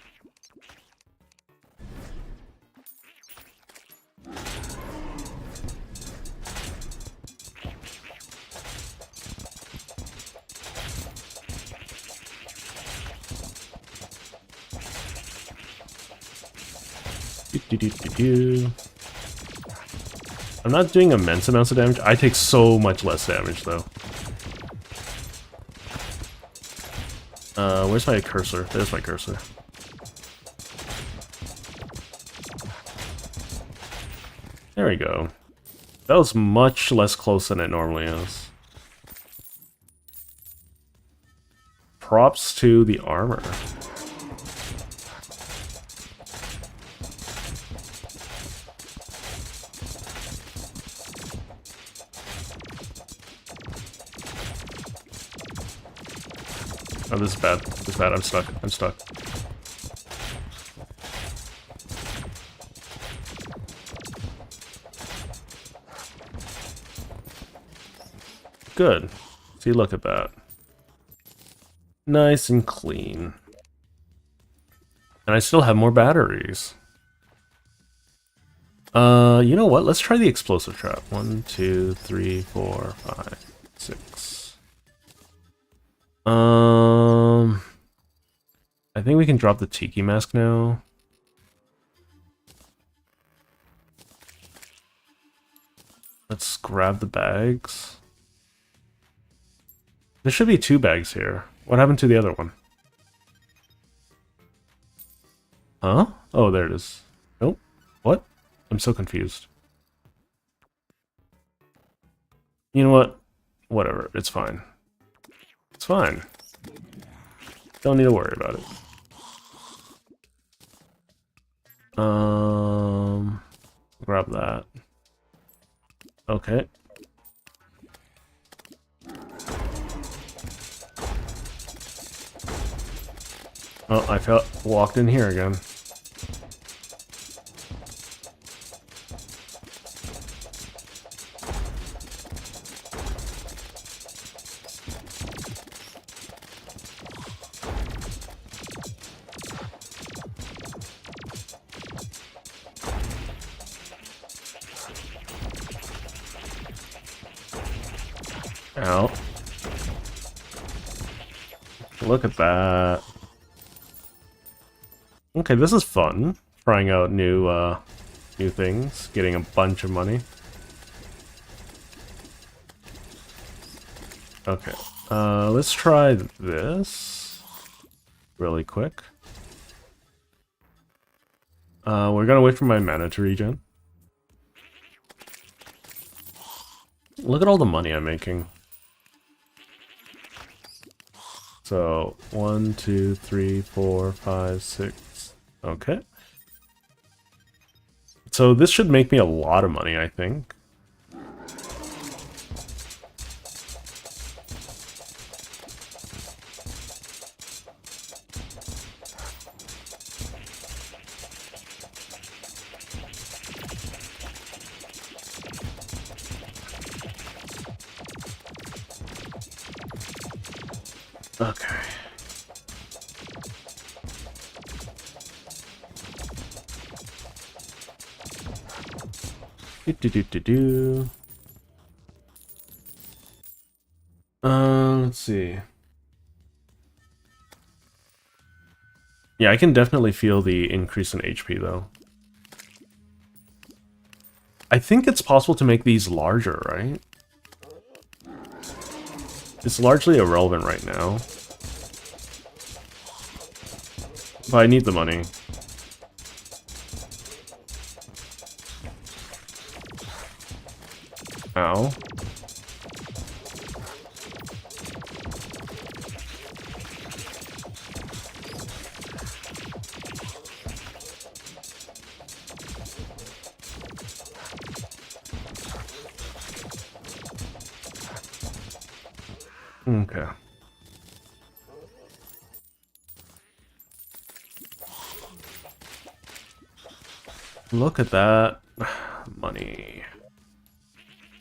I'm not doing immense amounts of damage. I take so much less damage, though. Where's my cursor? There's my cursor. There we go. That was much less close than it normally is. Props to the armor. Oh, this is bad. This is bad. I'm stuck. I'm stuck. Good. See, look at that. Nice and clean. And I still have more batteries. You know what? Let's try the explosive trap. 1, 2, 3, 4, 5, 6. I think we can drop the Tiki Mask now. Let's grab the bags. There should be 2 bags here. What happened to the other one? Huh? Oh, there it is. Nope. What? I'm so confused. You know what? Whatever. It's fine. It's fine. Don't need to worry about it. Grab that. Okay. Oh, I walked in here again. Ow. Look at that. Okay, this is fun. Trying out new things, getting a bunch of money. Okay, let's try this really quick. We're gonna wait for my mana to regen. Look at all the money I'm making. So, 1, 2, 3, 4, 5, 6. Okay. So this should make me a lot of money, I think. Okay. Do. Let's see. Yeah, I can definitely feel the increase in HP though. I think it's possible to make these larger, right? It's largely irrelevant right now. But I need the money. Ow. Okay. Look at that. Money.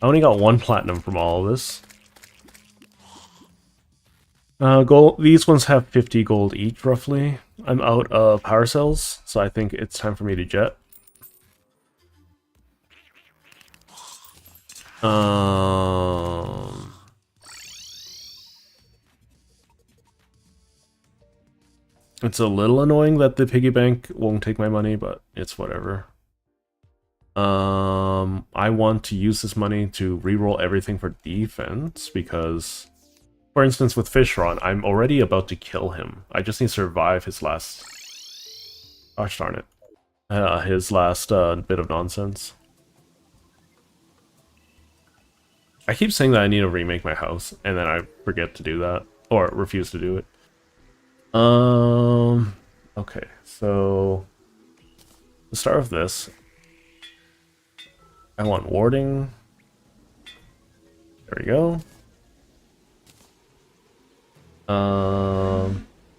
I only got 1 platinum from all of this. Gold. These ones have 50 gold each, roughly. I'm out of power cells, so I think it's time for me to jet. It's a little annoying that the piggy bank won't take my money, but it's whatever. I want to use this money to reroll everything for defense because, for instance, with Fishron, I'm already about to kill him. I just need to survive his last... Gosh darn it. His last bit of nonsense. I keep saying that I need to remake my house, and then I forget to do that, or refuse to do it. Okay, so let's start with this. I want warding. There we go.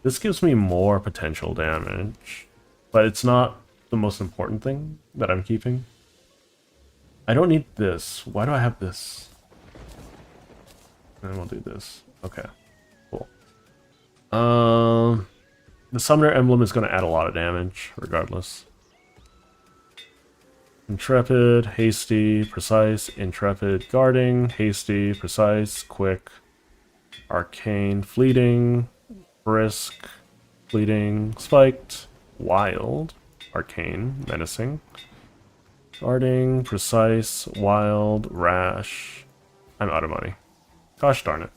This gives me more potential damage, but it's not the most important thing that I'm keeping. I don't need this. Why do I have this? And we'll do this. Okay, cool. The Summoner Emblem is going to add a lot of damage, regardless. Intrepid, Hasty, Precise, Intrepid, Guarding, Hasty, Precise, Quick, Arcane, Fleeting, Brisk, Fleeting, Spiked, Wild, Arcane, Menacing, Guarding, Precise, Wild, Rash. I'm out of money. Gosh darn it.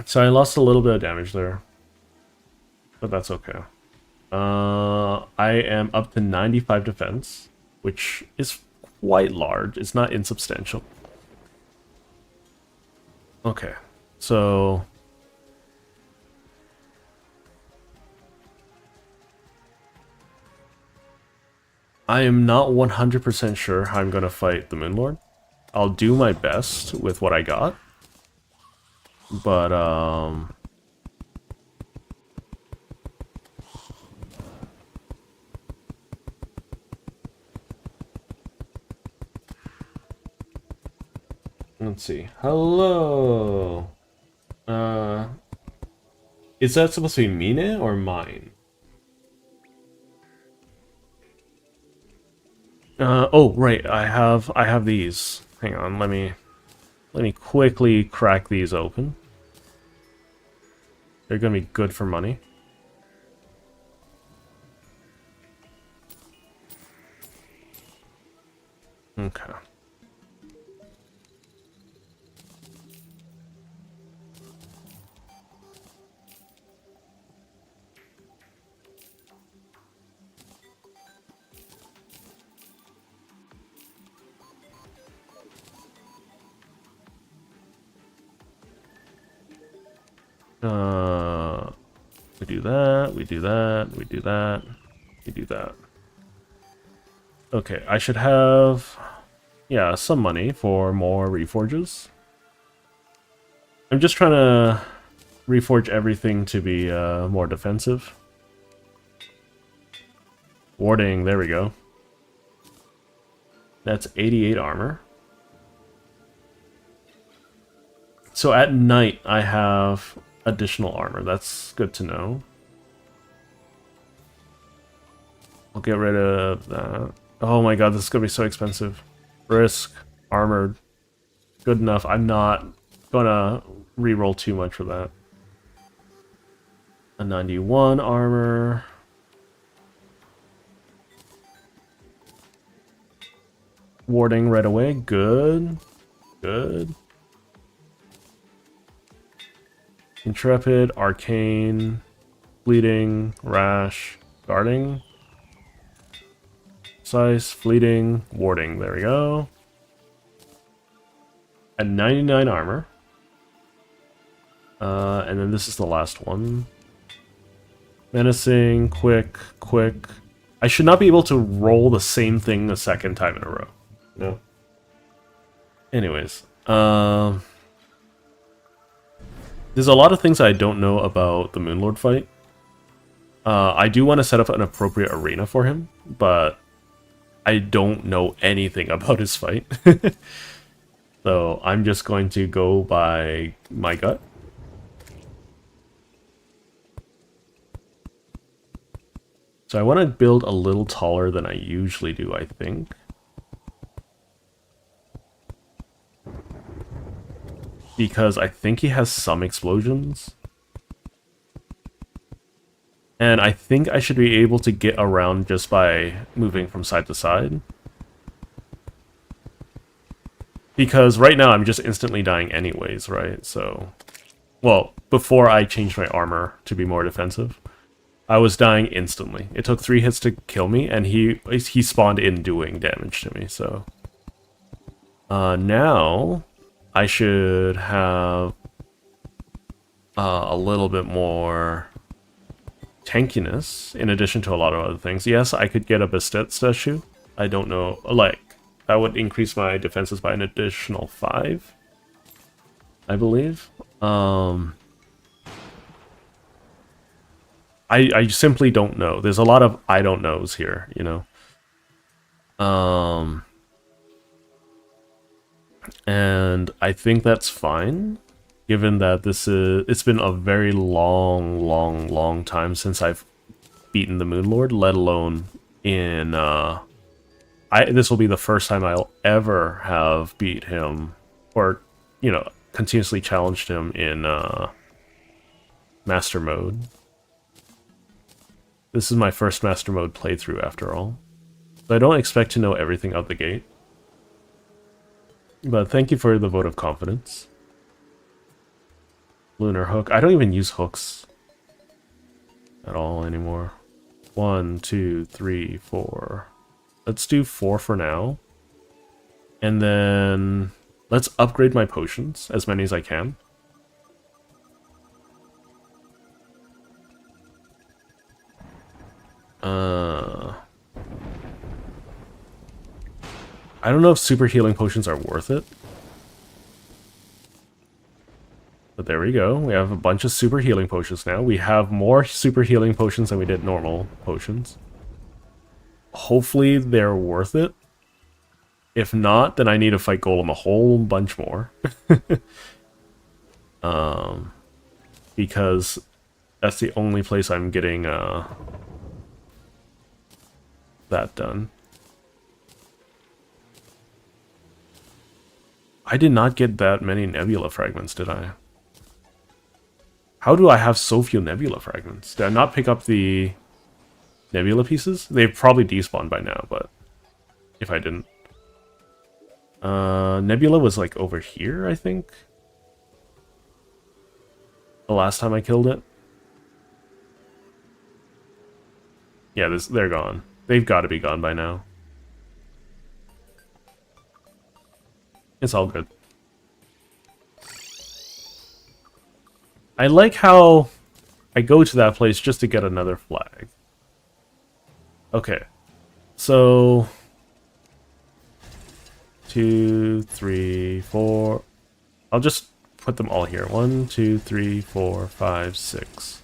So I lost a little bit of damage there, but that's okay. I am up to 95 defense, which is quite large. It's not insubstantial. Okay, so... I am not 100% sure how I'm going to fight the Moonlord. I'll do my best with what I got. But, let's see. Hello! Is that supposed to be Mine or mine? Oh, right, I have these. Hang on, let me quickly crack these open. They're gonna be good for money. Okay. We do that, we do that, we do that, we do that. Okay, I should have, yeah, some money for more reforges. I'm just trying to reforge everything to be more defensive. Warding, there we go. That's 88 armor. So at night, I have additional armor. That's good to know. I'll get rid of that. Oh my god, this is gonna be so expensive. Brisk, armored. Good enough. I'm not gonna reroll too much for that. A 91 armor. Warding right away. Good. Good. Intrepid, Arcane, Fleeting, Rash, Guarding, Size, Fleeting, Warding. There we go. At 99 armor. And then this is the last one. Menacing, Quick, Quick. I should not be able to roll the same thing a second time in a row. No. Anyways, there's a lot of things I don't know about the Moonlord fight. I do want to set up an appropriate arena for him, but I don't know anything about his fight. So I'm just going to go by my gut. So I want to build a little taller than I usually do, I think. Because I think he has some explosions. And I think I should be able to get around just by moving from side to side. Because right now I'm just instantly dying anyways, right? So, well, before I changed my armor to be more defensive, I was dying instantly. It took 3 hits to kill me, and he spawned in doing damage to me, so... now, I should have a little bit more tankiness, in addition to a lot of other things. Yes, I could get a Bastet statue. I don't know, like, that would increase my defenses by an additional 5, I believe. I simply don't know. There's a lot of I don't knows here, you know. And I think that's fine, given that it's been a very long time since I've beaten the Moon Lord, let alone in this will be the first time I'll ever have beat him, or, you know, continuously challenged him in Master Mode. This is my first Master Mode playthrough, after all. So I don't expect to know everything out the gate. But thank you for the vote of confidence. Lunar Hook. I don't even use hooks at all anymore. 1, 2, 3, 4. Let's do 4 for now. And then let's upgrade my potions, as many as I can. I don't know if super healing potions are worth it. But there we go. We have a bunch of super healing potions now. We have more super healing potions than we did normal potions. Hopefully they're worth it. If not, then I need to fight Golem a whole bunch more. Because that's the only place I'm getting that done. I did not get that many nebula fragments, did I? How do I have so few nebula fragments? Did I not pick up the nebula pieces? They've probably despawned by now, but if I didn't. Nebula was like over here, I think. The last time I killed it. Yeah, they're gone. They've got to be gone by now. It's all good. I like how I go to that place just to get another flag. Okay. So 2, 3, 4. I'll just put them all here. 1, 2, 3, 4, 5, 6.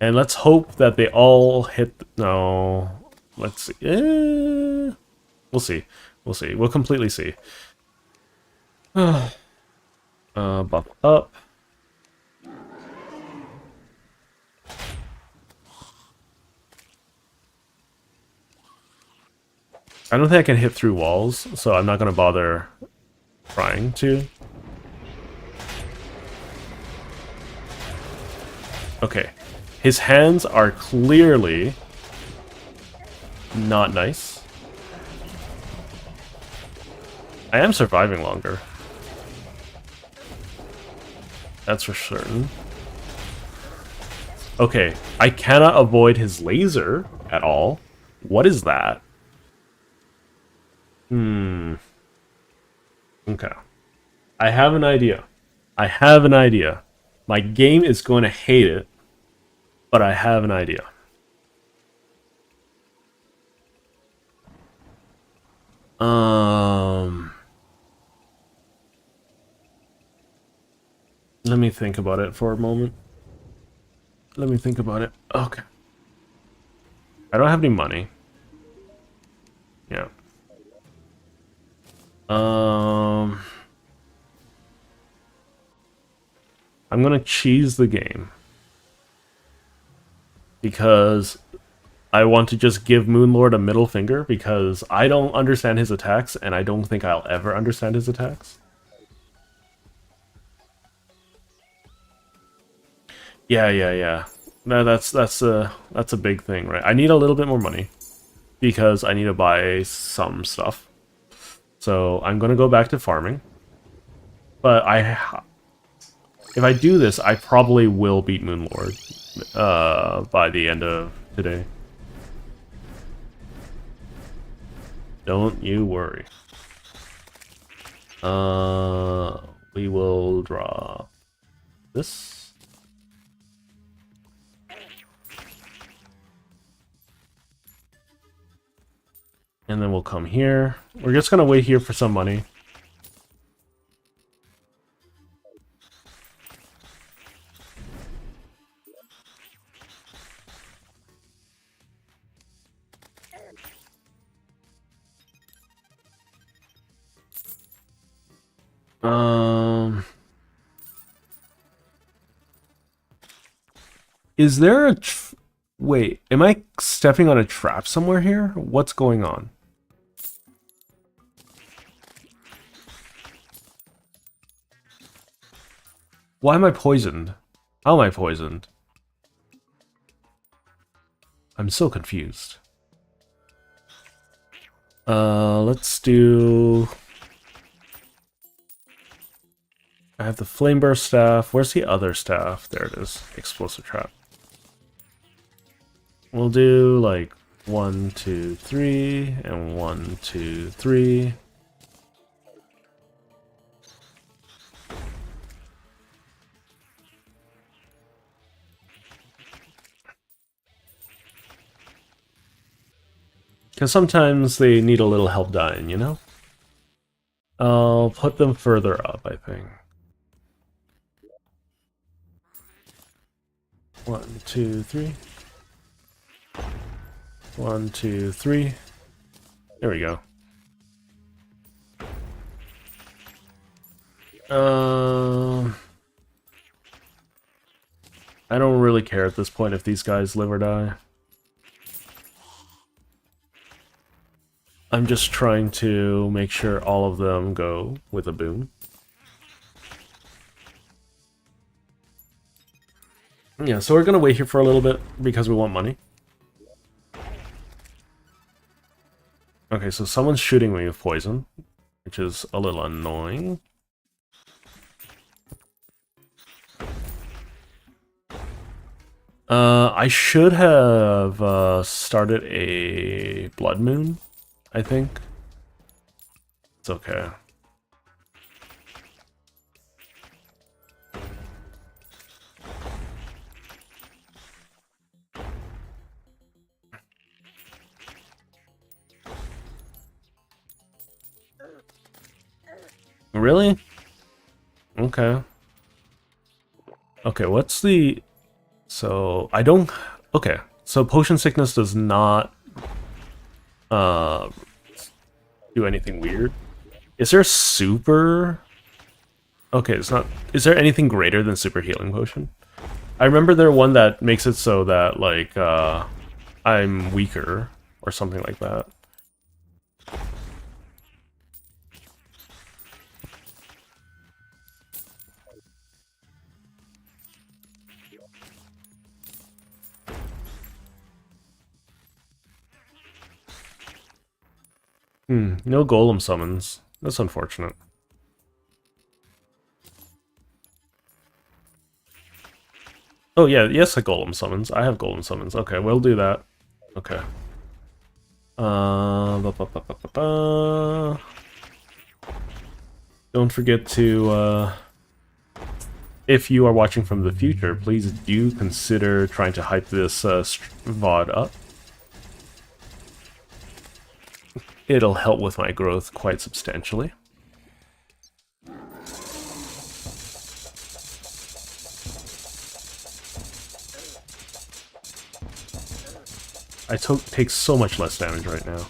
And let's hope that they all hit... No. Let's see. We'll see. We'll see. We'll completely see. Buff up. I don't think I can hit through walls, so I'm not going to bother trying to. Okay. His hands are clearly not nice. I am surviving longer. That's for certain. Okay, I cannot avoid his laser at all. What is that? Okay. I have an idea. I have an idea. My game is going to hate it, but I have an idea. Let me think about it for a moment. Let me think about it. Okay. I don't have any money. Yeah. I'm gonna cheese the game. Because I want to just give Moonlord a middle finger, because I don't understand his attacks, and I don't think I'll ever understand his attacks. Yeah. That's a big thing, right? I need a little bit more money because I need to buy some stuff. So I'm gonna go back to farming. But if I do this, I probably will beat Moonlord by the end of today. Don't you worry. We will draw this. And then we'll come here. We're just gonna wait here for some money. Is there a... Wait, am I stepping on a trap somewhere here? What's going on? Why am I poisoned? How am I poisoned? I'm so confused. Let's do... I have the Flame Burst staff. Where's the other staff? There it is. Explosive Trap. We'll do like 1, 2, 3, and 1, 2, 3. Because sometimes they need a little help dying, you know? I'll put them further up, I think. 1, 2, 3. 1, 2, 3. There we go. I don't really care at this point if these guys live or die. I'm just trying to make sure all of them go with a boom. Yeah, so we're gonna wait here for a little bit because we want money. Okay, so someone's shooting me with poison, which is a little annoying. I should have started a Blood Moon, I think. It's okay. Really? Okay. Okay, what's the... So, I don't... Okay, so Potion Sickness does not do anything weird. Is there super... Okay, it's not... Is there anything greater than Super Healing Potion? I remember there one that makes it so that, like, I'm weaker, or something like that. No golem summons. That's unfortunate. Oh yeah, yes, a golem summons. I have golem summons. Okay, we'll do that. Okay. Don't forget to, if you are watching from the future, please do consider trying to hype this VOD up. It'll help with my growth quite substantially. I take so much less damage right now.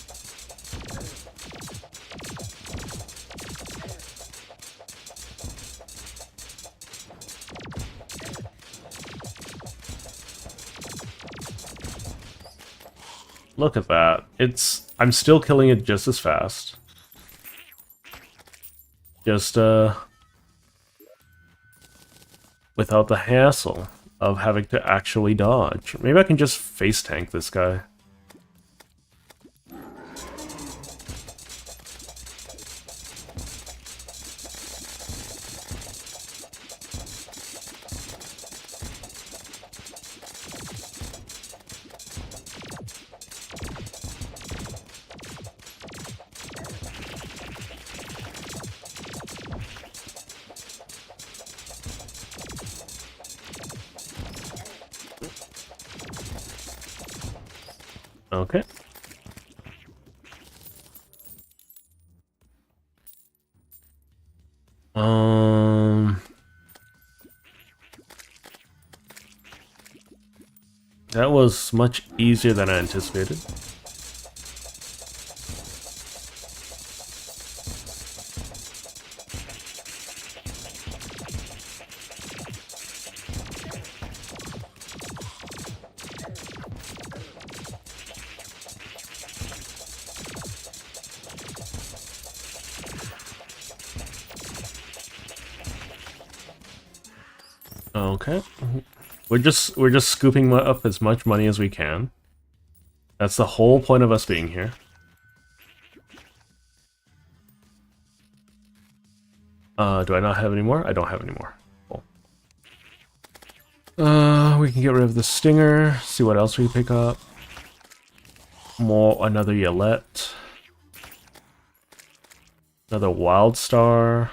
Look at that. I'm still killing it just as fast. Just, without the hassle. of having to actually dodge. Maybe I can just face tank this guy. Okay. That was much easier than I anticipated. Okay. We're just scooping up as much money as we can. That's the whole point of us being here. Do I not have any more? I don't have any more. Cool. We can get rid of the stinger, see what else we can pick up. Another Yellette. Another Wild Star.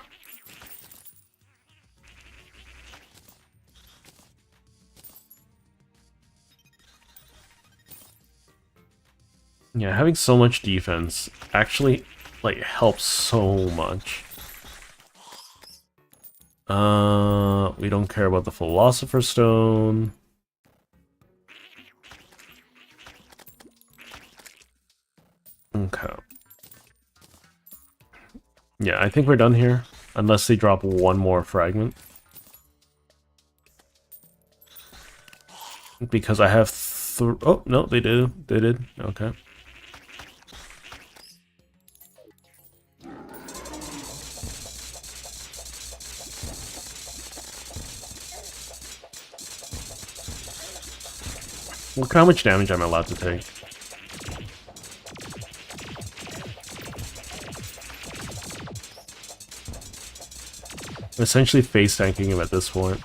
Yeah, having so much defense actually, like, helps so much. We don't care about the Philosopher's Stone. Okay. Yeah, I think we're done here. Unless they drop one more fragment. Because I have oh, no, they did. They did. Okay. Look how much damage I'm allowed to take. I'm essentially face tanking him at this point.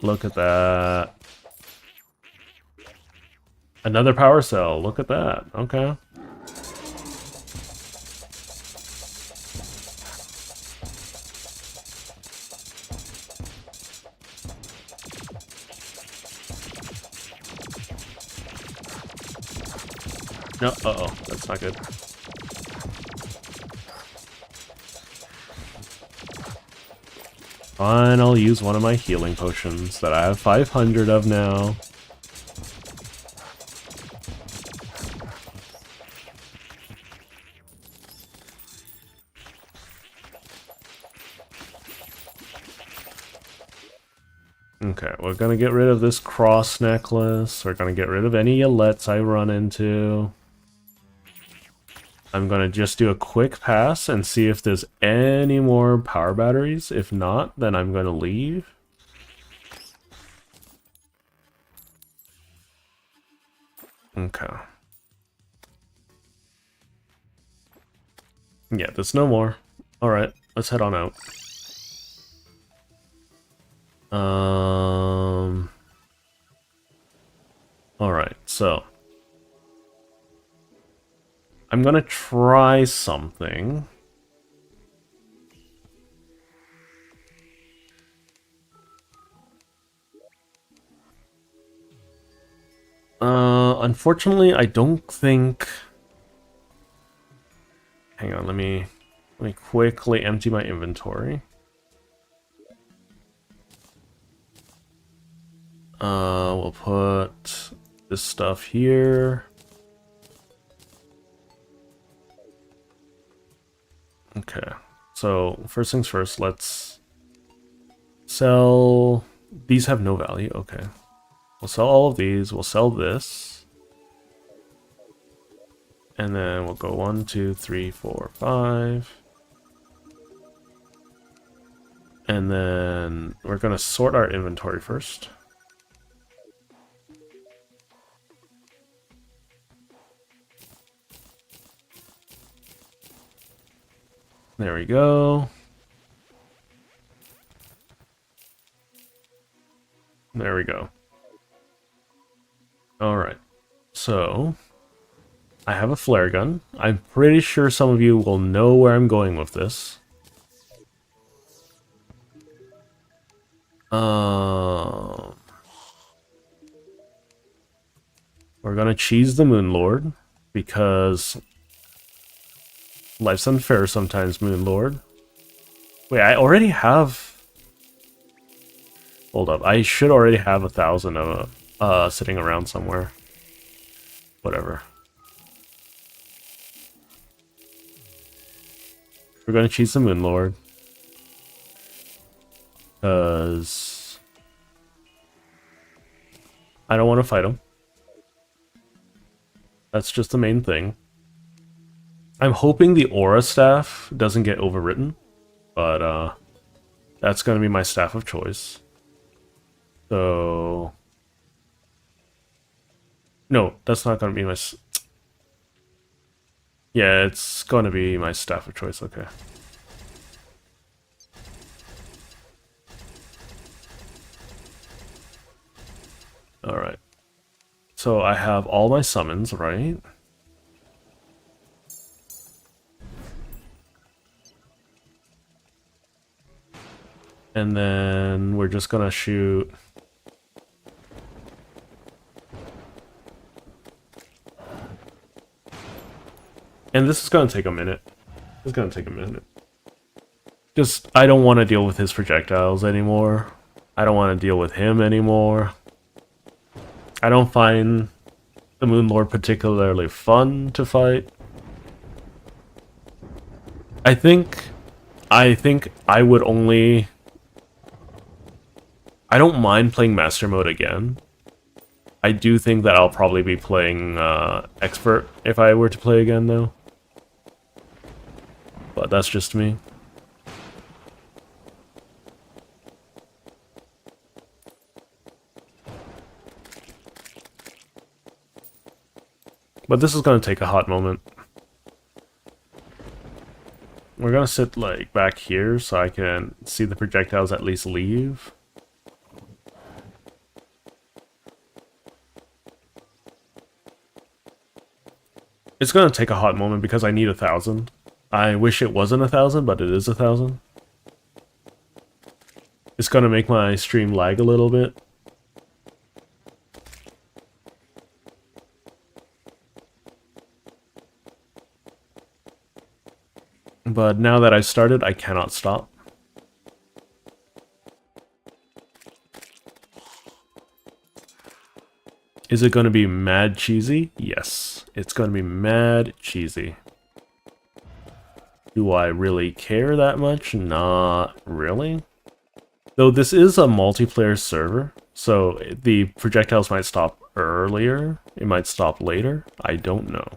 Look at that. Another power cell. Look at that. Okay. No, uh-oh, that's not good. Fine, I'll use one of my healing potions that I have 500 of now. Okay, we're gonna get rid of this cross necklace. We're gonna get rid of any Yellettes I run into. I'm gonna just do a quick pass and see if there's any more power batteries. If not, then I'm gonna leave. Okay. Yeah, there's no more. Alright, let's head on out. Alright, so I'm gonna try something. Unfortunately, I don't think... Hang on, let me quickly empty my inventory. We'll put this stuff here. Okay, so first things first, let's sell... These have no value, okay. We'll sell all of these, we'll sell this. And then we'll go 1, 2, 3, 4, 5. And then we're going to sort our inventory first. There we go. There we go. Alright. So, I have a flare gun. I'm pretty sure some of you will know where I'm going with this. We're gonna cheese the Moon Lord, because life's unfair sometimes, Moon Lord. Wait, I already have... Hold up, I should already have 1,000 of sitting around somewhere. Whatever. We're gonna cheese the Moon Lord. Because I don't want to fight him. That's just the main thing. I'm hoping the Aura Staff doesn't get overwritten, but that's going to be my staff of choice. So... No, that's not going to be my... Yeah, it's going to be my staff of choice, okay. Alright. So I have all my summons, right? And then we're just gonna shoot... And this is gonna take a minute. It's gonna take a minute. Just, I don't want to deal with his projectiles anymore. I don't want to deal with him anymore. I don't find the Moon Lord particularly fun to fight. I think I would only... I don't mind playing Master Mode again. I do think that I'll probably be playing Expert if I were to play again, though. But that's just me. But this is going to take a hot moment. We're going to sit, like, back here so I can see the projectiles at least leave. It's going to take a hot moment because I need 1,000. I wish it wasn't 1,000, but it is 1,000. It's going to make my stream lag a little bit. But now that I've started, I cannot stop. Is it going to be mad cheesy? Yes, it's going to be mad cheesy. Do I really care that much? Not really. Though this is a multiplayer server, so the projectiles might stop earlier, it might stop later, I don't know.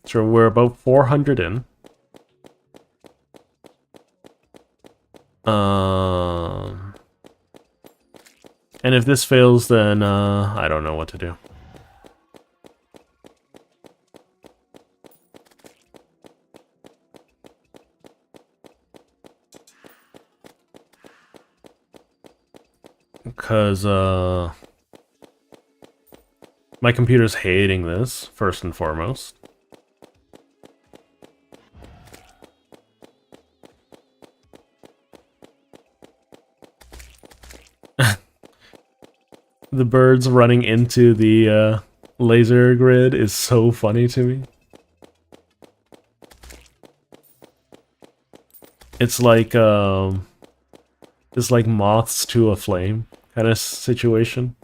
So we're about 400 in. And if this fails, then I don't know what to do. Because my computer's hating this, first and foremost. The birds running into the laser grid is so funny to me. It's like moths to a flame kind of situation.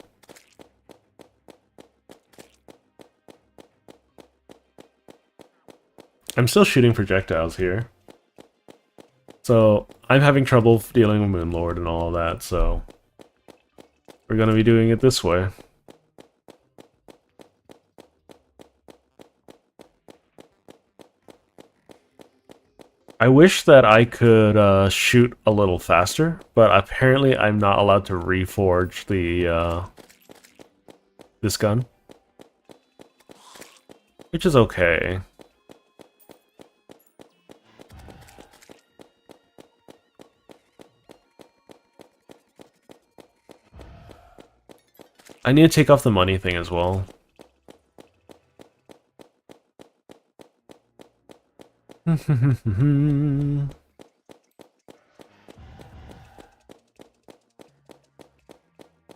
I'm still shooting projectiles here. So I'm having trouble dealing with Moon Lord and all of that, so we're gonna be doing it this way. I wish that I could shoot a little faster, but apparently I'm not allowed to reforge the this gun, which is okay. I need to take off the money thing as well.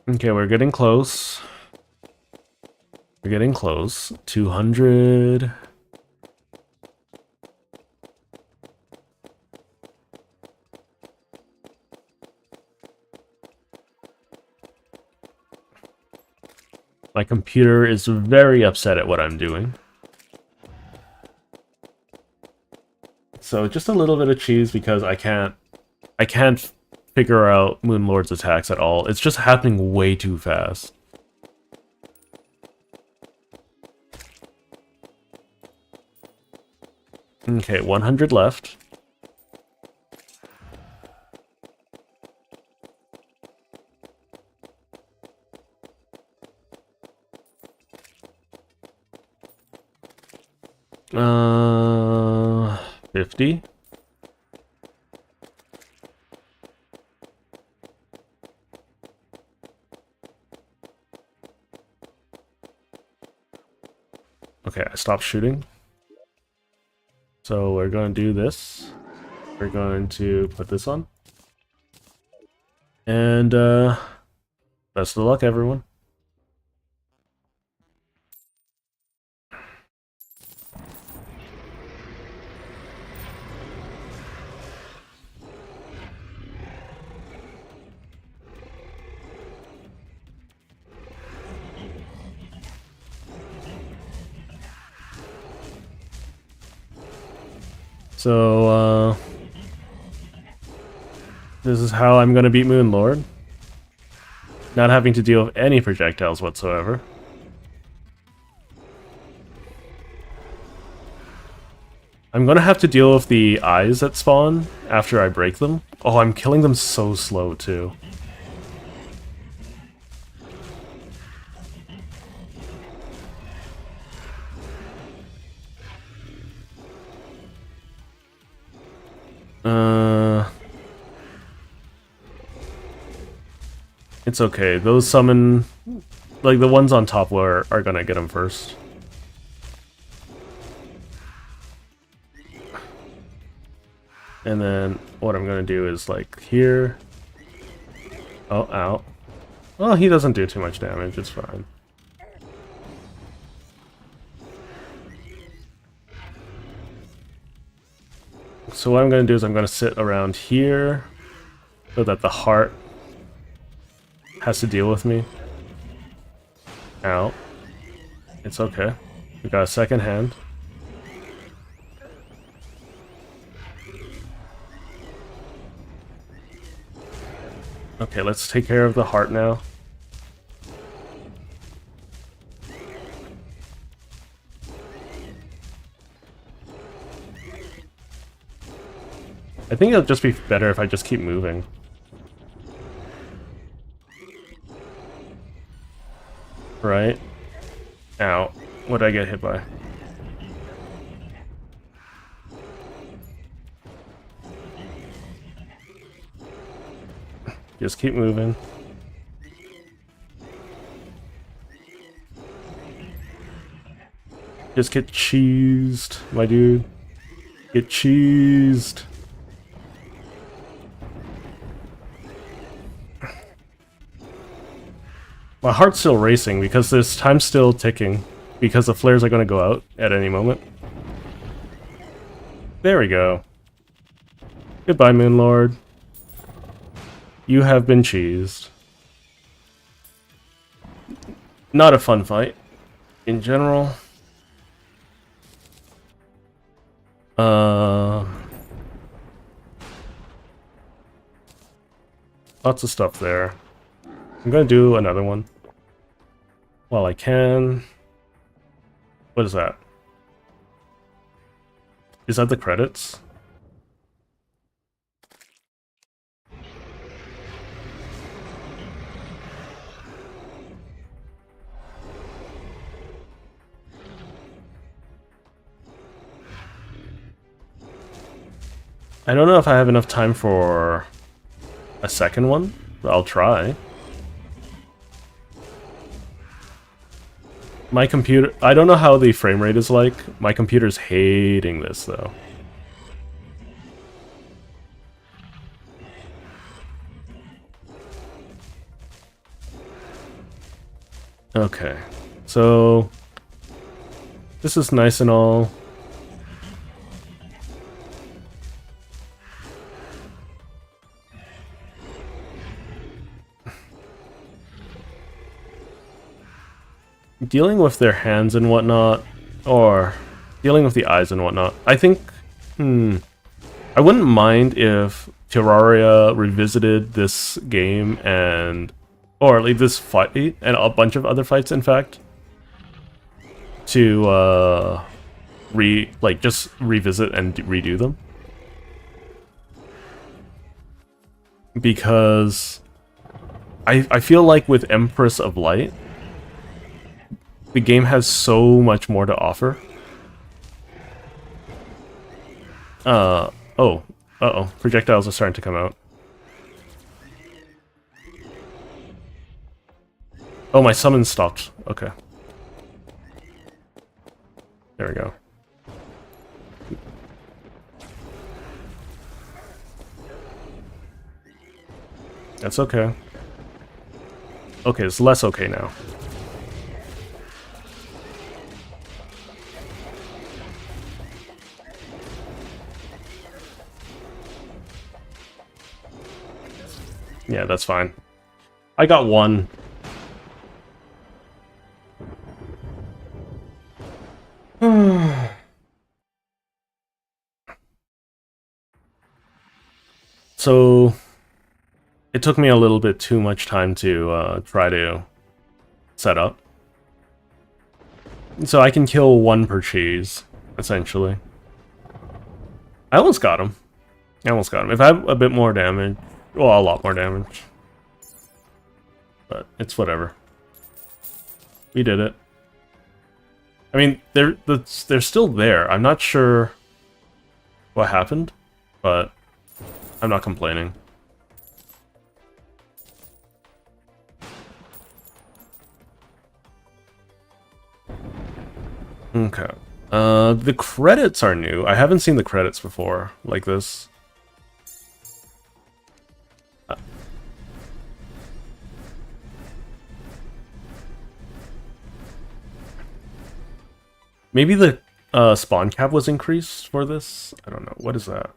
Okay, we're getting close. We're getting close. 200. My computer is very upset at what I'm doing. So just a little bit of cheese because I can't figure out Moonlord's attacks at all. It's just happening way too fast. Okay, 100 left. Uh, 50. Okay, I stopped shooting. So we're going to do this. We're going to put this on. And best of luck, everyone. So, this is how I'm gonna beat Moonlord. Not having to deal with any projectiles whatsoever. I'm gonna have to deal with the eyes that spawn after I break them. Oh, I'm killing them so slow, too. It's okay. Those summon... Like, the ones on top are gonna get them first. And then what I'm gonna do is, like, here... Oh, ow. Well, he doesn't do too much damage. It's fine. So what I'm going to do is I'm going to sit around here so that the heart has to deal with me. Ow. It's okay. We got a second hand. Okay, let's take care of the heart now. I think it'll just be better if I just keep moving. Right? Ow. What did I get hit by? Just keep moving. Just get cheesed, my dude. Get cheesed. My heart's still racing because this time's still ticking. Because the flares are going to go out at any moment. There we go. Goodbye, Moonlord. You have been cheesed. Not a fun fight. In general. Lots of stuff there. I'm gonna do another one. While I can. What is that? Is that the credits? I don't know if I have enough time for a second one, but I'll try. My computer... I don't know how the frame rate is like. My computer's hating this, though. Okay. So... this is nice and all. Dealing with their hands and whatnot, or dealing with the eyes and whatnot, I think, I wouldn't mind if Terraria revisited this game and, or at least this fight, and a bunch of other fights, in fact, to, just revisit and redo them. Because I feel like with Empress of Light, the game has so much more to offer. Uh-oh. Projectiles are starting to come out. Oh, my summon stopped. Okay. There we go. That's okay. Okay, it's less okay now. Yeah, that's fine. I got one. So, it took me a little bit too much time to try to set up. So I can kill one per cheese, essentially. I almost got him. If I have a bit more damage, well, a lot more damage. But it's whatever. We did it. I mean, they're still there. I'm not sure what happened, but I'm not complaining. Okay. The credits are new. I haven't seen the credits before, like this. Maybe the spawn cap was increased for this? I don't know. What is that?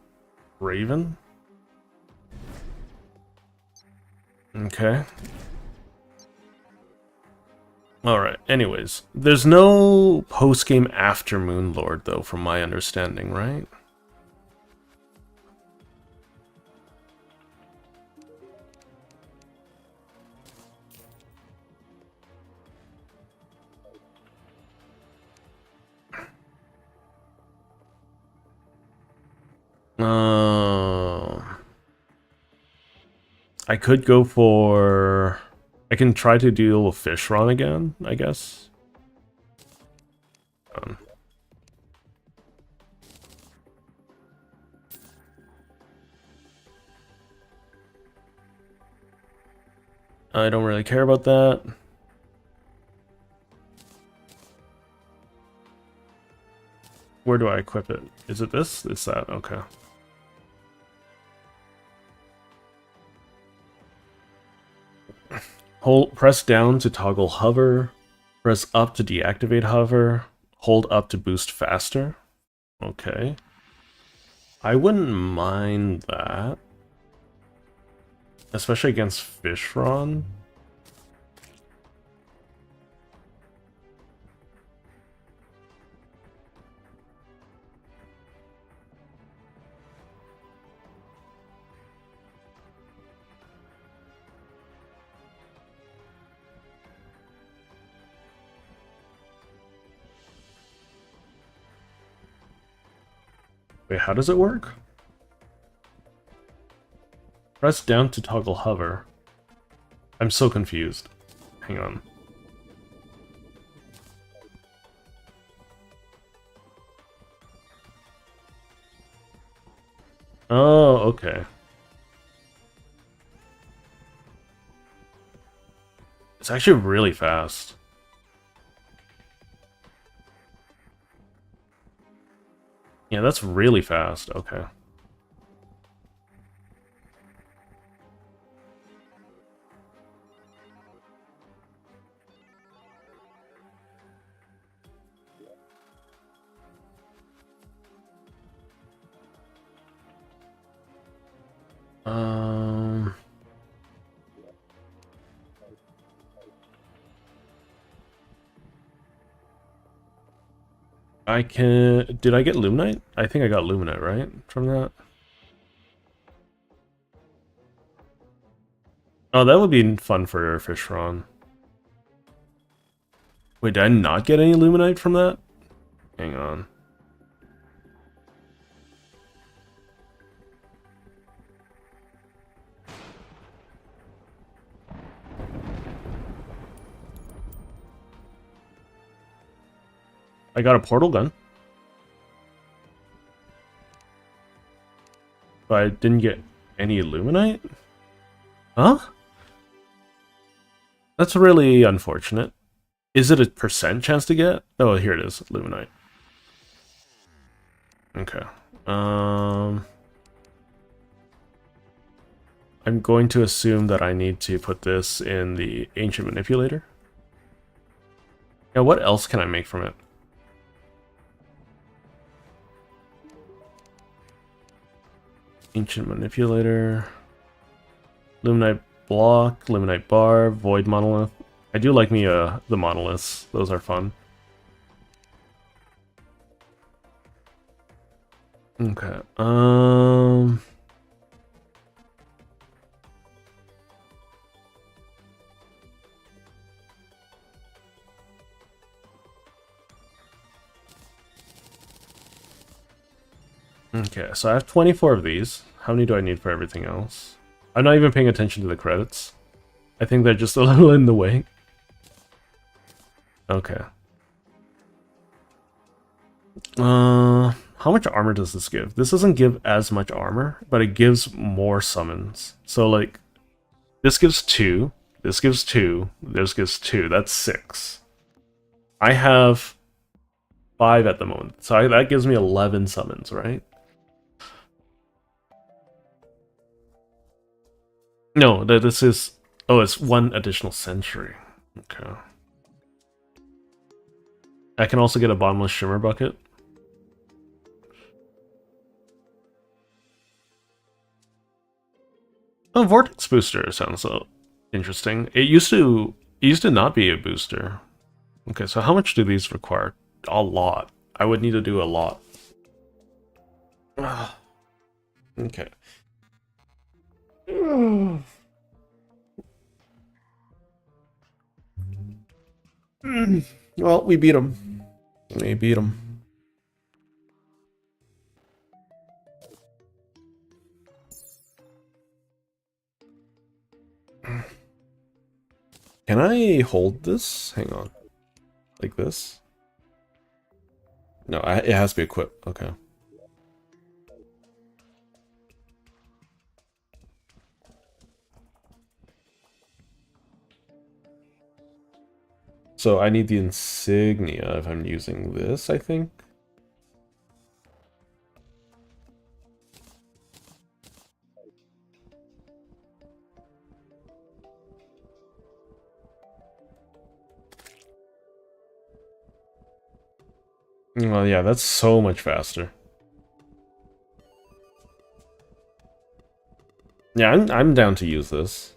Raven? Okay. Alright, anyways. There's no post-game after Moonlord, though, from my understanding, right? I could go for... I can try to deal with Fishron again, I guess. I don't really care about that. Where do I equip it? Is it this? It's that, okay. Press down to toggle hover. Press up to deactivate hover. Hold up to boost faster. Okay. I wouldn't mind that. Especially against Fishron. Wait, how does it work? Press down to toggle hover. I'm so confused. Hang on. Oh, okay. It's actually really fast. Yeah, that's really fast. Okay. Um, I can. Did I get Luminite? I think I got Luminite, right? From that? Oh, that would be fun for Fishron. Wait, did I not get any Luminite from that? Hang on. I got a portal gun. But I didn't get any Illuminite? Huh? That's really unfortunate. Is it a percent chance to get? Oh, here it is, Illuminite. Okay. I'm going to assume that I need to put this in the Ancient Manipulator. Now, what else can I make from it? Ancient Manipulator, Luminite Block, Luminite Bar, Void Monolith. I do like me the monoliths. Those are fun. Okay. Okay, so I have 24 of these. How many do I need for everything else? I'm not even paying attention to the credits. I think they're just a little in the way. Okay. How much armor does this give? This doesn't give as much armor, but it gives more summons. So, like, this gives 2, this gives 2, this gives 2. That's 6. I have 5 at the moment, so that gives me 11 summons, right? No, this is... Oh, it's 1 additional century. Okay. I can also get a bottomless shimmer bucket. Oh, vortex booster sounds interesting. It used to not be a booster. Okay, so how much do these require? A lot. I would need to do a lot. Okay. Well, we beat him. We beat him. Can I hold this? Hang on. Like this? No, it has to be equipped. Okay. So I need the insignia if I'm using this, I think. Well, yeah, that's so much faster. Yeah, I'm down to use this.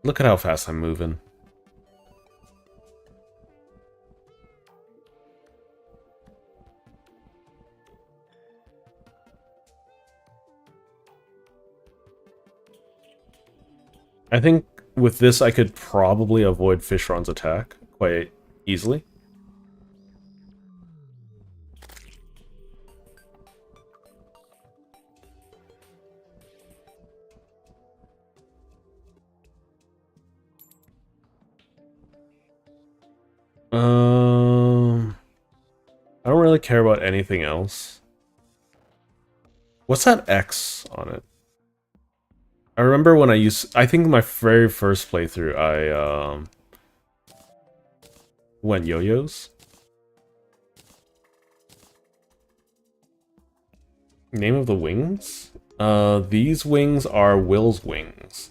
Look at how fast I'm moving. I think with this I could probably avoid Fishron's attack quite easily. really care about anything else. What's that X on it? I remember when I think my very first playthrough, I went yo-yos. Name of the wings? These wings are Will's wings.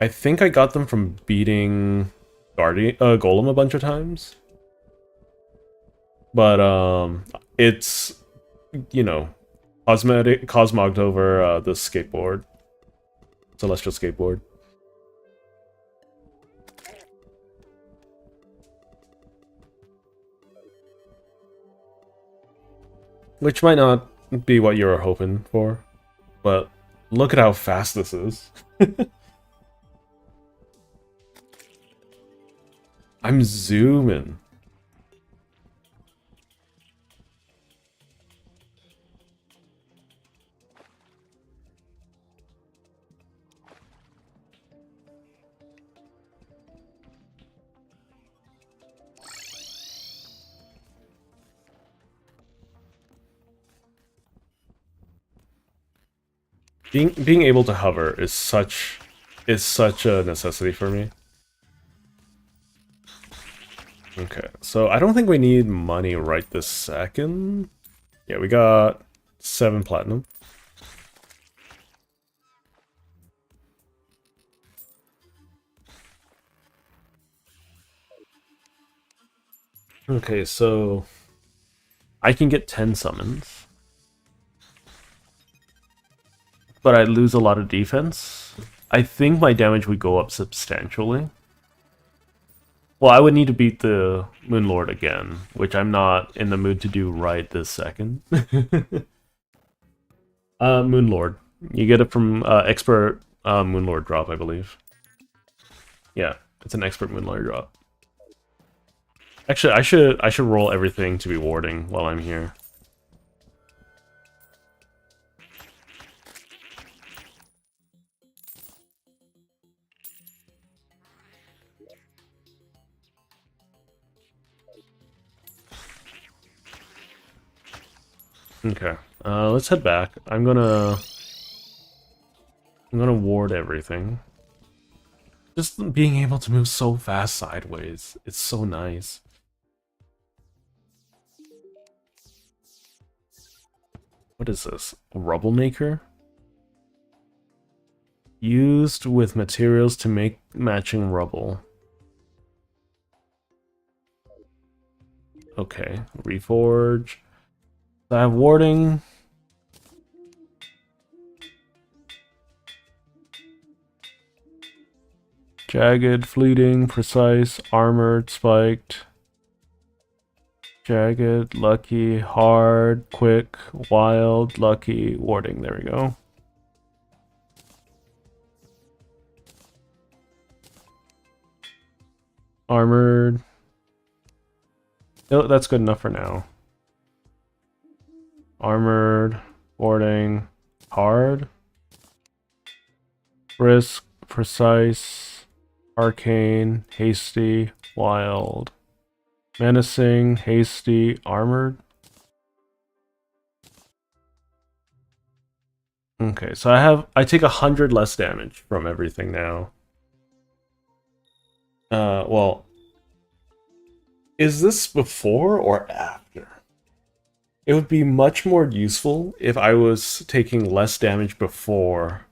I think I got them from beating Golem a bunch of times. But, it's, you know, Cosmogged over the skateboard. Celestial skateboard. Which might not be what you were hoping for, but look at how fast this is. I'm zooming. Being able to hover is such a necessity for me. Okay, so I don't think we need money right this second. Yeah, we got 7 platinum. Okay, so I can get 10 summons, but I lose a lot of defense. I think my damage would go up substantially. Well, I would need to beat the Moonlord again, which I'm not in the mood to do right this second. Moonlord. You get it from expert Moonlord drop, I believe. Yeah, it's an expert Moonlord drop. Actually, I should roll everything to be warding while I'm here. Okay, let's head back. I'm gonna ward everything. Just being able to move so fast sideways, it's so nice. What is this? A rubble maker? Used with materials to make matching rubble. Okay, reforge. I have warding. Jagged, fleeting, precise, armored, spiked. Jagged, lucky, hard, quick, wild, lucky, warding. There we go. Armored. No, that's good enough for now. Armored, warding, hard, brisk, precise, arcane, hasty, wild, menacing, hasty, armored. Okay, so I take 100 less damage from everything now. Well, is this before or after? It would be much more useful if I was taking less damage before,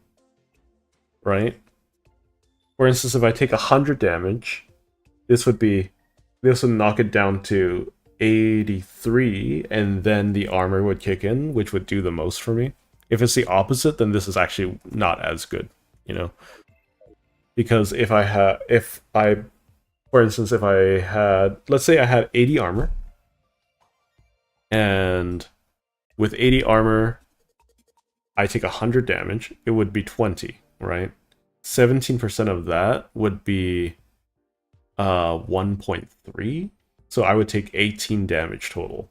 right? For instance, if I take 100 damage, this would knock it down to 83, and then the armor would kick in, which would do the most for me. If it's the opposite, then this is actually not as good, you know? Because for instance, if I had, let's say I had 80 armor, and with 80 armor, I take 100 damage, it would be 20, right? 17% of that would be 1.3, so I would take 18 damage total.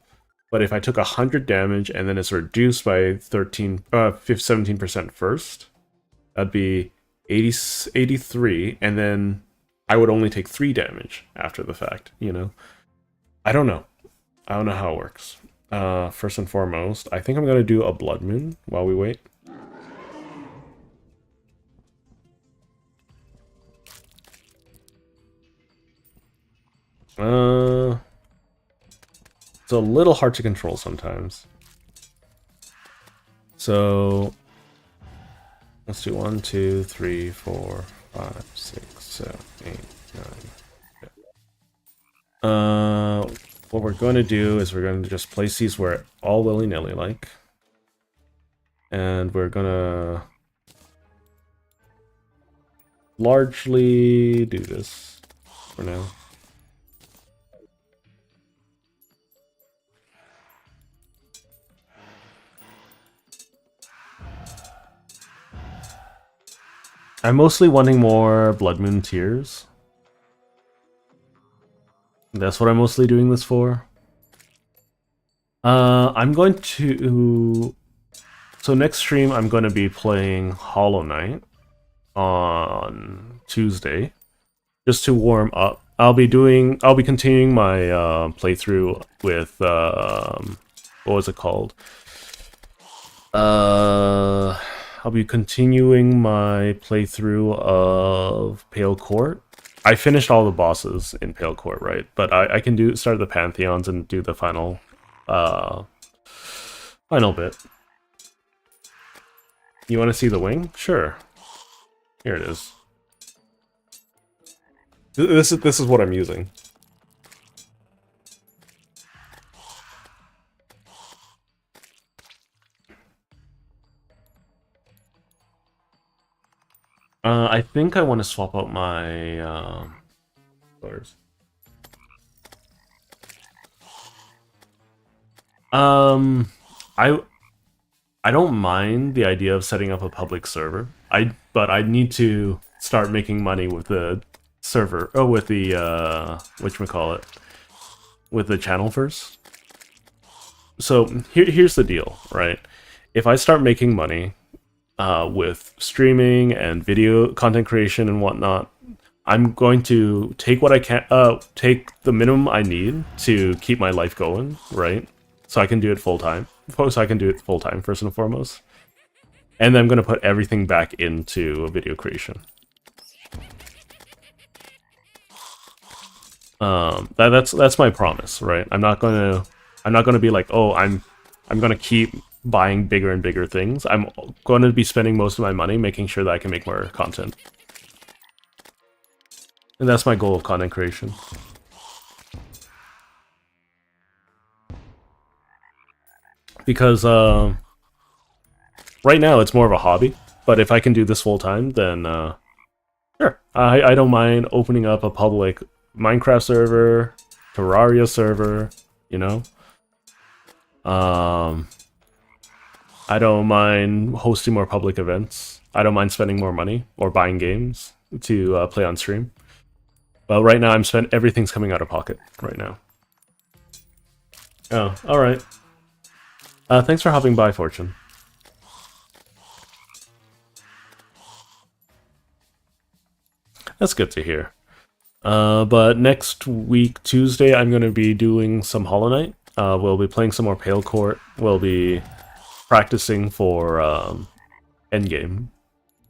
But if I took 100 damage and then it's reduced by 17% first, that'd be 83, and then I would only take 3 damage after the fact, you know? I don't know. I don't know how it works. First and foremost, I think I'm gonna do a blood moon while we wait. It's a little hard to control sometimes. So let's do 1, 2, 3, 4, 5, 6, 7, 8, 9. What we're going to do is we're going to just place these where all willy-nilly like. And we're going to largely do this for now. I'm mostly wanting more Blood Moon tiers. That's what I'm mostly doing this for. I'm going to... So next stream, I'm going to be playing Hollow Knight on Tuesday, just to warm up. I'll be continuing my playthrough with what was it called? I'll be continuing my playthrough of Pale Court. I finished all the bosses in Pale Court, right? But I can start the Pantheons and do the final bit. You want to see the wing? Sure. Here it is. This is what I'm using. I think I want to swap out my colors. I don't mind the idea of setting up a public server. But I need to start making money with the server. Oh, with the whatchamacallit, with the channel first. So here's the deal, right? If I start making money with streaming and video content creation and whatnot, I'm going to take what I can, take the minimum I need to keep my life going, right? So I can do it full time. So I can do it full time first and foremost, and then I'm going to put everything back into video creation. That's my promise, right? I'm not gonna be like, oh, I'm gonna keep buying bigger and bigger things. I'm going to be spending most of my money making sure that I can make more content. And that's my goal of content creation. Because right now it's more of a hobby, but if I can do this full time, then sure. I don't mind opening up a public Minecraft server, Terraria server, you know? I don't mind hosting more public events. I don't mind spending more money or buying games to play on stream. But right now, everything's coming out of pocket right now. Oh, all right. Thanks for hopping by, Fortune. That's good to hear. But next week, Tuesday, I'm going to be doing some Hollow Knight. We'll be playing some more Pale Court. We'll be practicing for Endgame.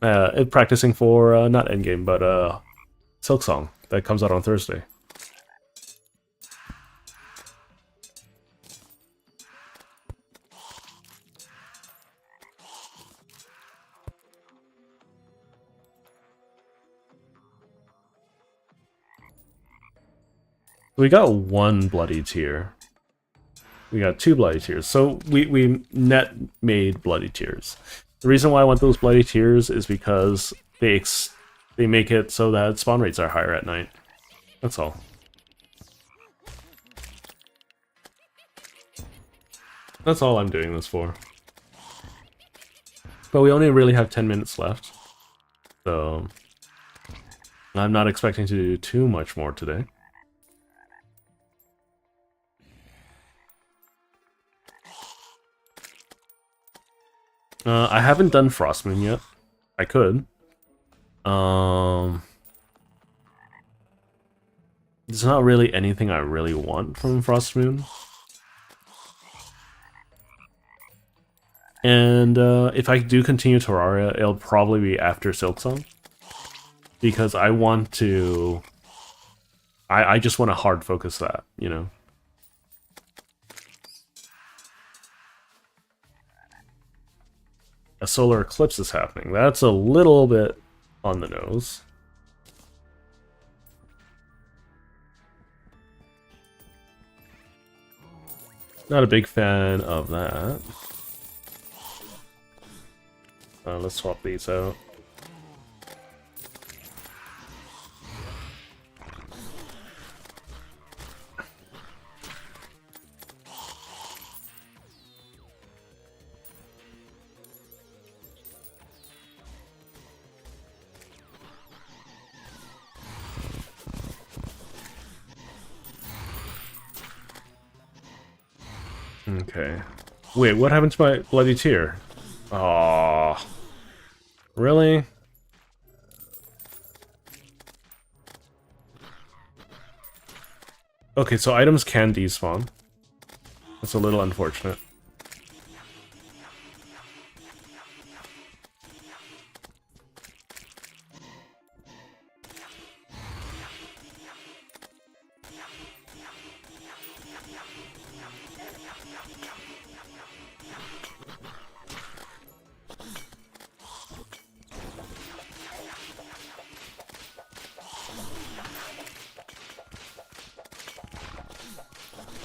Practicing for, not Endgame, but Silksong. That comes out on Thursday. We got one bloody tear. We got 2 bloody tears. So we net made bloody tears. The reason why I want those bloody tears is because they make it so that spawn rates are higher at night. That's all. That's all I'm doing this for. But we only really have 10 minutes left. So I'm not expecting to do too much more today. I haven't done Frostmoon yet. I could. There's not really anything I really want from Frostmoon. And if I do continue Terraria, it'll probably be after Silksong. Because I want to... I just want to hard focus that, you know? A solar eclipse is happening. That's a little bit on the nose. Not a big fan of that. Let's swap these out. Okay. Wait, what happened to my bloody tear? Aww. Really? Okay, so items can despawn. That's a little unfortunate.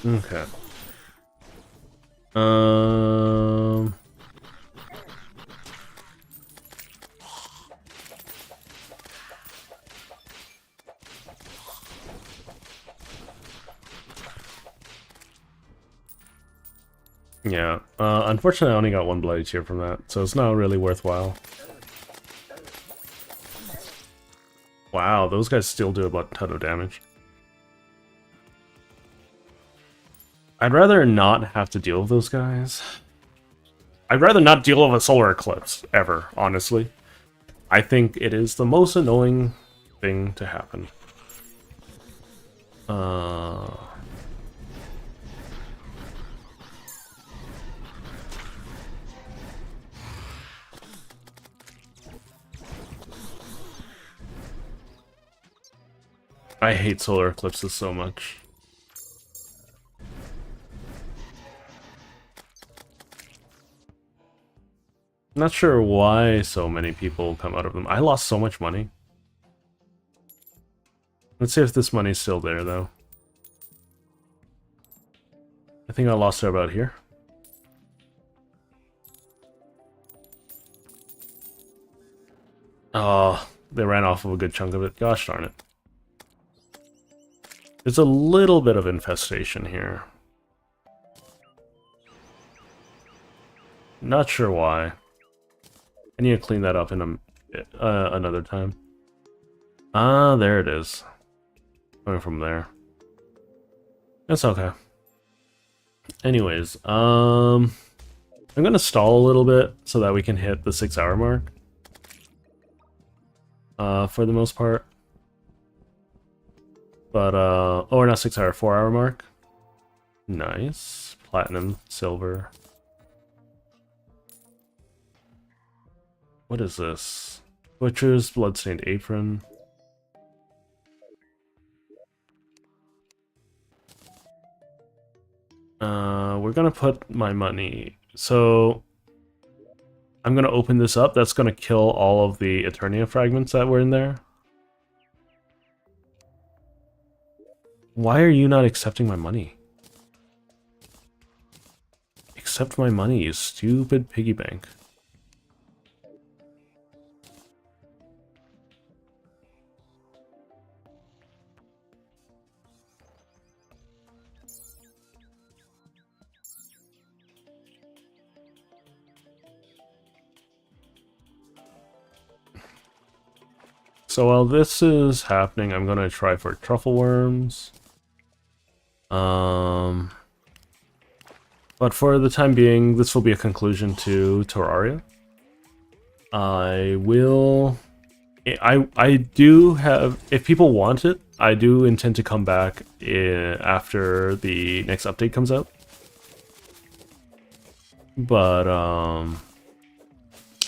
Okay. Yeah. Unfortunately, I only got one bloody tear from that, so it's not really worthwhile. Wow, those guys still do about a ton of damage. I'd rather not have to deal with those guys. I'd rather not deal with a solar eclipse, ever, honestly. I think it is the most annoying thing to happen. I hate solar eclipses so much. Not sure why so many people come out of them. I lost so much money. Let's see if this money's still there, though. I think I lost it about here. Oh, they ran off of a good chunk of it. Gosh darn it. There's a little bit of infestation here. Not sure why. I need to clean that up in another time. Ah, there it is. Coming from there. That's okay. Anyways, I'm gonna stall a little bit so that we can hit the 6-hour mark. For the most part. But, oh, we're not 6-hour, 4-hour mark. Nice. Platinum, silver. What is this? Butcher's Bloodstained Apron. We're gonna put my money... So... I'm gonna open this up. That's gonna kill all of the Eternia fragments that were in there. Why are you not accepting my money? Accept my money, you stupid piggy bank. So while this is happening, I'm gonna try for truffle worms. But for the time being, this will be a conclusion to Terraria. I do have, if people want it, I do intend to come back after the next update comes out. But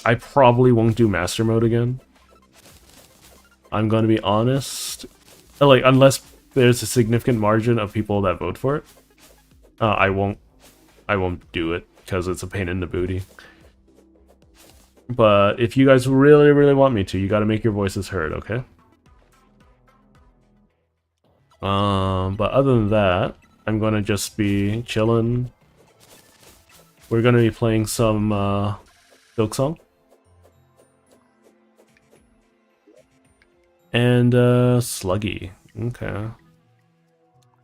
I probably won't do master mode again. I'm gonna be honest. Like, unless there's a significant margin of people that vote for it, I won't do it because it's a pain in the booty. But if you guys really, really want me to, you gotta make your voices heard, okay? But other than that, I'm gonna just be chilling. We're gonna be playing some Silksong. And Sluggy. Okay.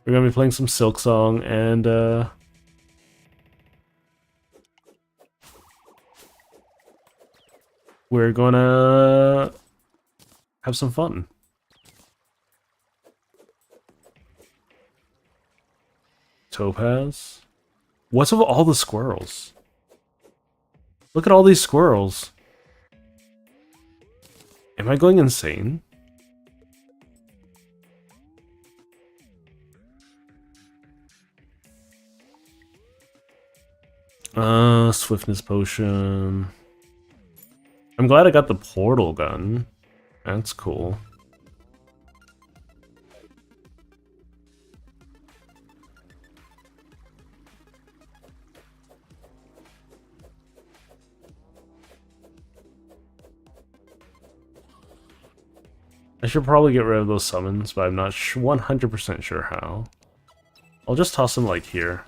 We're gonna be playing some Silksong and we're gonna have some fun. Topaz? What's with all the squirrels? Look at all these squirrels. Am I going insane? Swiftness potion. I'm glad I got the portal gun. That's cool. I should probably get rid of those summons, but I'm not 100% sure how. I'll just toss them like here.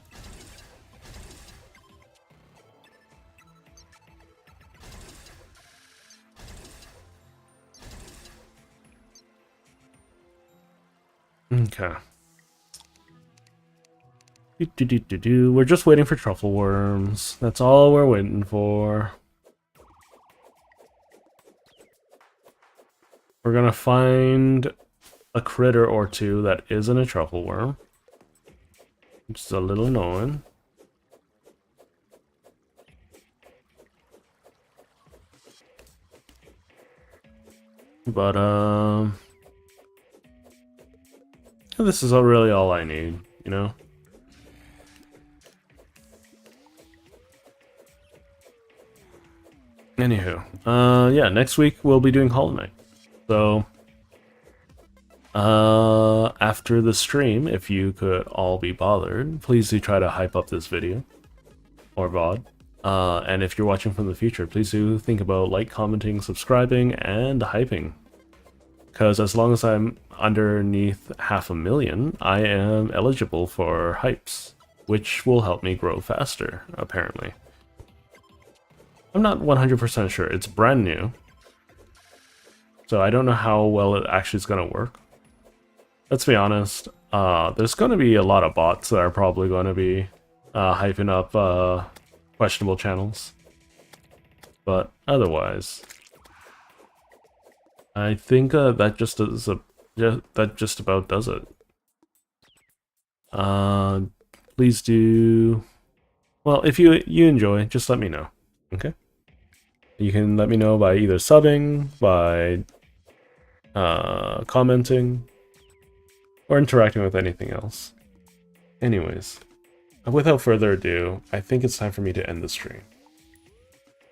Okay. We're just waiting for truffle worms. That's all we're waiting for. We're gonna find a critter or two that isn't a truffle worm. Which is a little annoying. But this is really all I need, you know? Anywho, yeah, next week we'll be doing Hollow Knight. So, after the stream, if you could all be bothered, please do try to hype up this video, or VOD. And if you're watching from the future, please do think about like, commenting, subscribing, and hyping. Because as long as I'm underneath 500,000, I am eligible for hypes, which will help me grow faster, apparently. I'm not 100% sure. It's brand new. So I don't know how well it actually is going to work. Let's be honest. There's going to be a lot of bots that are probably going to be hyping up questionable channels. But otherwise, I think that just about does it. Please do. Well, if you enjoy, just let me know. Okay. You can let me know by either subbing, by commenting, or interacting with anything else. Anyways, without further ado, I think it's time for me to end the stream.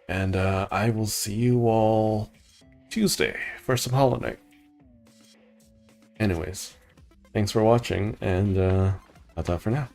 And I will see you all Tuesday for some Hollow Knight. Anyways, thanks for watching, and that's all for now.